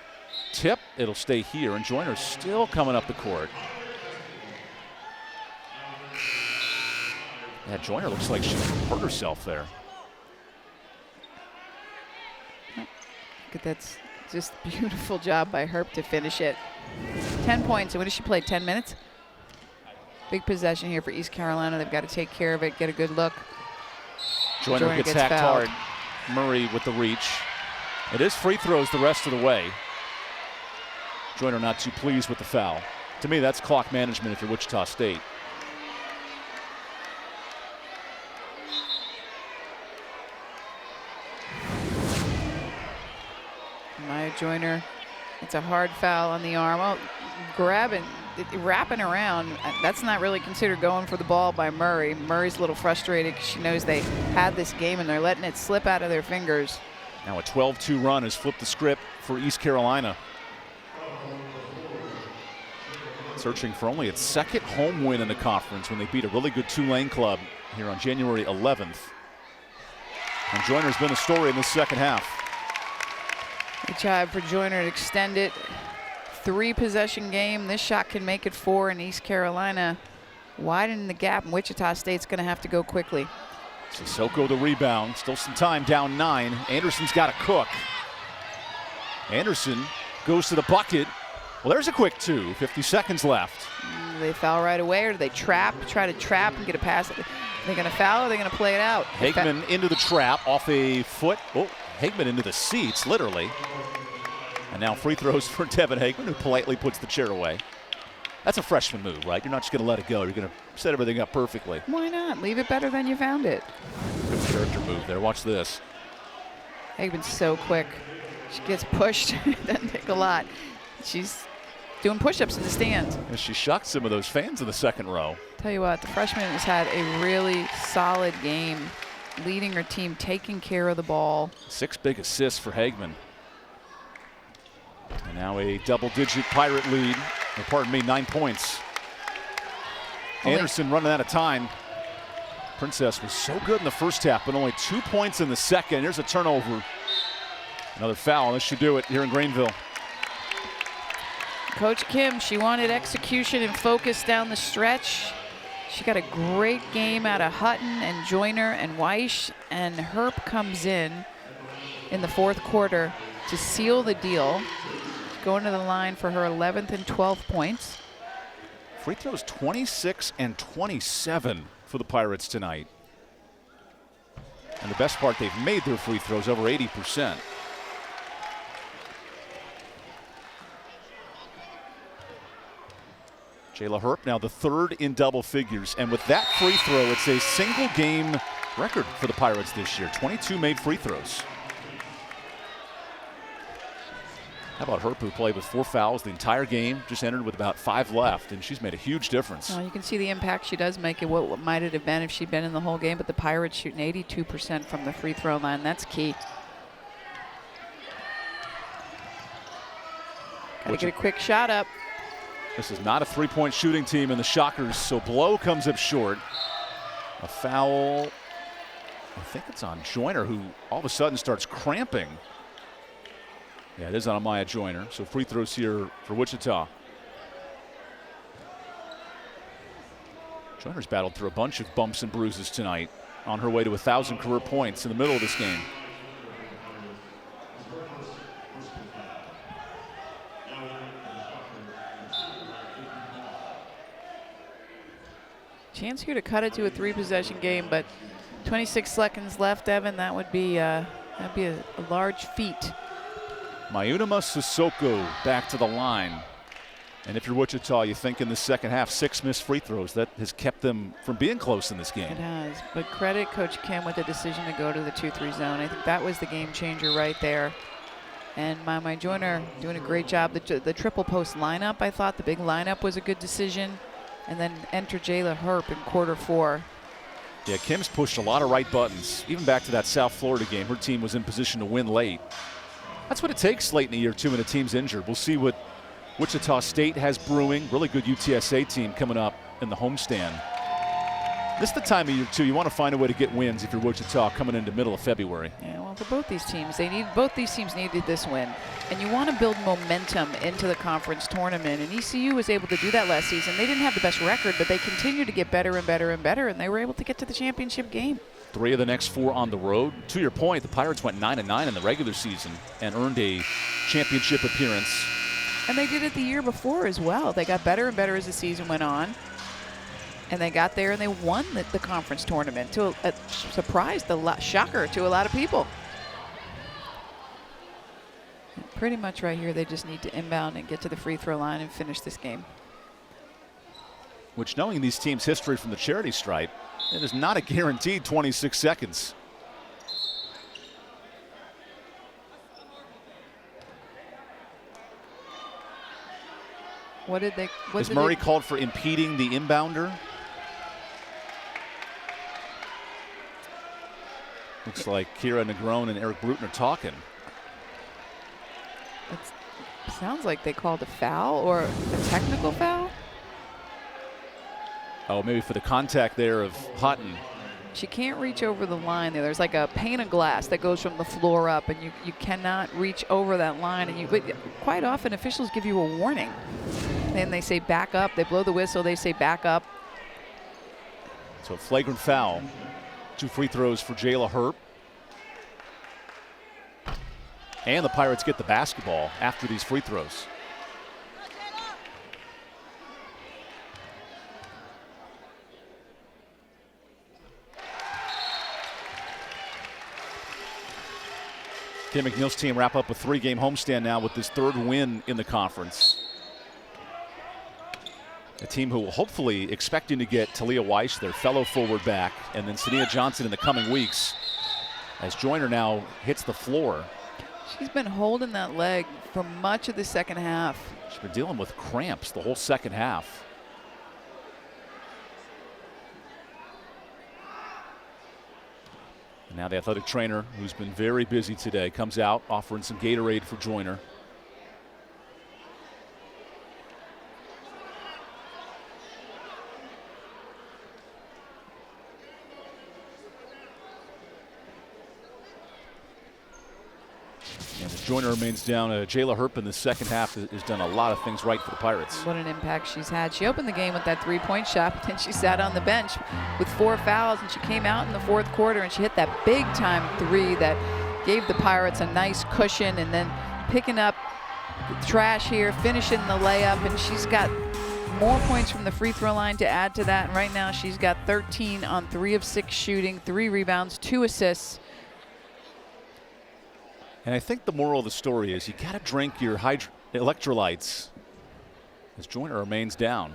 tip. It'll stay here, and Joyner's still coming up the court. Yeah, Joyner looks like she hurt herself there. Look at that. Just beautiful job by Herp to finish it. 10 points. And what did she play? 10 minutes? Big possession here for East Carolina. They've got to take care of it, get a good look. Joyner gets hacked hard. Murray with the reach. It is free throws the rest of the way. Joyner not too pleased with the foul. To me, that's clock management if you're Wichita State. Maya Joyner, it's a hard foul on the arm. Oh, wrapping around. That's not really considered going for the ball by Murray. Murray's a little frustrated because she knows they had this game and they're letting it slip out of their fingers. Now a 12-2 run has flipped the script for East Carolina. Searching for only its 2nd home win in the conference when they beat a really good Tulane club here on January 11th. And Joyner's been a story in the second half. Good job for Joyner to extend it. 3 possession game. This shot can make it 4, and East Carolina widening the gap, and Wichita State's going to have to go quickly. Sissoko the rebound. Still some time, down 9. Anderson's got to cook. Anderson goes to the bucket. Well, there's a quick 2. 50 seconds left. They foul right away, or do they try to trap and get a pass? Are they going to foul, or are they going to play it out? Hagman into the trap off a foot. Oh, Hagman into the seats, literally. And now free throws for Devin Hagman, who politely puts the chair away. That's a freshman move, right? You're not just going to let it go. You're going to set everything up perfectly. Why not? Leave it better than you found it. Good character move there. Watch this. Hagman's so quick. She gets pushed. Doesn't take a lot. She's doing push-ups in the stands. And she shocked some of those fans in the second row. Tell you what, the freshman has had a really solid game, leading her team, taking care of the ball. 6 big assists for Hagman. And now a double-digit Pirate lead. Or pardon me, 9 points. Anderson running out of time. Princess was so good in the first half, but only 2 points in the second. Here's a turnover. Another foul. This should do it here in Greenville. Coach Kim, she wanted execution and focus down the stretch. She got a great game out of Hutton and Joyner and Weish, and Herp comes in the fourth quarter to seal the deal. Going to the line for her 11th and 12th points. Free throws 26 and 27 for the Pirates tonight. And the best part, they've made their free throws over 80%. Jayla Herp now the third in double figures. And with that free throw, it's a single game record for the Pirates this year. 22 made free throws. How about Herp, who played with 4 fouls the entire game, just entered with about 5 left, and she's made a huge difference. Well, you can see the impact she does make and what might it have been if she'd been in the whole game, but the Pirates shooting 82% from the free throw line. That's key. Got to get a quick shot up. This is not a three-point shooting team in the Shockers, so Blow comes up short. A foul, I think it's on Joyner, who all of a sudden starts cramping. Yeah, it is on Amaya Joyner, so free throws here for Wichita. Joyner's battled through a bunch of bumps and bruises tonight on her way to 1,000 career points in the middle of this game. Chance here to cut it to a 3-possession game, but 26 seconds left, Evan. That would be a large feat. Mayunama Sissoko back to the line. And if you're Wichita, you think in the second half, 6 missed free throws. That has kept them from being close in this game. It has, but credit Coach Kim with the decision to go to the 2-3 zone. I think that was the game changer right there. And Maya Joyner doing a great job. The triple post lineup, I thought the big lineup was a good decision. And then enter Jayla Herp in quarter 4. Yeah, Kim's pushed a lot of right buttons. Even back to that South Florida game, her team was in position to win late. That's what it takes late in the year, too, when a team's injured. We'll see what Wichita State has brewing. Really good UTSA team coming up in the homestand. This is the time of year, too. You want to find a way to get wins if you're Wichita coming into middle of February. Yeah, well, for both these teams, both these teams needed this win. And you want to build momentum into the conference tournament. And ECU was able to do that last season. They didn't have the best record, but they continued to get better and better and better, and they were able to get to the championship game. 3 of the next 4 on the road. To your point, the Pirates went 9-9 in the regular season and earned a championship appearance. And they did it the year before as well. They got better and better as the season went on. And they got there and they won the conference tournament to a surprise, shocker to a lot of people. And pretty much right here, they just need to inbound and get to the free throw line and finish this game. Which, knowing these teams' history from the charity stripe, it is not a guaranteed 26 seconds. What did they? Is Murray called for impeding the inbounder? Looks like Kira Negron and Eric Bruton are talking. It sounds like they called a foul or a technical foul. Oh, maybe for the contact there of Hutton. She can't reach over the line there. There's like a pane of glass that goes from the floor up, and you cannot reach over that line. And but quite often officials give you a warning. Then they say back up. They blow the whistle. They say back up. So a flagrant foul. 2 free throws for Jayla Herp. And the Pirates get the basketball after these free throws. Kim McNeil's team wrap up a 3-game homestand now with this 3rd win in the conference. A team who will hopefully expecting to get Talia Weish, their fellow forward, back, and then Sania Johnson in the coming weeks as Joyner now hits the floor. She's been holding that leg for much of the second half. She's been dealing with cramps the whole second half. And now the athletic trainer, who's been very busy today, comes out offering some Gatorade for Joyner. And as Joyner remains down, Jayla Herp in the second half has done a lot of things right for the Pirates. What an impact she's had. She opened the game with that three-point shot, but then she sat on the bench with 4 fouls, and she came out in the fourth quarter and she hit that big-time three that gave the Pirates a nice cushion, and then picking up the trash here, finishing the layup, and she's got more points from the free throw line to add to that. And right now she's got 13 on 3 of 6 shooting, 3 rebounds, 2 assists. And I think the moral of the story is you got to drink your electrolytes as Joyner remains down.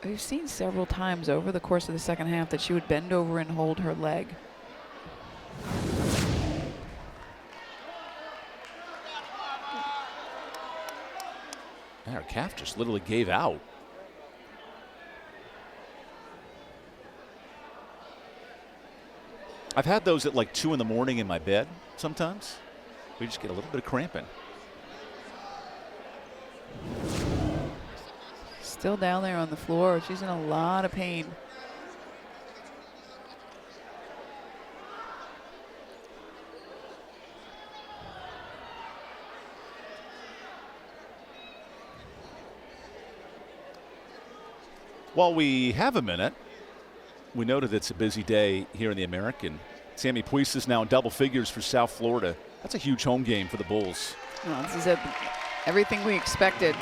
We've seen several times over the course of the second half that she would bend over and hold her leg. And her calf just literally gave out. I've had those at like 2 in the morning in my bed sometimes. We just get a little bit of cramping. Still down there on the floor. She's in a lot of pain. While we have a minute, we noted it's a busy day here in the American. Sammy Puis is now in double figures for South Florida. That's a huge home game for the Bulls. Well, this is everything we expected.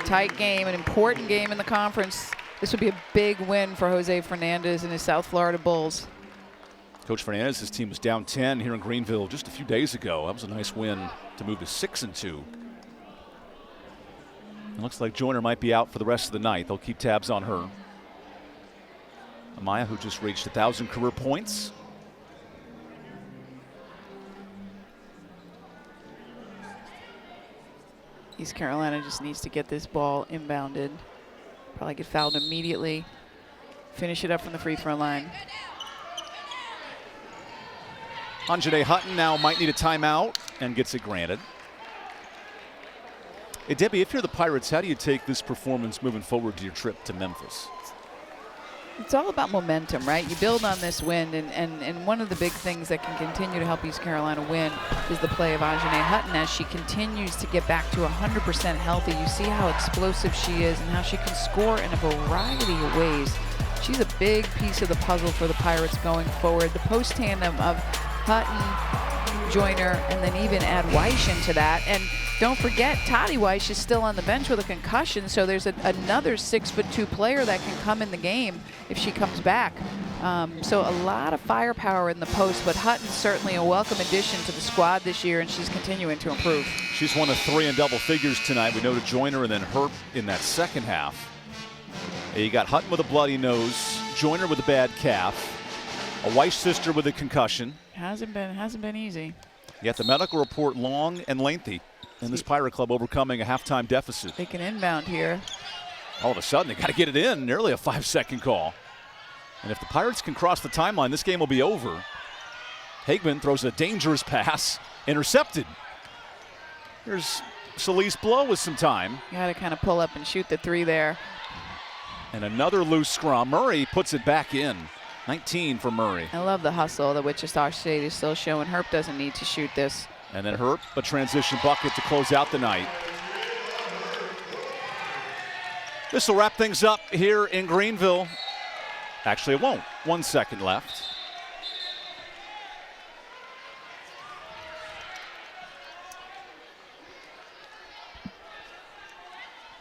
Tight game, an important game in the conference. This would be a big win for Jose Fernandez and his South Florida Bulls. Coach Fernandez's team was down 10 here in Greenville just a few days ago. That was a nice win to move to 6-2. It looks like Joyner might be out for the rest of the night. They'll keep tabs on her. Amaya, who just reached 1,000 career points. East Carolina just needs to get this ball inbounded. Probably get fouled immediately. Finish it up from the free throw line. Anjanae Hutton now might need a timeout and gets it granted. Hey, Debbie, if you're the Pirates, how do you take this performance moving forward to your trip to Memphis? It's all about momentum, right? You build on this win, and one of the big things that can continue to help East Carolina win is the play of Anjanae Hutton as she continues to get back to 100% healthy. You see how explosive she is and how she can score in a variety of ways. She's a big piece of the puzzle for the Pirates going forward. The post tandem of Hutton, Joyner, and then even add Weish into that. And don't forget, Toddy Weish is still on the bench with a concussion, so there's another 6'2" player that can come in the game if she comes back. So a lot of firepower in the post, but Hutton's certainly a welcome addition to the squad this year, and she's continuing to improve. She's 1 of 3 in double figures tonight. We noted Joyner and then Herp in that second half. You got Hutton with a bloody nose, Joyner with a bad calf, a Weish sister with a concussion. Hasn't been easy. Yet the medical report long and lengthy. And this Pirate Club overcoming a halftime deficit. They can inbound here. All of a sudden, they got to get it in. Nearly a 5-second call. And if the Pirates can cross the timeline, this game will be over. Hageman throws a dangerous pass. Intercepted. Here's Celeste Blow with some time. You got to kind of pull up and shoot the 3 there. And another loose scrum. Murray puts it back in. 19 for Murray. I love the hustle that Wichita State is still showing. Herp doesn't need to shoot this. And then Herp, a transition bucket to close out the night. This will wrap things up here in Greenville. Actually, it won't. 1 second left.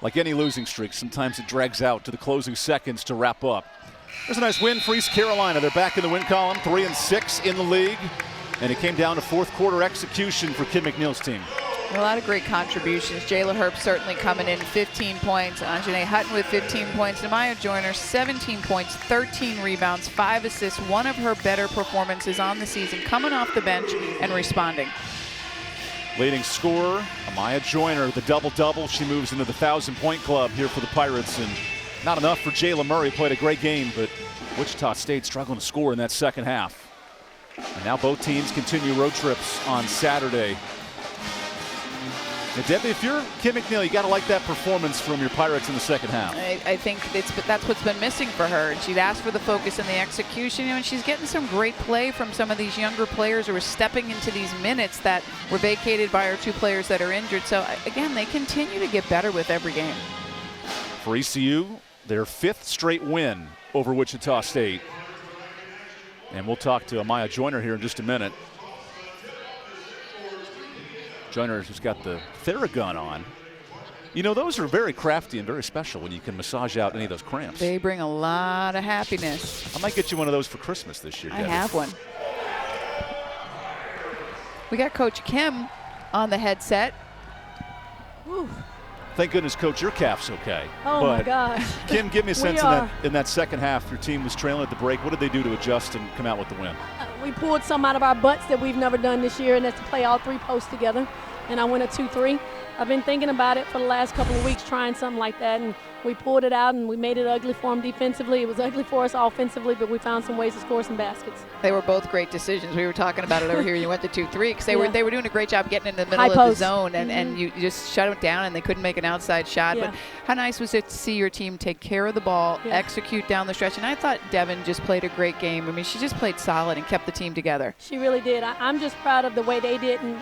Like any losing streak, sometimes it drags out to the closing seconds to wrap up. There's a nice win for East Carolina. They're back in the win column, 3-6 in the league. And it came down to fourth quarter execution for Kim McNeil's team. A lot of great contributions. Jayla Herp certainly coming in, 15 points. Anjanae Hutton with 15 points. Amaya Joyner, 17 points, 13 rebounds, 5 assists. One of her better performances on the season, coming off the bench and responding. Leading scorer, Amaya Joyner, the double-double. She moves into the 1,000-point club here for the Pirates. And not enough for Jayla Murray. Played a great game, but Wichita State struggling to score in that second half. And now both teams continue road trips on Saturday. Now, Debbie, if you're Kim McNeil, you got to like that performance from your Pirates in the second half. I think that's what's been missing for her. And she'd asked for the focus and the execution. And she's getting some great play from some of these younger players who are stepping into these minutes that were vacated by our 2 players that are injured. So, again, they continue to get better with every game. For ECU, their 5th straight win over Wichita State. And we'll talk to Amaya Joyner here in just a minute. Joyner has got the Theragun on. You know, those are very crafty and very special when you can massage out any of those cramps. They bring a lot of happiness. I might get you one of those for Christmas this year, I Debbie. have one. We got Coach Kim on the headset. Whew. Thank goodness, Coach, your calf's okay. Oh, but my gosh. Kim, give me a sense in that second half. Your team was trailing at the break. What did they do to adjust and come out with the win? We pulled some out of our butts that we've never done this year, and that's to play all 3 posts together. And I went a 2-3. I've been thinking about it for the last couple of weeks, trying something like that, and we pulled it out, and we made it ugly for them defensively. It was ugly for us offensively, but we found some ways to score some baskets. They were both great decisions. We were talking about it over here. You went to 2-3 because they were doing a great job getting in the middle High of post. the zone, and you just shut it down, and they couldn't make an outside shot. Yeah. But how nice was it to see your team take care of the ball, execute down the stretch? And I thought Devin just played a great game. I mean, she just played solid and kept the team together. She really did. I'm just proud of the way they didn't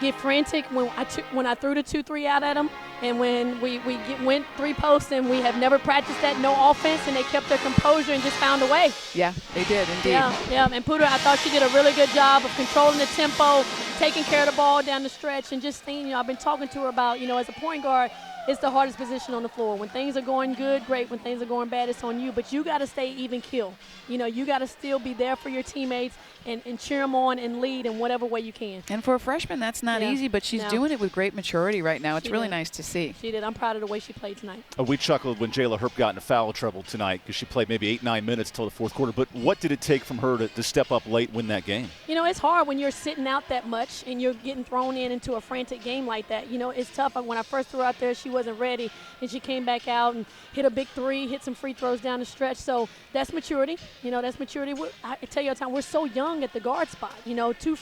get frantic when I threw the 2-3 out at them, and when we went 3 posts, and we have never practiced that no offense, and they kept their composure and just found a way. Yeah, they did indeed. Yeah. And Puda, I thought she did a really good job of controlling the tempo, taking care of the ball down the stretch, and just seeing. I've been talking to her about, as a point guard, it's the hardest position on the floor. When things are going good, great. When things are going bad, it's on you. But you got to stay even keel. You got to still be there for your teammates and cheer them on and lead in whatever way you can. And for a freshman, that's not easy, but she's doing it with great maturity right now. It's really nice to see. She did. I'm proud of the way she played tonight. We chuckled when Jayla Herp got into foul trouble tonight because she played maybe 8-9 minutes till the 4th quarter. But what did it take from her to step up late, win that game? It's hard when you're sitting out that much and you're getting thrown into a frantic game like that. It's tough. When I first threw her out there, she wasn't ready, and she came back out and hit a big 3, hit some free throws down the stretch. So that's maturity. That's maturity. I tell you all the time, we're so young at the guard spot. 2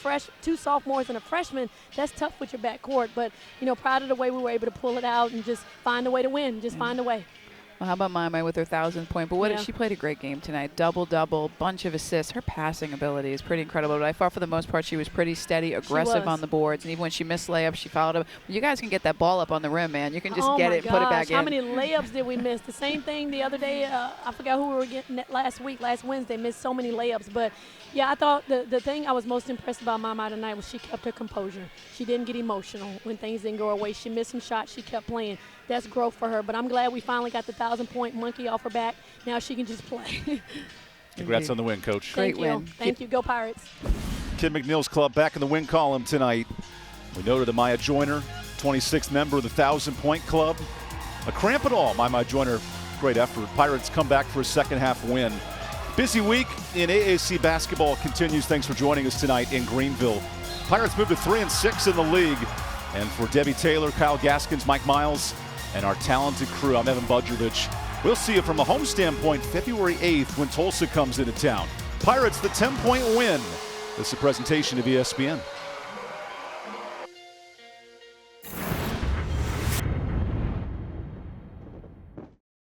sophomores and a freshman, that's tough with your backcourt. But, proud of the way we were able to pull it out and just find a way to win, find a way. Well, how about Maya with her 1,000th point? But she played a great game tonight. Double-double, bunch of assists. Her passing ability is pretty incredible. But I thought for the most part she was pretty steady, aggressive on the boards. And even when she missed layups, she followed up. You guys can get that ball up on the rim, man. You can just get it and put it back in. How many layups did we miss? The same thing the other day. I forgot who we were getting last Wednesday, missed so many layups. But, I thought the thing I was most impressed about Mama tonight was she kept her composure. She didn't get emotional when things didn't go her way. She missed some shots. She kept playing. That's growth for her. But I'm glad we finally got the 1,000-point monkey off her back. Now she can just play. Congrats on the win, Coach. Great win. Thank you. Go Pirates. Kim McNeil's club back in the win column tonight. We noted Amaya Joyner, 26th member of the 1,000-point club. A cramp at all, Maya Joyner. Great effort. Pirates come back for a second-half win. Busy week in AAC basketball continues. Thanks for joining us tonight in Greenville. Pirates move to 3-6 in the league. And for Debbie Taylor, Kyle Gaskins, Mike Miles, and our talented crew, I'm EvanBudrovich. We'll see you from a home standpoint February 8th when Tulsa comes into town. Pirates, the 10-point win. This is a presentation of ESPN.